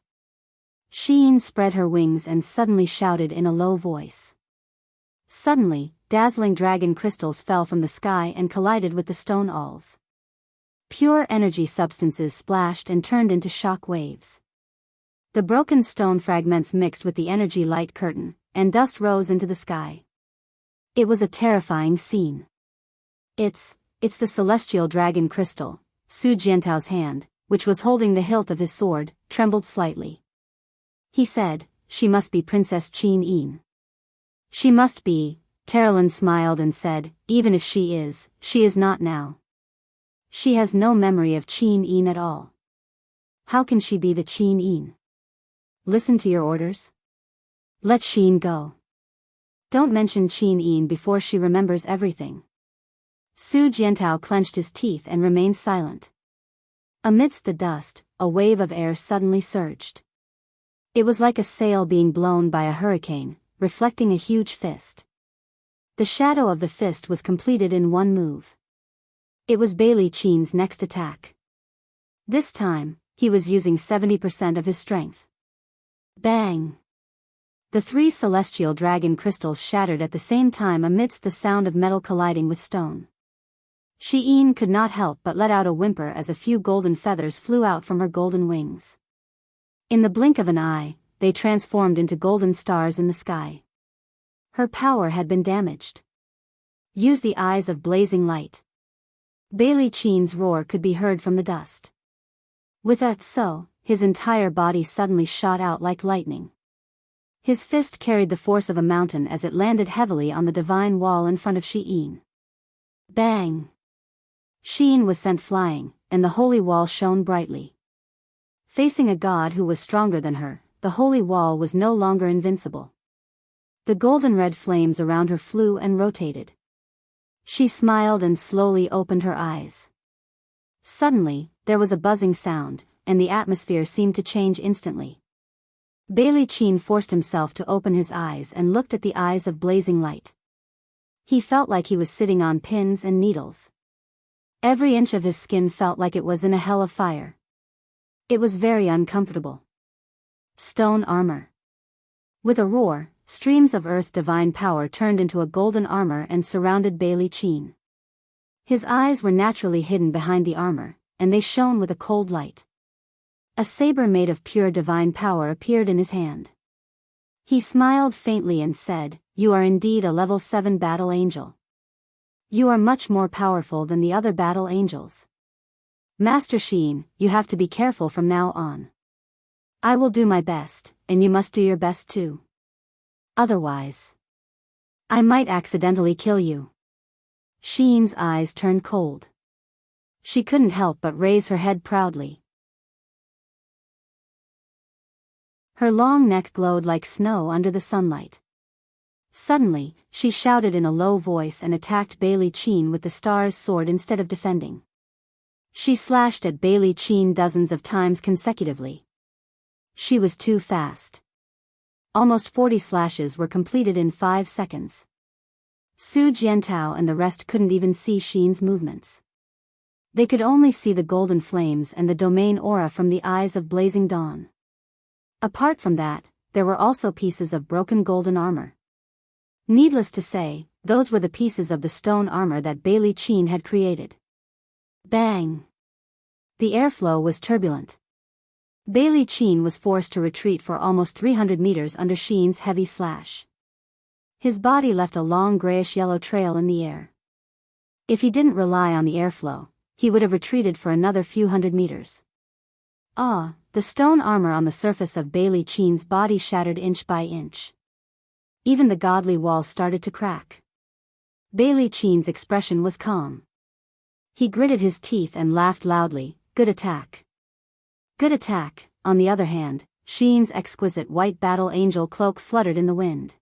Xiyin spread her wings and suddenly shouted in a low voice. Suddenly, dazzling dragon crystals fell from the sky and collided with the stone awls. Pure energy substances splashed and turned into shock waves. The broken stone fragments mixed with the energy light curtain, and dust rose into the sky. It was a terrifying scene. It's the celestial dragon crystal. Su Jiantao's hand, which was holding the hilt of his sword, trembled slightly. He said, "She must be Princess Qin Yin." "She must be," Terilyn smiled and said, "even if she is not now. She has no memory of Qin Yin at all. How can she be the Qin Yin? Listen to your orders. Let Xiyin go. Don't mention Qin Yin before she remembers everything." Su Jiantao clenched his teeth and remained silent. Amidst the dust, a wave of air suddenly surged. It was like a sail being blown by a hurricane, reflecting a huge fist. The shadow of the fist was completed in one move. It was Bailey Qin's next attack. This time, he was using 70% of his strength. Bang! The 3 celestial dragon crystals shattered at the same time amidst the sound of metal colliding with stone. Xian could not help but let out a whimper as a few golden feathers flew out from her golden wings. In the blink of an eye, they transformed into golden stars in the sky. Her power had been damaged. Use the eyes of blazing light. Bailey Qian's roar could be heard from the dust. With that so, his entire body suddenly shot out like lightning. His fist carried the force of a mountain as it landed heavily on the divine wall in front of Xian. Bang! Xian was sent flying, and the holy wall shone brightly. Facing a god who was stronger than her, the holy wall was no longer invincible. The golden-red flames around her flew and rotated. She smiled and slowly opened her eyes. Suddenly, there was a buzzing sound, and the atmosphere seemed to change instantly. Bailey Qian forced himself to open his eyes and looked at the eyes of blazing light. He felt like he was sitting on pins and needles. Every inch of his skin felt like it was in a hell of fire. It was very uncomfortable. Stone armor. With a roar, streams of earth divine power turned into a golden armor and surrounded Bailey Qian. His eyes were naturally hidden behind the armor, and they shone with a cold light. A saber made of pure divine power appeared in his hand. He smiled faintly and said, "You are indeed a level 7 battle angel. You are much more powerful than the other battle angels. Master Xian, you have to be careful from now on. I will do my best, and you must do your best too. Otherwise, I might accidentally kill you." Xian's eyes turned cold. She couldn't help but raise her head proudly. Her long neck glowed like snow under the sunlight. Suddenly, she shouted in a low voice and attacked Bailey Qian with the star's sword instead of defending. She slashed at Bailey Qian dozens of times consecutively. She was too fast. Almost 40 slashes were completed in 5 seconds. Su Jiantao and the rest couldn't even see Xian's movements. They could only see the golden flames and the domain aura from the eyes of blazing dawn. Apart from that, there were also pieces of broken golden armor. Needless to say, those were the pieces of the stone armor that Bailey Qian had created. Bang! The airflow was turbulent. Bailey Qian was forced to retreat for almost 300 meters under Xian's heavy slash. His body left a long grayish-yellow trail in the air. If he didn't rely on the airflow, he would have retreated for another few hundred meters. The stone armor on the surface of Bailey Qian's body shattered inch by inch. Even the godly wall started to crack. Bailey Qian's expression was calm. He gritted his teeth and laughed loudly. Good attack. Good attack. On the other hand, Xian's exquisite white battle angel cloak fluttered in the wind.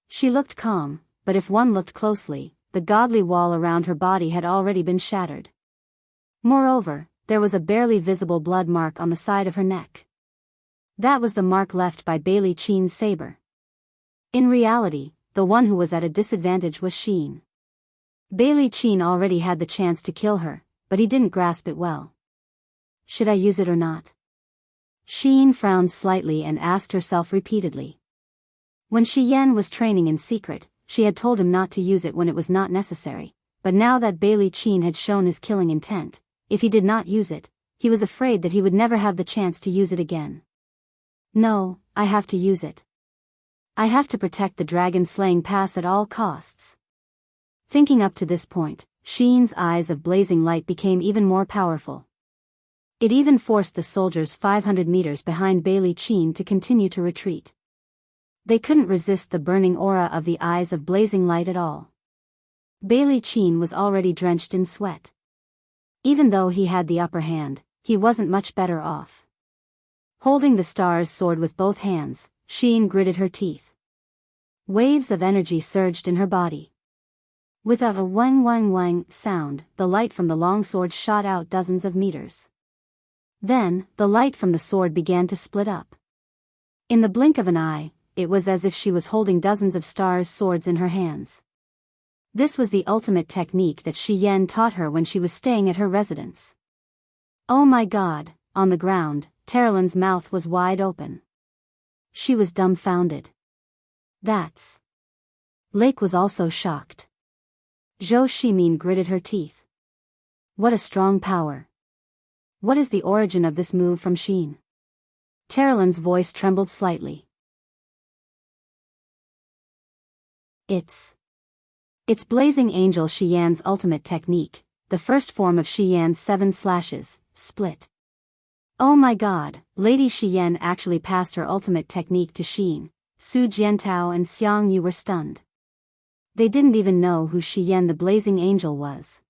She looked calm, but if one looked closely, the godly wall around her body had already been shattered. Moreover, there was a barely visible blood mark on the side of her neck. That was the mark left by Bailey Qian's saber. In reality, the one who was at a disadvantage was Xian. Bailey Qian already had the chance to kill her, but he didn't grasp it well. Should I use it or not? Xian frowned slightly and asked herself repeatedly. When Xian was training in secret, she had told him not to use it when it was not necessary, but now that Bailey Qian had shown his killing intent, if he did not use it, he was afraid that he would never have the chance to use it again. No, I have to use it. I have to protect the dragon-slaying pass at all costs. Thinking up to this point, Xian's eyes of blazing light became even more powerful. It even forced the soldiers 500 meters behind Bailey Qian to continue to retreat. They couldn't resist the burning aura of the eyes of blazing light at all. Bailey Qian was already drenched in sweat. Even though he had the upper hand, he wasn't much better off. Holding the star's sword with both hands, Xian gritted her teeth. Waves of energy surged in her body. With a wang wang wang sound, the light from the long sword shot out dozens of meters. Then, the light from the sword began to split up. In the blink of an eye, it was as if she was holding dozens of stars' swords in her hands. This was the ultimate technique that Xian taught her when she was staying at her residence. Oh my God! On the ground, Terilyn's mouth was wide open. She was dumbfounded. That's... Lake was also shocked. Zhou Shimin gritted her teeth. What a strong power. What is the origin of this move from Xin? Terilyn's voice trembled slightly. It's Blazing Angel Xian's ultimate technique, the first form of Xian's 7 slashes, split. Oh my god, Lady Xian actually passed her ultimate technique to Xin. Su Jiantao and Xiang Yu were stunned. They didn't even know who Xian the Blazing Angel was.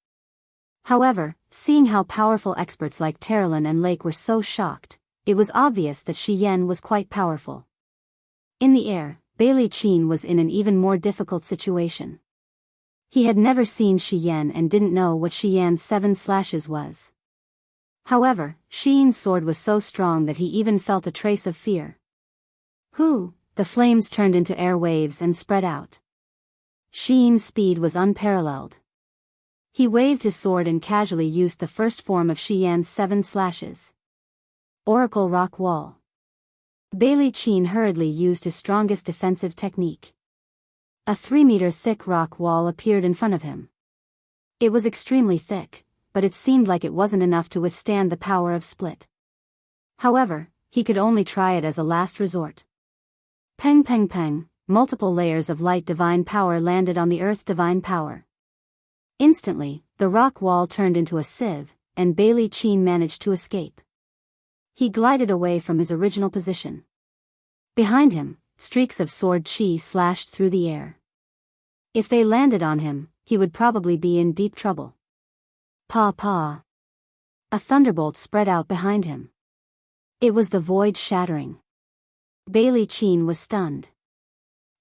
However, seeing how powerful experts like Terilyn and Lake were so shocked, it was obvious that Xian was quite powerful. In the air, Bailey Qin was in an even more difficult situation. He had never seen Xian and didn't know what Xian's 7 slashes was. However, Xian's sword was so strong that he even felt a trace of fear. Who? The flames turned into air waves and spread out. Xian's speed was unparalleled. He waved his sword and casually used the first form of Xian's 7 slashes. Oracle Rock Wall. Bailey Qin hurriedly used his strongest defensive technique. A 3-meter thick rock wall appeared in front of him. It was extremely thick, but it seemed like it wasn't enough to withstand the power of split. However, he could only try it as a last resort. Peng peng peng, multiple layers of light divine power landed on the earth divine power. Instantly, the rock wall turned into a sieve, and Bailey Qin managed to escape. He glided away from his original position. Behind him, streaks of sword chi slashed through the air. If they landed on him, he would probably be in deep trouble. Pa pa. A thunderbolt spread out behind him. It was the void shattering. Bailey Qin was stunned.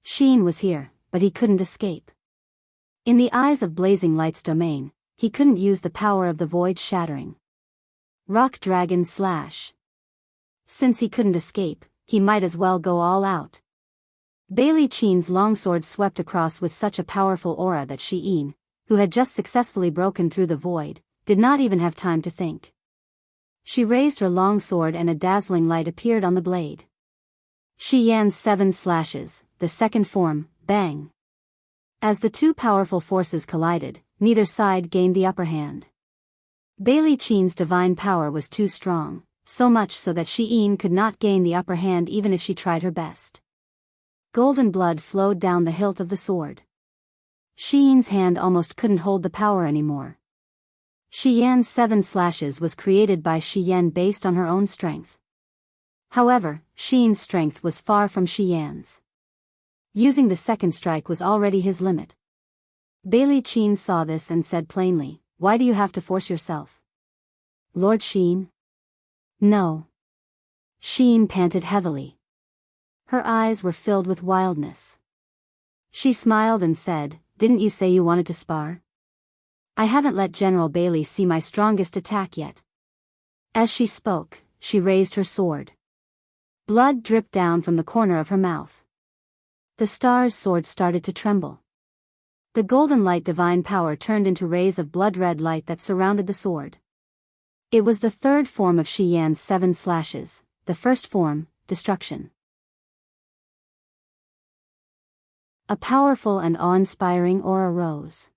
Xin was here, but he couldn't escape. In the eyes of Blazing Light's domain, he couldn't use the power of the void shattering. Rock Dragon Slash. Since he couldn't escape, he might as well go all out. Bailey Qin's longsword swept across with such a powerful aura that Xian, who had just successfully broken through the void, did not even have time to think. She raised her longsword and a dazzling light appeared on the blade. Xian's 7 slashes, the second form, bang. As the two powerful forces collided, neither side gained the upper hand. Bailey Qin's divine power was too strong, so much so that Xian could not gain the upper hand even if she tried her best. Golden blood flowed down the hilt of the sword. Xian's hand almost couldn't hold the power anymore. Xian's 7 slashes was created by Xian based on her own strength. However, Xian's strength was far from Xian's. Using the second strike was already his limit. Bailey Qin saw this and said plainly, "Why do you have to force yourself?" "Lord Xian?" "No." Xian panted heavily. Her eyes were filled with wildness. She smiled and said, "Didn't you say you wanted to spar? I haven't let General Bailey see my strongest attack yet." As she spoke, she raised her sword. Blood dripped down from the corner of her mouth. The star's sword started to tremble. The golden light divine power turned into rays of blood-red light that surrounded the sword. It was the third form of Xian's 7 slashes, the first form, destruction. A powerful and awe-inspiring aura rose.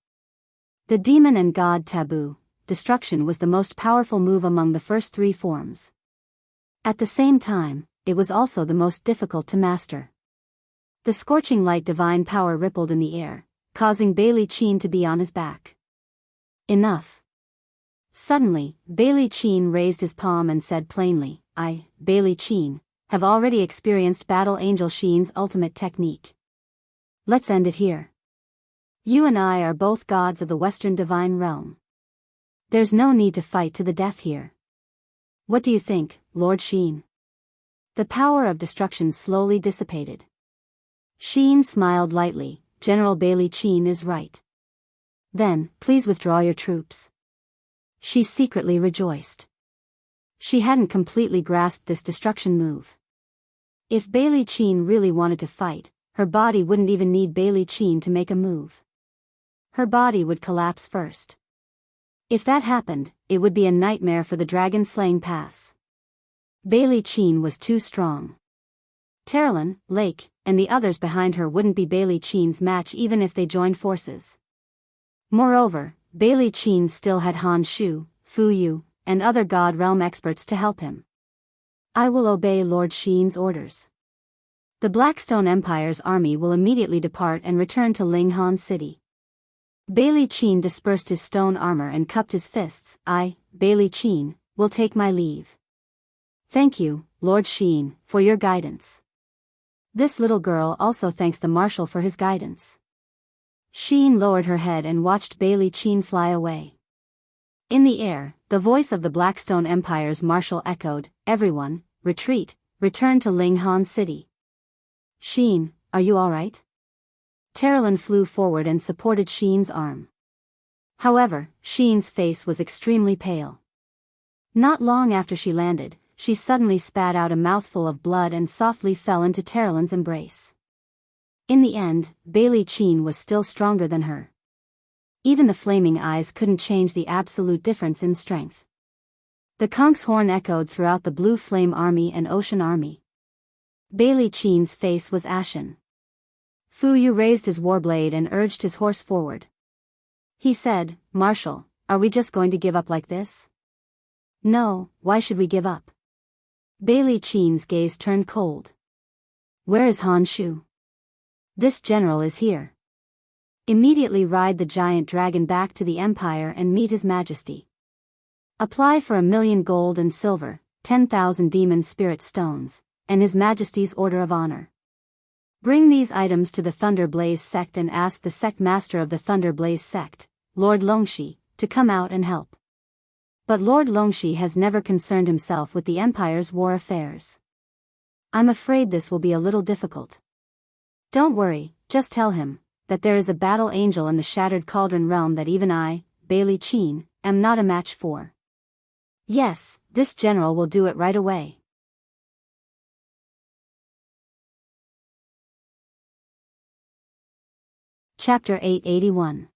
The demon and god taboo, destruction was the most powerful move among the first 3 forms. At the same time, it was also the most difficult to master. The scorching light divine power rippled in the air, causing Bailey Qin to be on his back. Enough. Suddenly, Bailey Qin raised his palm and said plainly, "I, Bailey Qin, have already experienced Battle Angel Xian's ultimate technique. Let's end it here. You and I are both gods of the Western Divine Realm. There's no need to fight to the death here. What do you think, Lord Xian?" The power of destruction slowly dissipated. Xian smiled lightly, "General Bailey Qin is right. Then, please withdraw your troops." She secretly rejoiced. She hadn't completely grasped this destruction move. If Bailey Qin really wanted to fight, her body wouldn't even need Bailey Qin to make a move. Her body would collapse first. If that happened, it would be a nightmare for the dragon-slaying pass. Bailey Qin was too strong. Terilyn, Lake, and the others behind her wouldn't be Bailey Qin's match even if they joined forces. Moreover, Bailey Qin still had Han Shu, Fu Yu, and other God Realm experts to help him. I will obey Lord Xin's orders. The Blackstone Empire's army will immediately depart and return to Linghan City. Bailey Qin dispersed his stone armor and cupped his fists. I, Bailey Qin, will take my leave. Thank you, Lord Xin, for your guidance. This little girl also thanks the marshal for his guidance. Xin lowered her head and watched Bailey Qin fly away. In the air, the voice of the Blackstone Empire's marshal echoed, "Everyone, retreat, return to Linghan City." Xin, are you all right? Terilyn flew forward and supported Xin's arm. However, Xin's face was extremely pale. Not long after she landed, she suddenly spat out a mouthful of blood and softly fell into Terilyn's embrace. In the end, Bailey Qin was still stronger than her. Even the flaming eyes couldn't change the absolute difference in strength. The conch's horn echoed throughout the Blue Flame Army and Ocean Army. Bailey Qin's face was ashen. Fu Yu raised his warblade and urged his horse forward. He said, "Marshal, are we just going to give up like this?" "No, why should we give up?" Bailey Qin's gaze turned cold. "Where is Han Shu?" "This general is here. Immediately ride the giant dragon back to the Empire and meet His Majesty. Apply for 1,000,000 gold and silver, 10,000 demon spirit stones, and His Majesty's Order of Honor. Bring these items to the Thunder Blaze sect and ask the sect master of the Thunder Blaze sect, Lord Longxi, to come out and help." But Lord Longxi has never concerned himself with the Empire's war affairs. "I'm afraid this will be a little difficult." "Don't worry, just tell him that there is a battle angel in the Shattered Cauldron realm that even I, Bailey Qin, am not a match for." "Yes, this general will do it right away." Chapter 881.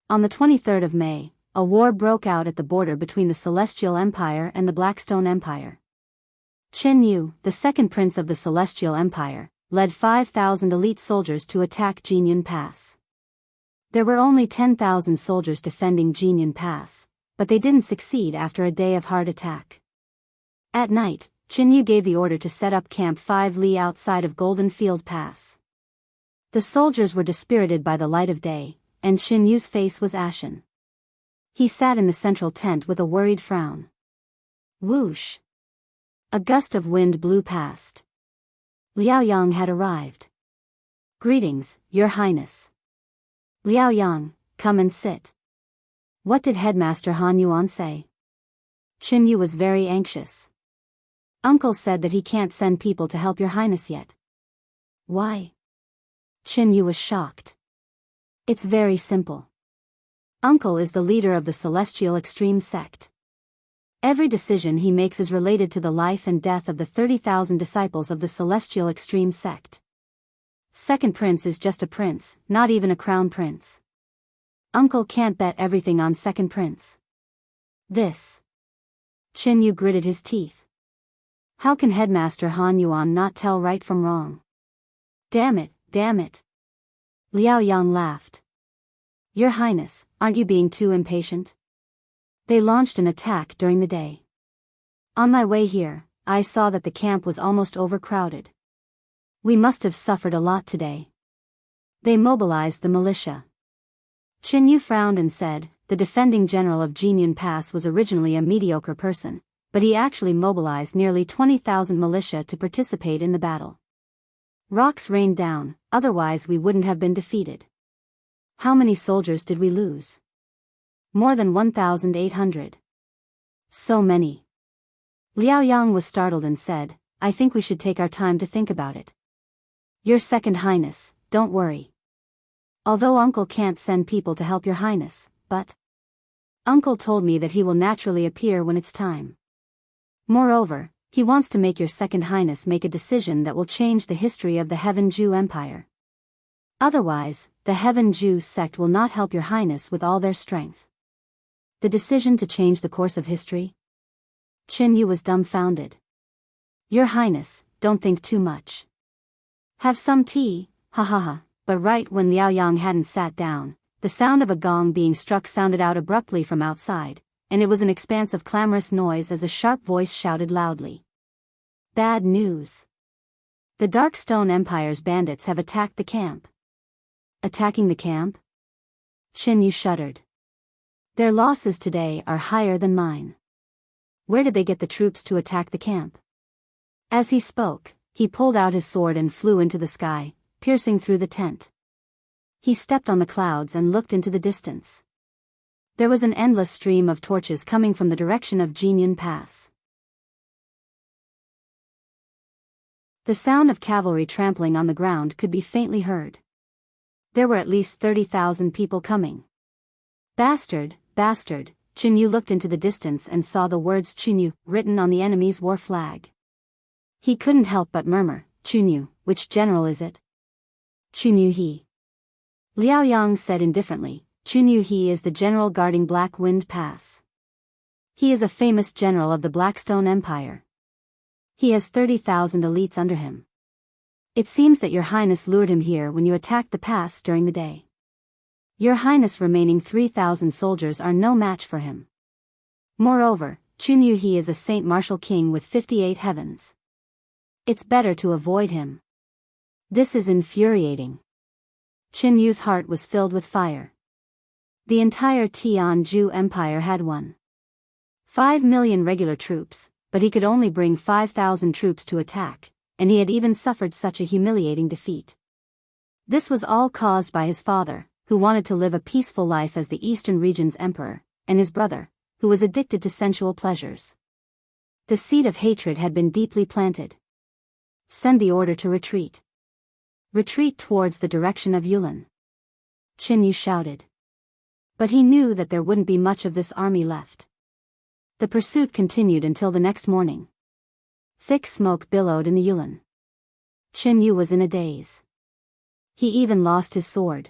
On the 23rd of May, a war broke out at the border between the Celestial Empire and the Blackstone Empire. Qin Yu, the second prince of the Celestial Empire, led 5,000 elite soldiers to attack Jinyun Pass. There were only 10,000 soldiers defending Jinyun Pass, but they didn't succeed after a day of hard attack. At night, Qin Yu gave the order to set up Camp 5 Li outside of Golden Field Pass. The soldiers were dispirited by the light of day, and Qin Yu's face was ashen. He sat in the central tent with a worried frown. Whoosh! A gust of wind blew past. Liao Yang had arrived. "Greetings, Your Highness." "Liao Yang, come and sit." What did Headmaster Han Yuan say? Qin Yu was very anxious. "Uncle said that he can't send people to help Your Highness yet." "Why?" Qin Yu was shocked. "It's very simple. Uncle is the leader of the Celestial Extreme Sect. Every decision he makes is related to the life and death of the 30,000 disciples of the Celestial Extreme Sect. Second prince is just a prince, not even a crown prince. Uncle can't bet everything on second prince." This. Qin Yu gritted his teeth. How can Headmaster Han Yuan not tell right from wrong? Damn it, damn it. Liao Yang laughed. "Your Highness, aren't you being too impatient?" They launched an attack during the day. On my way here, I saw that the camp was almost overcrowded. We must have suffered a lot today. They mobilized the militia. Qin Yu frowned and said, the defending general of Jinyun Pass was originally a mediocre person, but he actually mobilized nearly 20,000 militia to participate in the battle. Rocks rained down, otherwise we wouldn't have been defeated. How many soldiers did we lose? More than 1,800. So many. Liao Yang was startled and said, I think we should take our time to think about it. Your Second Highness, don't worry. Although Uncle can't send people to help Your Highness, but Uncle told me that he will naturally appear when it's time. Moreover, he wants to make Your Second Highness make a decision that will change the history of the Heaven Jew Empire. Otherwise, the Heaven Jew sect will not help Your Highness with all their strength. The decision to change the course of history? Qin Yu was dumbfounded. Your Highness, don't think too much. Have some tea, ha ha ha. But right when Liao Yang hadn't sat down, the sound of a gong being struck sounded out abruptly from outside, and it was an expanse of clamorous noise as a sharp voice shouted loudly. Bad news. The Dark Stone Empire's bandits have attacked the camp. Attacking the camp? Qin Yu shuddered. Their losses today are higher than mine. Where did they get the troops to attack the camp? As he spoke, he pulled out his sword and flew into the sky, piercing through the tent. He stepped on the clouds and looked into the distance. There was an endless stream of torches coming from the direction of Jianghu Pass. The sound of cavalry trampling on the ground could be faintly heard. There were at least 30,000 people coming. Bastard, bastard, Qin Yu looked into the distance and saw the words Qin written on the enemy's war flag. He couldn't help but murmur, Qin, which general is it? Qin he. Liao Yang said indifferently, Qin he is the general guarding Black Wind Pass. He is a famous general of the Blackstone Empire. He has 30,000 elites under him. It seems that Your Highness lured him here when you attacked the pass during the day. Your Highness' remaining 3,000 soldiers are no match for him. Moreover, Qin he is a Saint Martial King with 58 heavens. It's better to avoid him. This is infuriating. Qin Yu's heart was filled with fire. The entire Tianzhu Empire had 1.5 million regular troops, but he could only bring 5,000 troops to attack, and he had even suffered such a humiliating defeat. This was all caused by his father, who wanted to live a peaceful life as the Eastern region's emperor, and his brother, who was addicted to sensual pleasures. The seed of hatred had been deeply planted. Send the order to retreat. Retreat towards the direction of Yulin. Qin Yu shouted. But he knew that there wouldn't be much of this army left. The pursuit continued until the next morning. Thick smoke billowed in the Yulin. Qin Yu was in a daze. He even lost his sword.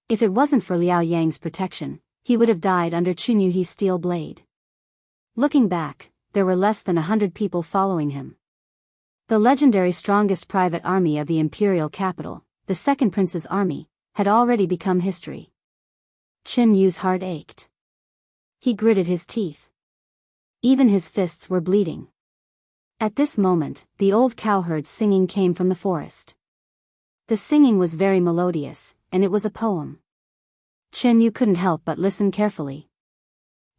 If it wasn't for Liao Yang's protection, he would have died under Qin Yu's steel blade. Looking back, there were less than 100 people following him. The legendary strongest private army of the imperial capital, the Second Prince's army, had already become history. Qin Yu's heart ached. He gritted his teeth. Even his fists were bleeding. At this moment, the old cowherd's singing came from the forest. The singing was very melodious, and it was a poem. Qin Yu couldn't help but listen carefully.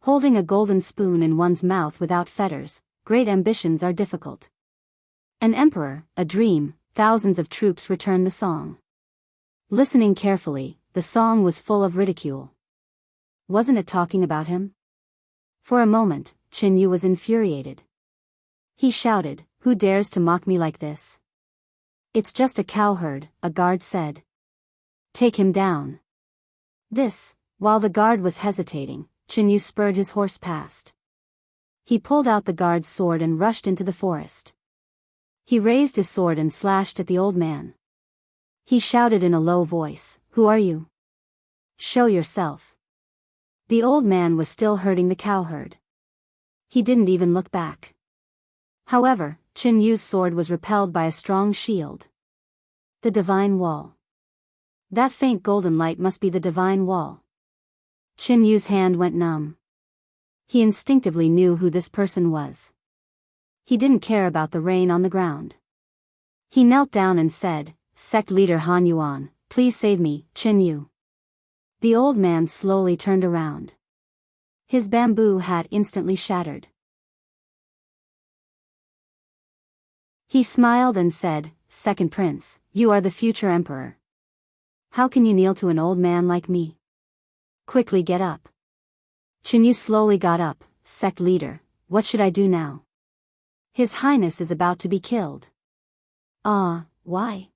Holding a golden spoon in one's mouth without fetters, great ambitions are difficult. An emperor, a dream, thousands of troops returned the song. Listening carefully, the song was full of ridicule. Wasn't it talking about him? For a moment, Qin Yu was infuriated. He shouted, "Who dares to mock me like this?" "It's just a cowherd," a guard said. "Take him down." While the guard was hesitating, Qin Yu spurred his horse past. He pulled out the guard's sword and rushed into the forest. He raised his sword and slashed at the old man. He shouted in a low voice, "Who are you? Show yourself." The old man was still herding the cowherd. He didn't even look back. However, Qin Yu's sword was repelled by a strong shield. The divine wall. That faint golden light must be the divine wall. Qin Yu's hand went numb. He instinctively knew who this person was. He didn't care about the rain on the ground. He knelt down and said, "Sect leader Han Yuan, please save me, Qin Yu." The old man slowly turned around. His bamboo hat instantly shattered. He smiled and said, "Second Prince, you are the future emperor. How can you kneel to an old man like me? Quickly get up." Qin Yu slowly got up. "Sect leader, what should I do now? His Highness is about to be killed." "Ah, why?"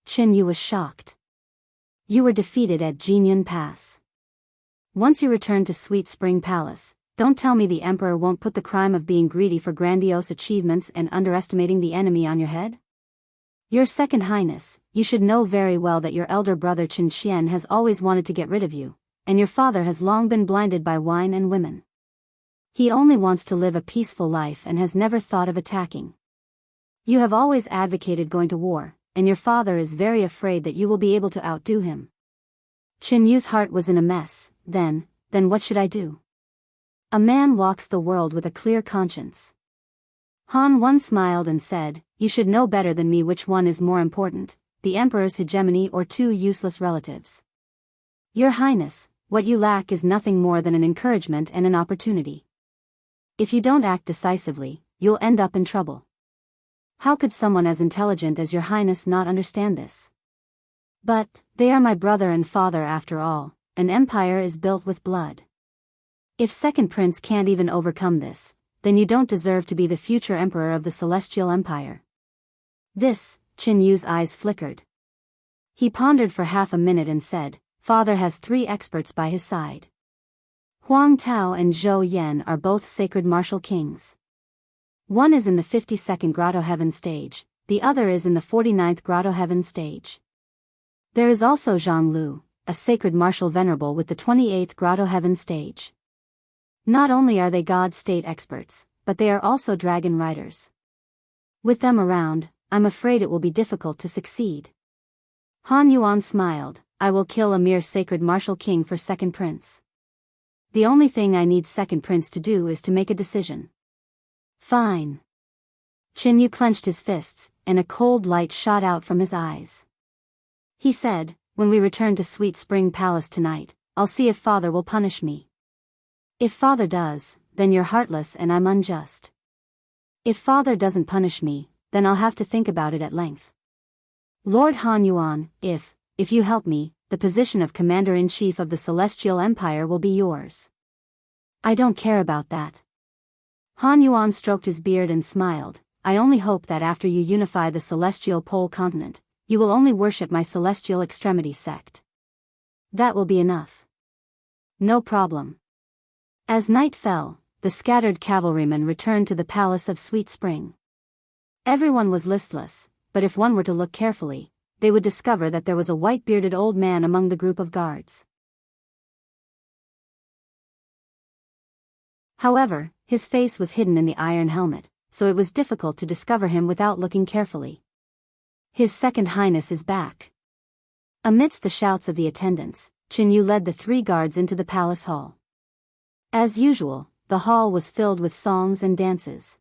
Qin Yu was shocked. "You were defeated at Jianghu Pass. Once you return to Sweet Spring Palace, don't tell me the Emperor won't put the crime of being greedy for grandiose achievements and underestimating the enemy on your head? Your Second Highness, you should know very well that your elder brother Qin Xian has always wanted to get rid of you, and your father has long been blinded by wine and women. He only wants to live a peaceful life and has never thought of attacking. You have always advocated going to war, and your father is very afraid that you will be able to outdo him. Qin Yu's heart was in a mess. Then what should I do? A man walks the world with a clear conscience. Han Wen smiled and said, you should know better than me which one is more important, the emperor's hegemony or two useless relatives. Your Highness, what you lack is nothing more than an encouragement and an opportunity. If you don't act decisively, you'll end up in trouble. How could someone as intelligent as your Highness not understand this? But they are my brother and father after all. An empire is built with blood. If second prince can't even overcome this, then you don't deserve to be the future emperor of the Celestial Empire. This, Qin Yu's eyes flickered. He pondered for half a minute and said, Father has 3 experts by his side. Huang Tao and Zhou Yan are both sacred martial kings. One is in the 52nd Grotto Heaven stage, the other is in the 49th Grotto Heaven stage. There is also Zhang Lu, a sacred martial venerable with the 28th Grotto Heaven stage. Not only are they God state experts, but they are also dragon riders. With them around, I'm afraid it will be difficult to succeed. Han Yuan smiled, I will kill a mere sacred martial king for second prince. The only thing I need second prince to do is to make a decision. Fine. Qin Yu clenched his fists, and a cold light shot out from his eyes. He said, when we return to Sweet Spring Palace tonight, I'll see if father will punish me. If father does, then you're heartless and I'm unjust. If father doesn't punish me, then I'll have to think about it at length. Lord Han Yuan, if you help me, the position of Commander-in-Chief of the Celestial Empire will be yours. I don't care about that. Han Yuan stroked his beard and smiled, I only hope that after you unify the Celestial Pole continent, you will only worship my Celestial Extremity sect. That will be enough. No problem. As night fell, the scattered cavalrymen returned to the Palace of Sweet Spring. Everyone was listless, but if one were to look carefully, they would discover that there was a white-bearded old man among the group of guards. However, his face was hidden in the iron helmet, so it was difficult to discover him without looking carefully. His Second Highness is back. Amidst the shouts of the attendants, Qin Yu led the 3 guards into the palace hall. As usual, the hall was filled with songs and dances.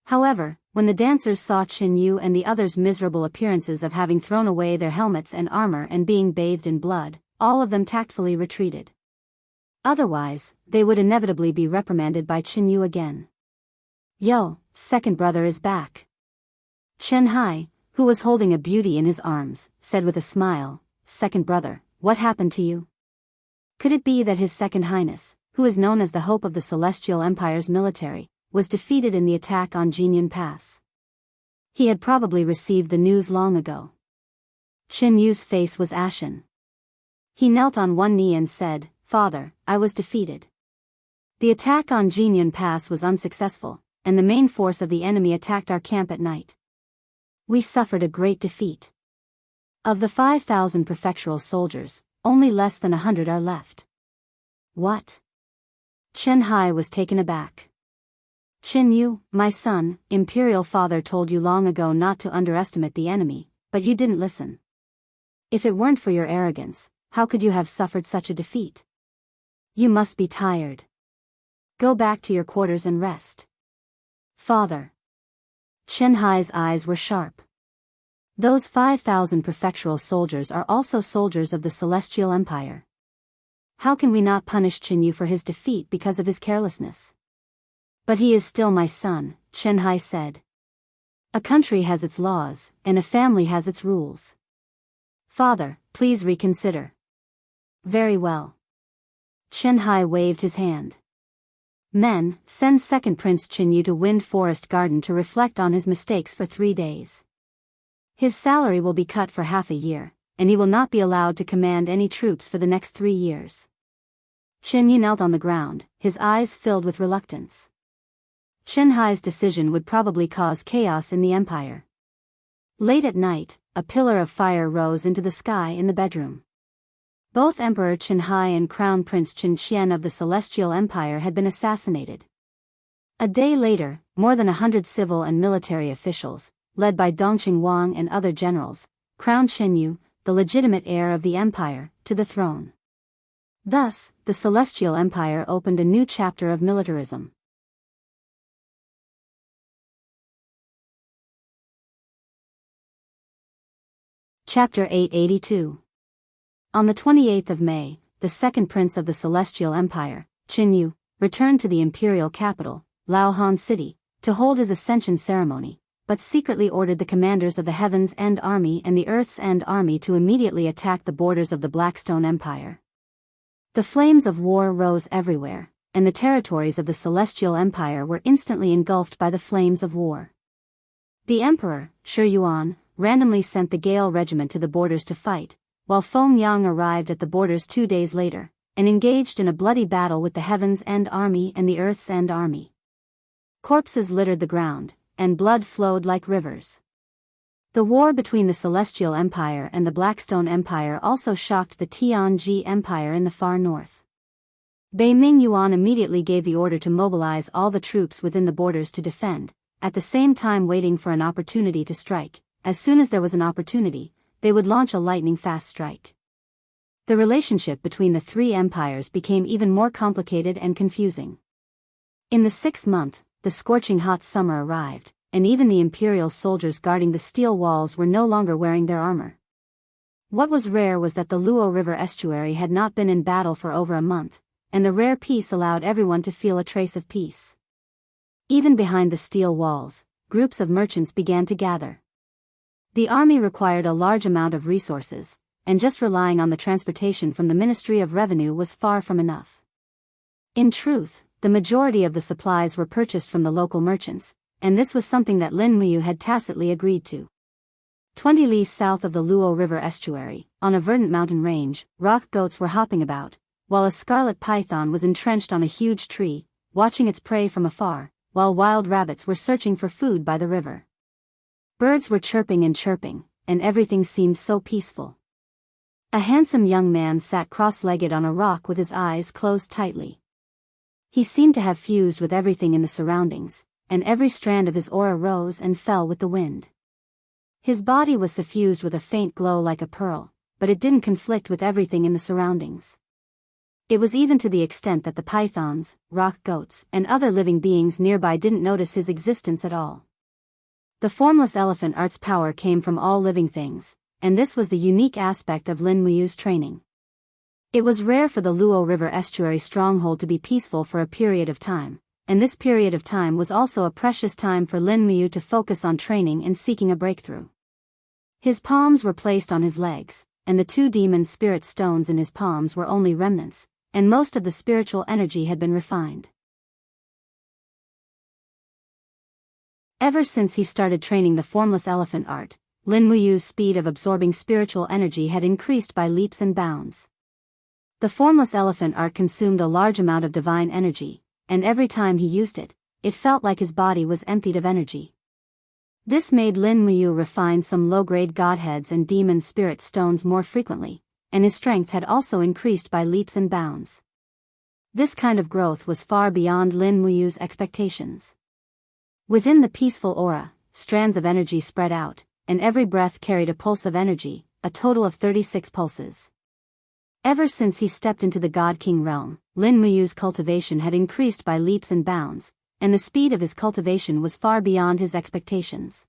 However, when the dancers saw Qin Yu and the others' miserable appearances of having thrown away their helmets and armor and being bathed in blood, all of them tactfully retreated. Otherwise, they would inevitably be reprimanded by Qin Yu again. Yo, second brother is back. Chen Hai, who was holding a beauty in his arms, said with a smile, Second brother, what happened to you? Could it be that his Second Highness, who is known as the hope of the Celestial Empire's military, was defeated in the attack on Jinyan Pass? He had probably received the news long ago. Qin Yu's face was ashen. He knelt on one knee and said, Father, I was defeated. The attack on Jinyan Pass was unsuccessful, and the main force of the enemy attacked our camp at night. We suffered a great defeat. Of the 5,000 prefectural soldiers, only less than 100 are left. What? Chen Hai was taken aback. Qin Yu, my son, Imperial Father told you long ago not to underestimate the enemy, but you didn't listen. If it weren't for your arrogance, how could you have suffered such a defeat? You must be tired. Go back to your quarters and rest. Father. Chen Hai's eyes were sharp. Those 5,000 prefectural soldiers are also soldiers of the Celestial Empire. How can we not punish Qin Yu for his defeat because of his carelessness? But he is still my son, Chen Hai said. A country has its laws, and a family has its rules. Father, please reconsider. Very well. Chen Hai waved his hand. Men, send second Prince Qin Yu to Wind Forest Garden to reflect on his mistakes for 3 days. His salary will be cut for half a year, and he will not be allowed to command any troops for the next 3 years. Qin Yu knelt on the ground, his eyes filled with reluctance. Chen Hai's decision would probably cause chaos in the empire. Late at night, a pillar of fire rose into the sky in the bedroom. Both Emperor Chen Hai and Crown Prince Qin Xian of the Celestial Empire had been assassinated. A day later, more than 100 civil and military officials, led by Dongqing Wang and other generals, crowned Shenyu, the legitimate heir of the empire, to the throne. Thus, the Celestial Empire opened a new chapter of militarism. Chapter 882. On the 28th of May, the second prince of the Celestial Empire, Qinyu, returned to the imperial capital, Laohan City, to hold his ascension ceremony, but secretly ordered the commanders of the Heaven's End Army and the Earth's End Army to immediately attack the borders of the Blackstone Empire. The flames of war rose everywhere, and the territories of the Celestial Empire were instantly engulfed by the flames of war. The emperor, Shi Yuan, randomly sent the Gale regiment to the borders to fight, while Feng Yang arrived at the borders 2 days later, and engaged in a bloody battle with the Heaven's End Army and the Earth's End Army. Corpses littered the ground, and blood flowed like rivers. The war between the Celestial Empire and the Blackstone Empire also shocked the Tianji Empire in the far north. Beiming Yuan immediately gave the order to mobilize all the troops within the borders to defend, at the same time waiting for an opportunity to strike. As soon as there was an opportunity, they would launch a lightning-fast strike. The relationship between the three empires became even more complicated and confusing. In the 6th month, the scorching hot summer arrived, and even the imperial soldiers guarding the steel walls were no longer wearing their armor. What was rare was that the Luo River estuary had not been in battle for over a month, and the rare peace allowed everyone to feel a trace of peace. Even behind the steel walls, groups of merchants began to gather. The army required a large amount of resources, and just relying on the transportation from the Ministry of Revenue was far from enough. In truth, the majority of the supplies were purchased from the local merchants, and this was something that Lin Muyu had tacitly agreed to. 20 li south of the Luo River estuary, on a verdant mountain range, rock goats were hopping about, while a scarlet python was entrenched on a huge tree, watching its prey from afar, while wild rabbits were searching for food by the river. Birds were chirping, and everything seemed so peaceful. A handsome young man sat cross-legged on a rock with his eyes closed tightly. He seemed to have fused with everything in the surroundings, and every strand of his aura rose and fell with the wind. His body was suffused with a faint glow like a pearl, but it didn't conflict with everything in the surroundings. It was even to the extent that the pythons, rock goats, and other living beings nearby didn't notice his existence at all. The formless elephant art's power came from all living things, and this was the unique aspect of Lin Muyu's training. It was rare for the Luo River estuary stronghold to be peaceful for a period of time, and this period of time was also a precious time for Lin Muyu to focus on training and seeking a breakthrough. His palms were placed on his legs, and the 2 demon spirit stones in his palms were only remnants, and most of the spiritual energy had been refined. Ever since he started training the formless elephant art, Lin Muyu's speed of absorbing spiritual energy had increased by leaps and bounds. The formless elephant art consumed a large amount of divine energy, and every time he used it, it felt like his body was emptied of energy. This made Lin Muyu refine some low-grade godheads and demon spirit stones more frequently, and his strength had also increased by leaps and bounds. This kind of growth was far beyond Lin Muyu's expectations. Within the peaceful aura, strands of energy spread out, and every breath carried a pulse of energy, a total of 36 pulses. Ever since he stepped into the God King realm, Lin Muyu's cultivation had increased by leaps and bounds, and the speed of his cultivation was far beyond his expectations.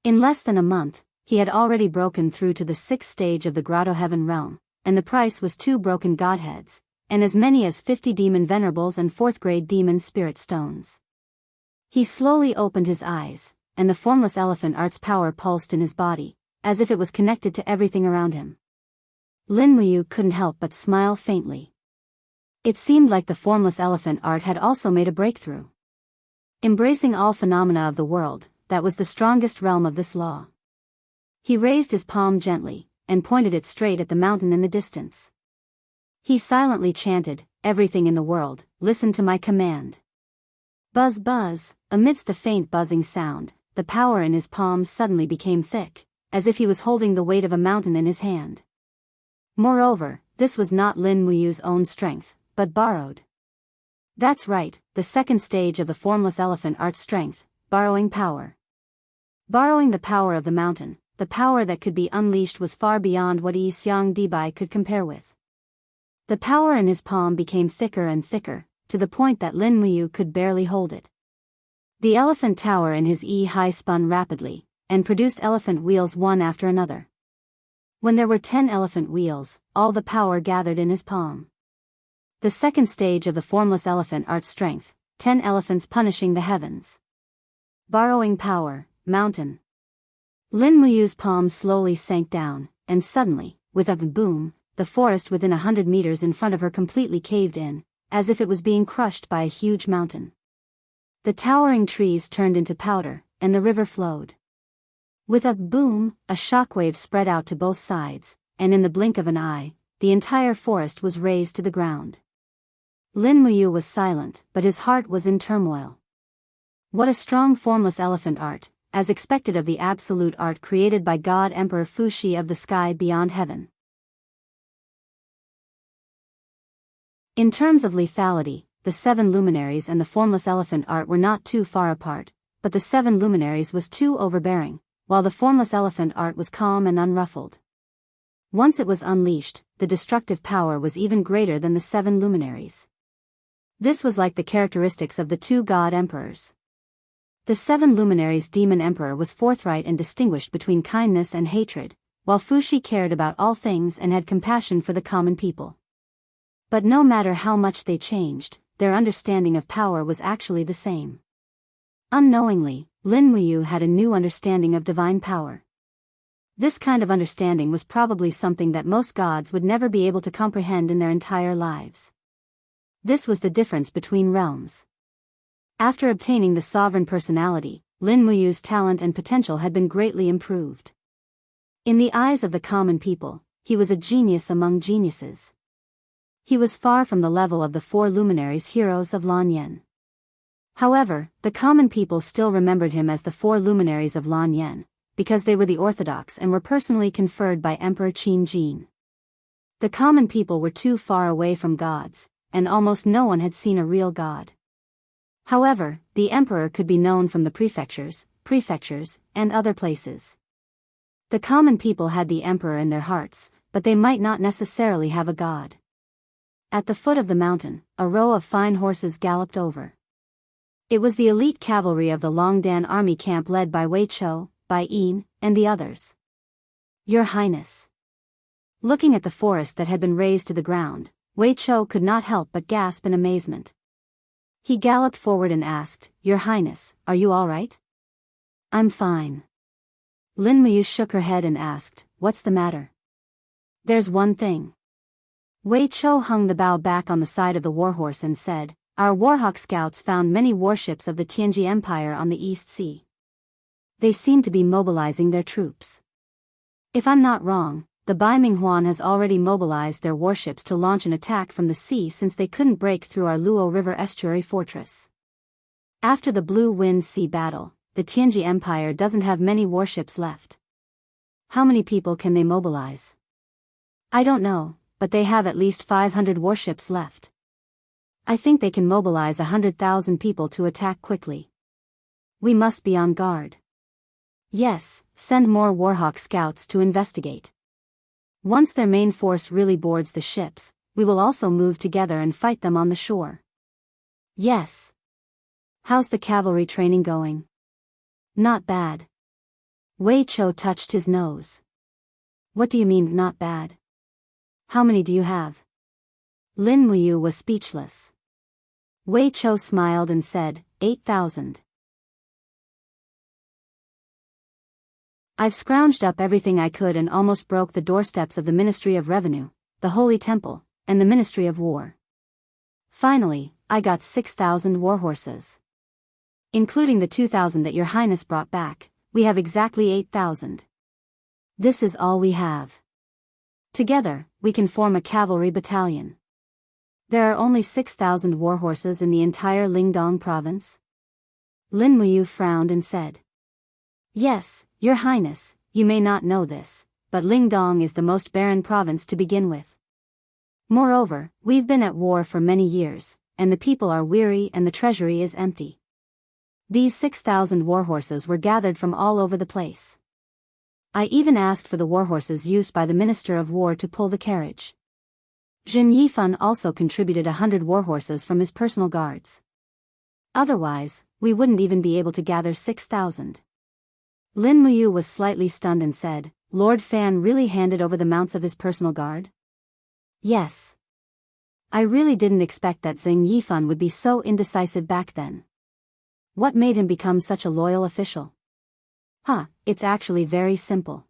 In less than a month, he had already broken through to the 6th stage of the Grotto Heaven realm, and the price was 2 broken godheads, and as many as 50 demon venerables and 4th-grade demon spirit stones. He slowly opened his eyes, and the formless elephant art's power pulsed in his body, as if it was connected to everything around him. Lin Muyu couldn't help but smile faintly. It seemed like the formless elephant art had also made a breakthrough. Embracing all phenomena of the world, that was the strongest realm of this law. He raised his palm gently, and pointed it straight at the mountain in the distance. He silently chanted, "Everything in the world, listen to my command." Buzz buzz, amidst the faint buzzing sound, the power in his palms suddenly became thick, as if he was holding the weight of a mountain in his hand. Moreover, this was not Lin Muyu's own strength, but borrowed. That's right, the 2nd stage of the formless elephant art's strength, borrowing power. Borrowing the power of the mountain, the power that could be unleashed was far beyond what Yi Xiang Dibai could compare with. The power in his palm became thicker and thicker, to the point that Lin Muyu could barely hold it. The elephant tower in his Yi spun rapidly, and produced elephant wheels one after another. When there were 10 elephant wheels, all the power gathered in his palm. The second stage of the formless elephant art strength, 10 elephants punishing the heavens. Borrowing power, mountain. Lin Muyu's palm slowly sank down, and suddenly, with a boom, the forest within 100 meters in front of her completely caved in, as if it was being crushed by a huge mountain. The towering trees turned into powder, and the river flowed. With a boom, a shockwave spread out to both sides, and in the blink of an eye, the entire forest was razed to the ground. Lin Muyu was silent, but his heart was in turmoil. What a strong formless elephant art, as expected of the absolute art created by God Emperor Fuxi of the sky beyond heaven. In terms of lethality, the 7 luminaries and the formless elephant art were not too far apart, but the 7 luminaries was too overbearing, while the formless elephant art was calm and unruffled. Once it was unleashed, the destructive power was even greater than the 7 luminaries. This was like the characteristics of the 2 god emperors. The 7 luminaries' demon emperor was forthright and distinguished between kindness and hatred, while Fuxi cared about all things and had compassion for the common people. But no matter how much they changed, their understanding of power was actually the same. Unknowingly, Lin Muyu had a new understanding of divine power. This kind of understanding was probably something that most gods would never be able to comprehend in their entire lives. This was the difference between realms. After obtaining the sovereign personality, Lin Muyu's talent and potential had been greatly improved. In the eyes of the common people, he was a genius among geniuses. He was far from the level of the 4 luminaries heroes of Lanyan. However, the common people still remembered him as the 4 luminaries of Lanyan, because they were the orthodox and were personally conferred by Emperor Qin Jin. The common people were too far away from gods, and almost no one had seen a real god. However, the emperor could be known from the prefectures, and other places. The common people had the emperor in their hearts, but they might not necessarily have a god. At the foot of the mountain, a row of fine horses galloped over. It was the elite cavalry of the Longdan army camp led by Wei Chou, Bai Yin, and the others. Your Highness. Looking at the forest that had been razed to the ground, Wei Chou could not help but gasp in amazement. He galloped forward and asked, Your Highness, are you all right? I'm fine. Lin Muyu shook her head and asked, What's the matter? There's one thing. Wei Chou hung the bow back on the side of the warhorse and said, Our Warhawk scouts found many warships of the Tianji Empire on the East Sea. They seem to be mobilizing their troops. If I'm not wrong, the Bai Minghuan has already mobilized their warships to launch an attack from the sea since they couldn't break through our Luo River estuary fortress. After the Blue Wind Sea battle, the Tianji Empire doesn't have many warships left. How many people can they mobilize? I don't know, but they have at least 500 warships left. I think they can mobilize 100,000 people to attack quickly. We must be on guard. Yes, send more Warhawk scouts to investigate. Once their main force really boards the ships, we will also move together and fight them on the shore. Yes. How's the cavalry training going? Not bad. Wei Chou touched his nose. What do you mean, not bad? How many do you have? Lin Muyu was speechless. Wei Chou smiled and said, 8,000. I've scrounged up everything I could and almost broke the doorsteps of the Ministry of Revenue, the Holy Temple, and the Ministry of War. Finally, I got 6,000 warhorses. Including the 2,000 that Your Highness brought back, we have exactly 8,000. This is all we have. Together, we can form a cavalry battalion. There are only 6,000 warhorses in the entire Lingdong province. Lin Muyu frowned and said, Yes, Your Highness, you may not know this, but Lingdong is the most barren province to begin with. Moreover, we've been at war for many years, and the people are weary and the treasury is empty. These 6,000 warhorses were gathered from all over the place. I even asked for the warhorses used by the Minister of War to pull the carriage. Jin Yifan also contributed 100 warhorses from his personal guards. Otherwise, we wouldn't even be able to gather 6,000. Lin Muyu was slightly stunned and said, Lord Fan really handed over the mounts of his personal guard? Yes. I really didn't expect that Xing Yifan would be so indecisive back then. What made him become such a loyal official? It's actually very simple.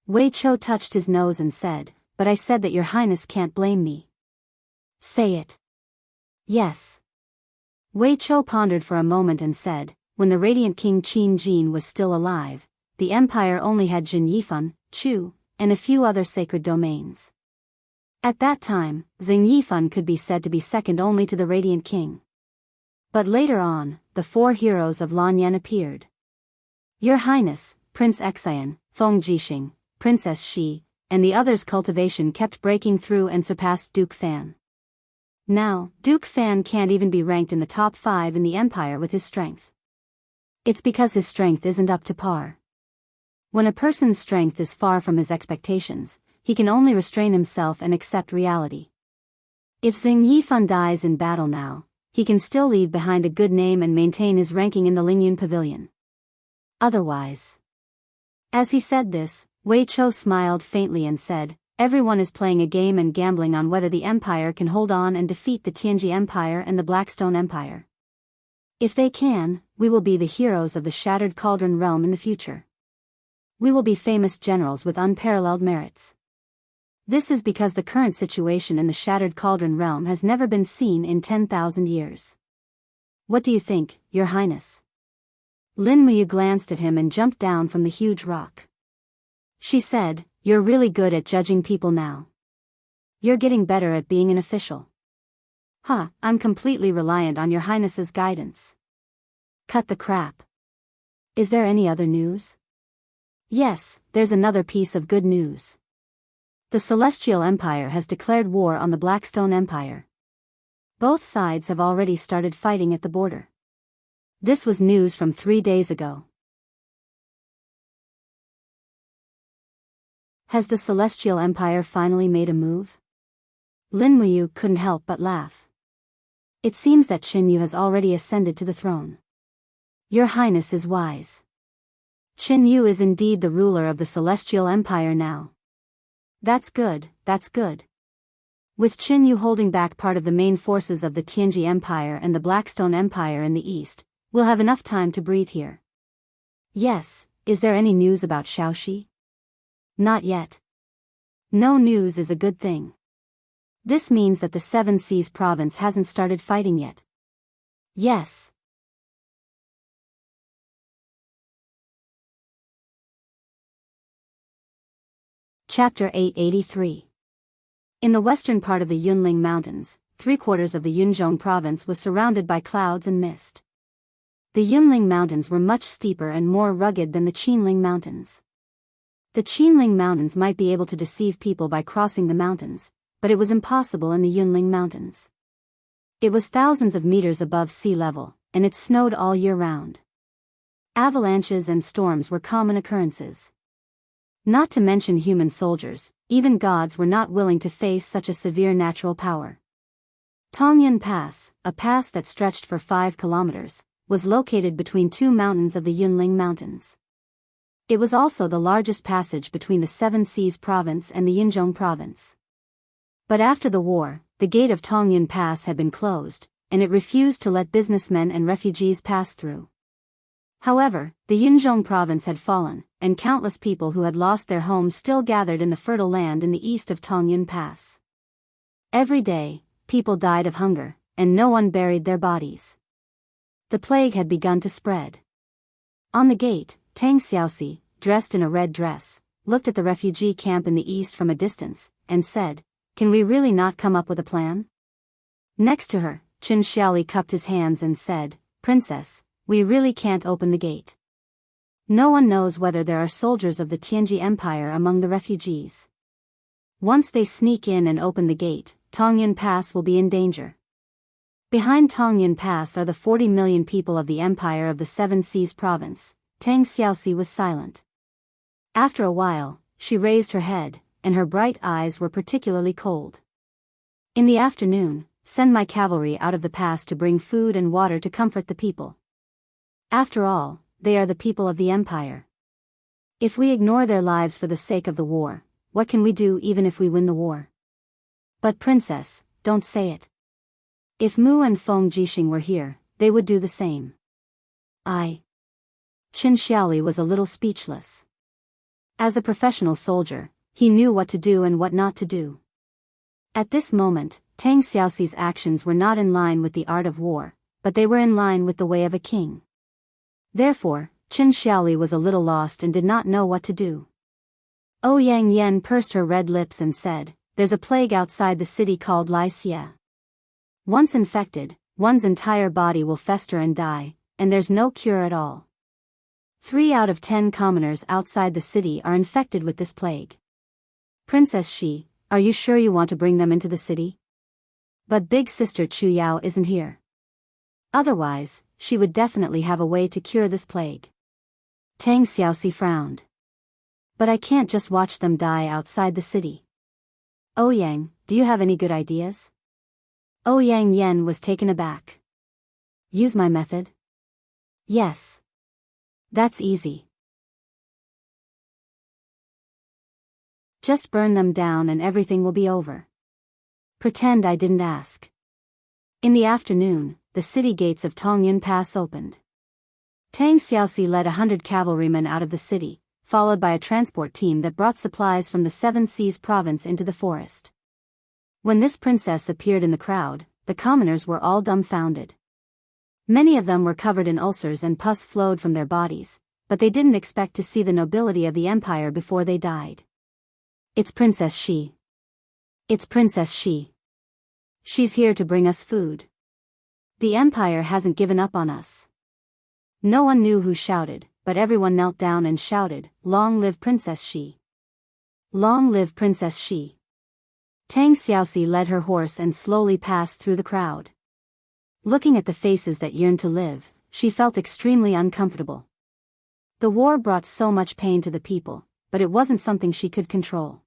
Wei Chou touched his nose and said, but I said that your highness can't blame me. Say it. Yes. Wei Chou pondered for a moment and said, when the radiant king Qin Jin was still alive, the empire only had Jin Yifan, Chu, and a few other sacred domains. At that time, Xing Yifan could be said to be second only to the radiant king. But later on, the 4 heroes of Lanyan appeared. Your Highness, Prince Xian, Feng Jixing, Princess Shi, and the others' cultivation kept breaking through and surpassed Duke Fan. Now, Duke Fan can't even be ranked in the top 5 in the empire with his strength. It's because his strength isn't up to par. When a person's strength is far from his expectations, he can only restrain himself and accept reality. If Xing Yifan dies in battle now, he can still leave behind a good name and maintain his ranking in the Lingyun Pavilion. Otherwise. As he said this, Wei Chou smiled faintly and said, everyone is playing a game and gambling on whether the empire can hold on and defeat the Tianji Empire and the Blackstone Empire. If they can, we will be the heroes of the Shattered Cauldron realm in the future. We will be famous generals with unparalleled merits. This is because the current situation in the Shattered Cauldron realm has never been seen in 10,000 years. What do you think, Your Highness? Lin Muyu glanced at him and jumped down from the huge rock. She said, you're really good at judging people now. You're getting better at being an official. I'm completely reliant on Your Highness's guidance. Cut the crap. Is there any other news? Yes, there's another piece of good news. The Celestial Empire has declared war on the Blackstone Empire. Both sides have already started fighting at the border. This was news from 3 days ago. Has the Celestial Empire finally made a move? Lin Muyu couldn't help but laugh. It seems that Qin Yu has already ascended to the throne. Your Highness is wise. Qin Yu is indeed the ruler of the Celestial Empire now. That's good, that's good. With Qin Yu holding back part of the main forces of the Tianji Empire and the Blackstone Empire in the east, we'll have enough time to breathe here. Yes, is there any news about Shaoxi? Not yet. No news is a good thing. This means that the Seven Seas province hasn't started fighting yet. Yes. Chapter 883. In the western part of the Yunling Mountains, 3/4 of the Yunzhong province was surrounded by clouds and mist. The Yunling Mountains were much steeper and more rugged than the Qinling Mountains. The Qinling Mountains might be able to deceive people by crossing the mountains, but it was impossible in the Yunling Mountains. It was thousands of meters above sea level, and it snowed all year round. Avalanches and storms were common occurrences. Not to mention human soldiers, even gods were not willing to face such a severe natural power. Tongyan Pass, a pass that stretched for 5 kilometers, was located between 2 mountains of the Yunling Mountains. It was also the largest passage between the Seven Seas province and the Yunzhong province. But after the war, the gate of Tongyan Pass had been closed, and it refused to let businessmen and refugees pass through. However, the Yunzhong province had fallen, and countless people who had lost their homes still gathered in the fertile land in the east of Tongyan Pass. Every day, people died of hunger, and no one buried their bodies. The plague had begun to spread. On the gate, Tang Xiaoxi, dressed in a red dress, looked at the refugee camp in the east from a distance, and said, can we really not come up with a plan? Next to her, Qin Xiaoli cupped his hands and said, Princess, we really can't open the gate. No one knows whether there are soldiers of the Tianji Empire among the refugees. Once they sneak in and open the gate, Tongyan Pass will be in danger. Behind Tongyun Pass are the 40 million people of the Empire of the Seven Seas province. Tang Xiaoxi was silent. After a while, she raised her head, and her bright eyes were particularly cold. In the afternoon, send my cavalry out of the pass to bring food and water to comfort the people. After all, they are the people of the Empire. If we ignore their lives for the sake of the war, what can we do even if we win the war? But princess, don't say it. If Mu and Feng Jixing were here, they would do the same. Qin Xiaoli was a little speechless. As a professional soldier, he knew what to do and what not to do. At this moment, Tang Xiaoxi's actions were not in line with the art of war, but they were in line with the way of a king. Therefore, Qin Xiaoli was a little lost and did not know what to do. Ouyang Yen pursed her red lips and said, "There's a plague outside the city called Lai Xie. Once infected, one's entire body will fester and die, and there's no cure at all. 3 out of 10 commoners outside the city are infected with this plague. Princess Shi, are you sure you want to bring them into the city? But big sister Chu Yao isn't here. Otherwise, she would definitely have a way to cure this plague." Tang Xiaoxi frowned. "But I can't just watch them die outside the city. Ouyang, do you have any good ideas?" Ouyang Yen was taken aback. "Use my method?" "Yes. That's easy. Just burn them down and everything will be over. Pretend I didn't ask." In the afternoon, the city gates of Tongyun Pass opened. Tang Xiaoxi led 100 cavalrymen out of the city, followed by a transport team that brought supplies from the Seven Seas province into the forest. When this princess appeared in the crowd, the commoners were all dumbfounded. Many of them were covered in ulcers and pus flowed from their bodies, but they didn't expect to see the nobility of the empire before they died. "It's Princess Shi. It's Princess Shi. She's here to bring us food. The empire hasn't given up on us." No one knew who shouted, but everyone knelt down and shouted, "Long live Princess Shi! Long live Princess Shi!" Tang Xiaoxi led her horse and slowly passed through the crowd. Looking at the faces that yearned to live, she felt extremely uncomfortable. The war brought so much pain to the people, but it wasn't something she could control.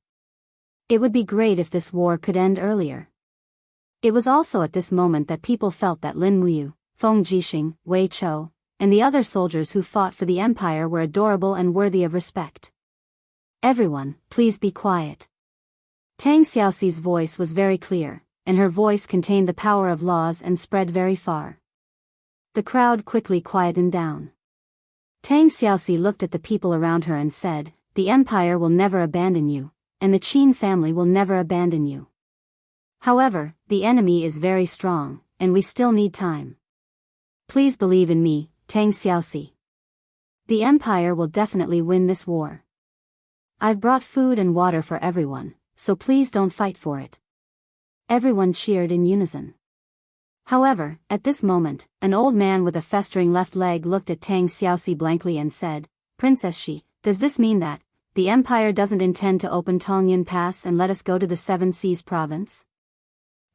It would be great if this war could end earlier. It was also at this moment that people felt that Lin Muyu, Feng Jixing, Wei Chou, and the other soldiers who fought for the empire were adorable and worthy of respect. "Everyone, please be quiet." Tang Xiaoxi's voice was very clear, and her voice contained the power of laws and spread very far. The crowd quickly quietened down. Tang Xiaoxi looked at the people around her and said, "The empire will never abandon you, and the Qin family will never abandon you. However, the enemy is very strong, and we still need time. Please believe in me, Tang Xiaoxi. The empire will definitely win this war. I've brought food and water for everyone, so please don't fight for it." Everyone cheered in unison. However, at this moment, an old man with a festering left leg looked at Tang Xiaoxi blankly and said, "Princess Shi, does this mean that the empire doesn't intend to open Tongyun Pass and let us go to the Seven Seas province?"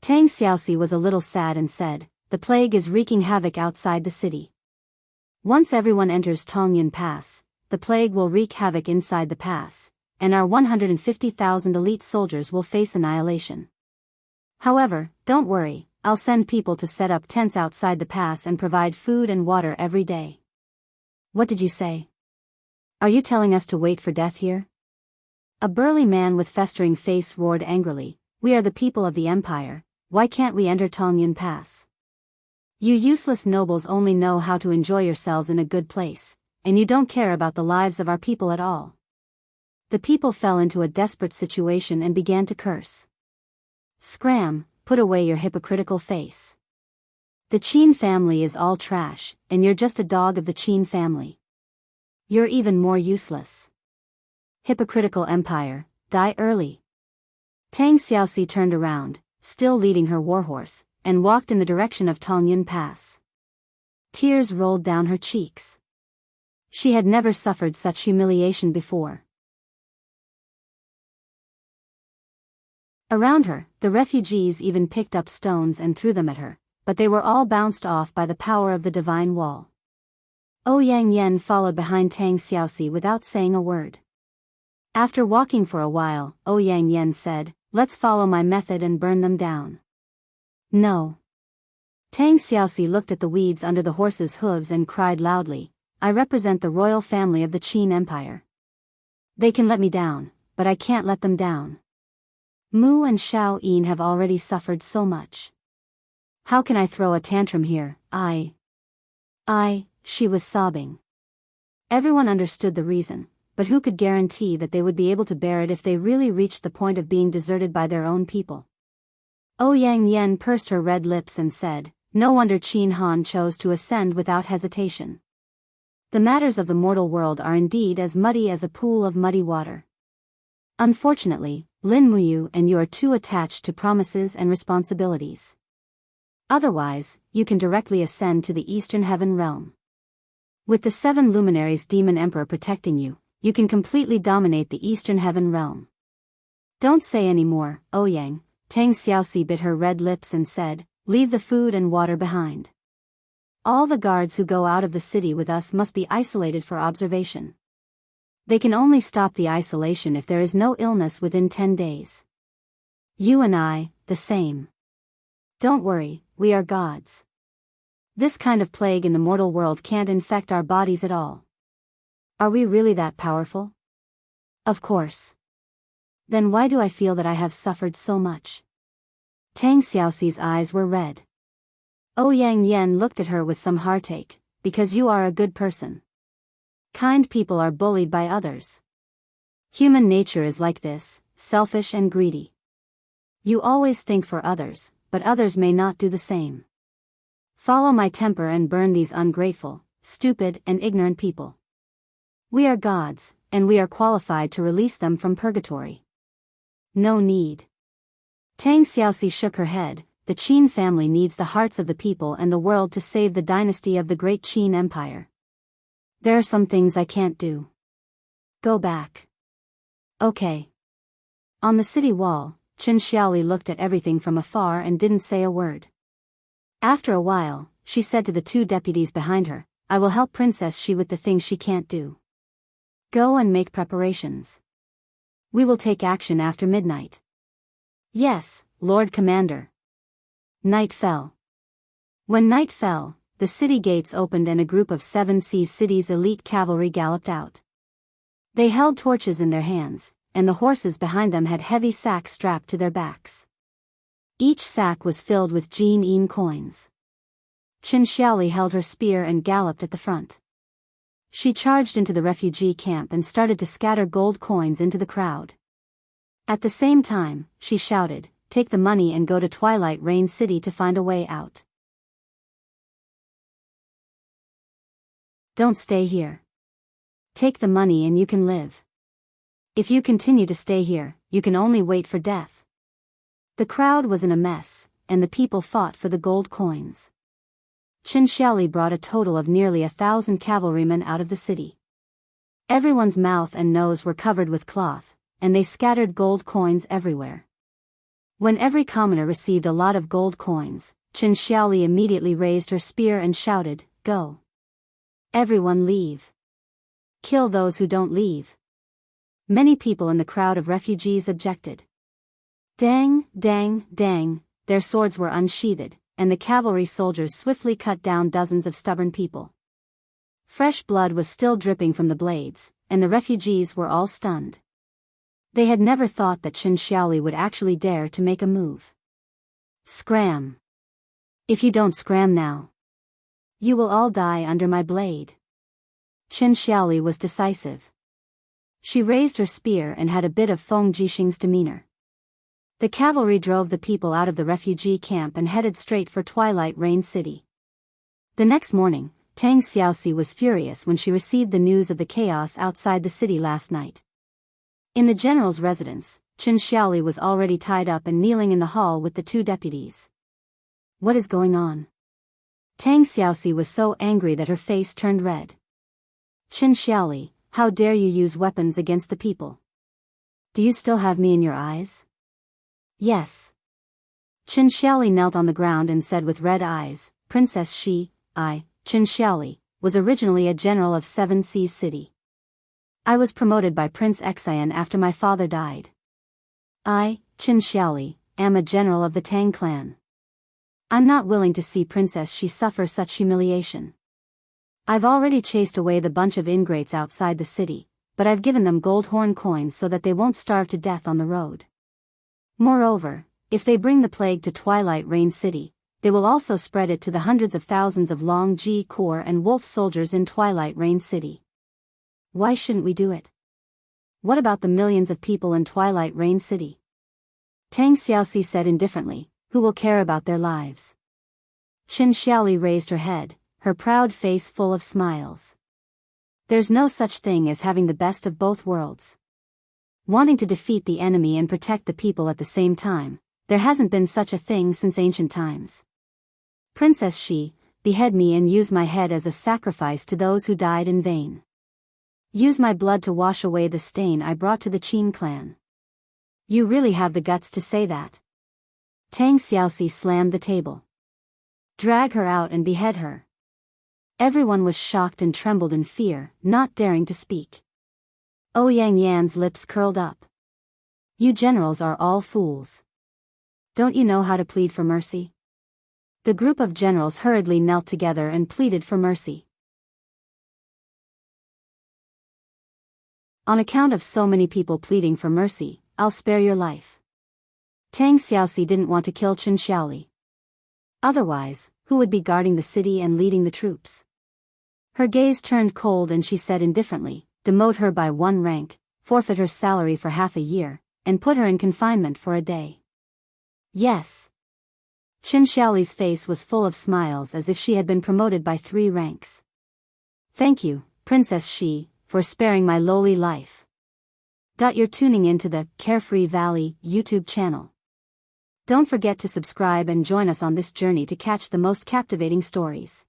Tang Xiaoxi was a little sad and said, "The plague is wreaking havoc outside the city. Once everyone enters Tongyun Pass, the plague will wreak havoc inside the pass, and our 150,000 elite soldiers will face annihilation. However, don't worry, I'll send people to set up tents outside the pass and provide food and water every day." "What did you say? Are you telling us to wait for death here?" A burly man with festering face roared angrily, "We are the people of the empire, why can't we enter Tongyun Pass? You useless nobles only know how to enjoy yourselves in a good place, and you don't care about the lives of our people at all." The people fell into a desperate situation and began to curse. "Scram, put away your hypocritical face. The Qin family is all trash, and you're just a dog of the Qin family. You're even more useless. Hypocritical empire, die early." Tang Xiaoxi turned around, still leading her warhorse, and walked in the direction of Tongyun Pass. Tears rolled down her cheeks. She had never suffered such humiliation before. Around her, the refugees even picked up stones and threw them at her, but they were all bounced off by the power of the divine wall. Ouyang Yen followed behind Tang Xiaoxi without saying a word. After walking for a while, Ouyang Yen said, "Let's follow my method and burn them down." "No." Tang Xiaoxi looked at the weeds under the horse's hooves and cried loudly, "I represent the royal family of the Qin Empire. They can let me down, but I can't let them down. Mu and Xiao Yin have already suffered so much. How can I throw a tantrum here? She was sobbing. Everyone understood the reason, but who could guarantee that they would be able to bear it if they really reached the point of being deserted by their own people? Ouyang Yen pursed her red lips and said, "No wonder Qin Han chose to ascend without hesitation. The matters of the mortal world are indeed as muddy as a pool of muddy water. Unfortunately, Lin Muyu and you are too attached to promises and responsibilities. Otherwise, you can directly ascend to the Eastern Heaven realm. With the 7 luminaries Demon Emperor protecting you, you can completely dominate the Eastern Heaven realm." "Don't say any more, Ouyang." Tang Xiaoxi bit her red lips and said, "Leave the food and water behind. All the guards who go out of the city with us must be isolated for observation. They can only stop the isolation if there is no illness within 10 days. You and I, the same. Don't worry, we are gods. This kind of plague in the mortal world can't infect our bodies at all. Are we really that powerful? Of course. Then why do I feel that I have suffered so much?" Tang Xiaoxi's eyes were red. Ouyang Yen looked at her with some heartache, "Because you are a good person. Kind people are bullied by others. Human nature is like this, selfish and greedy. You always think for others, but others may not do the same. Follow my temper and burn these ungrateful, stupid and ignorant people. We are gods, and we are qualified to release them from purgatory. No need." Tang Xiaoxi shook her head. "The Qin family needs the hearts of the people and the world to save the dynasty of the great Qin Empire. There are some things I can't do. Go back." "Okay." On the city wall, Qin Xiaoli looked at everything from afar and didn't say a word. After a while, she said to the 2 deputies behind her, "I will help Princess Shi with the things she can't do. Go and make preparations. We will take action after midnight." "Yes, Lord Commander." Night fell. When night fell, the city gates opened and a group of 7 Seas City's elite cavalry galloped out. They held torches in their hands, and the horses behind them had heavy sacks strapped to their backs. Each sack was filled with Jin Yin coins. Qin Xiaoli held her spear and galloped at the front. She charged into the refugee camp and started to scatter gold coins into the crowd. At the same time, she shouted, "Take the money and go to Twilight Rain City to find a way out. Don't stay here. Take the money and you can live. If you continue to stay here, you can only wait for death." The crowd was in a mess, and the people fought for the gold coins. Qin Xiaoli brought a total of nearly 1,000 cavalrymen out of the city. Everyone's mouth and nose were covered with cloth, and they scattered gold coins everywhere. When every commoner received a lot of gold coins, Qin Xiaoli immediately raised her spear and shouted, "Go! Everyone leave! Kill those who don't leave!" Many people in the crowd of refugees objected. Dang, dang, dang, their swords were unsheathed, and the cavalry soldiers swiftly cut down dozens of stubborn people. Fresh blood was still dripping from the blades, and the refugees were all stunned. They had never thought that Qin Xiaoli would actually dare to make a move. "Scram! If you don't scram now, you will all die under my blade." Qin Xiaoli was decisive. She raised her spear and had a bit of Feng Jixing's demeanor. The cavalry drove the people out of the refugee camp and headed straight for Twilight Rain City. The next morning, Tang Xiaoxi was furious when she received the news of the chaos outside the city last night. In the general's residence, Qin Xiaoli was already tied up and kneeling in the hall with the 2 deputies. "What is going on?" Tang Xiaoxi was so angry that her face turned red. "Qin Xiaoli, how dare you use weapons against the people? Do you still have me in your eyes?" "Yes." Qin Xiaoli knelt on the ground and said with red eyes, Princess Shi, I, Qin Xiaoli, was originally a general of Seven Seas City. I was promoted by Prince Xian after my father died. I, Qin Xiaoli, am a general of the Tang clan. I'm not willing to see Princess Shi suffer such humiliation. I've already chased away the bunch of ingrates outside the city, but I've given them gold horn coins so that they won't starve to death on the road. Moreover, if they bring the plague to Twilight Rain City, they will also spread it to the hundreds of thousands of Long Ji Corps and Wolf soldiers in Twilight Rain City. Why shouldn't we do it? What about the millions of people in Twilight Rain City? Tang Xiaoxi said indifferently, who will care about their lives? Qin Xiaoli raised her head, her proud face full of smiles. There's no such thing as having the best of both worlds. Wanting to defeat the enemy and protect the people at the same time, there hasn't been such a thing since ancient times. Princess Shi, behead me and use my head as a sacrifice to those who died in vain. Use my blood to wash away the stain I brought to the Qin clan. You really have the guts to say that? Tang Xiaoxi slammed the table. Drag her out and behead her. Everyone was shocked and trembled in fear, not daring to speak. Ouyang Yan's lips curled up. You generals are all fools. Don't you know how to plead for mercy? The group of generals hurriedly knelt together and pleaded for mercy. On account of so many people pleading for mercy, I'll spare your life. Tang Xiaoxi didn't want to kill Qin Xiaoli. Otherwise, who would be guarding the city and leading the troops? Her gaze turned cold and she said indifferently, demote her by 1 rank, forfeit her salary for half a year, and put her in confinement for a day. Yes. Qin Xiaoli's face was full of smiles as if she had been promoted by 3 ranks. Thank you, Princess Shi, for sparing my lowly life. You're tuning into the Carefree Valley YouTube channel. Don't forget to subscribe and join us on this journey to catch the most captivating stories.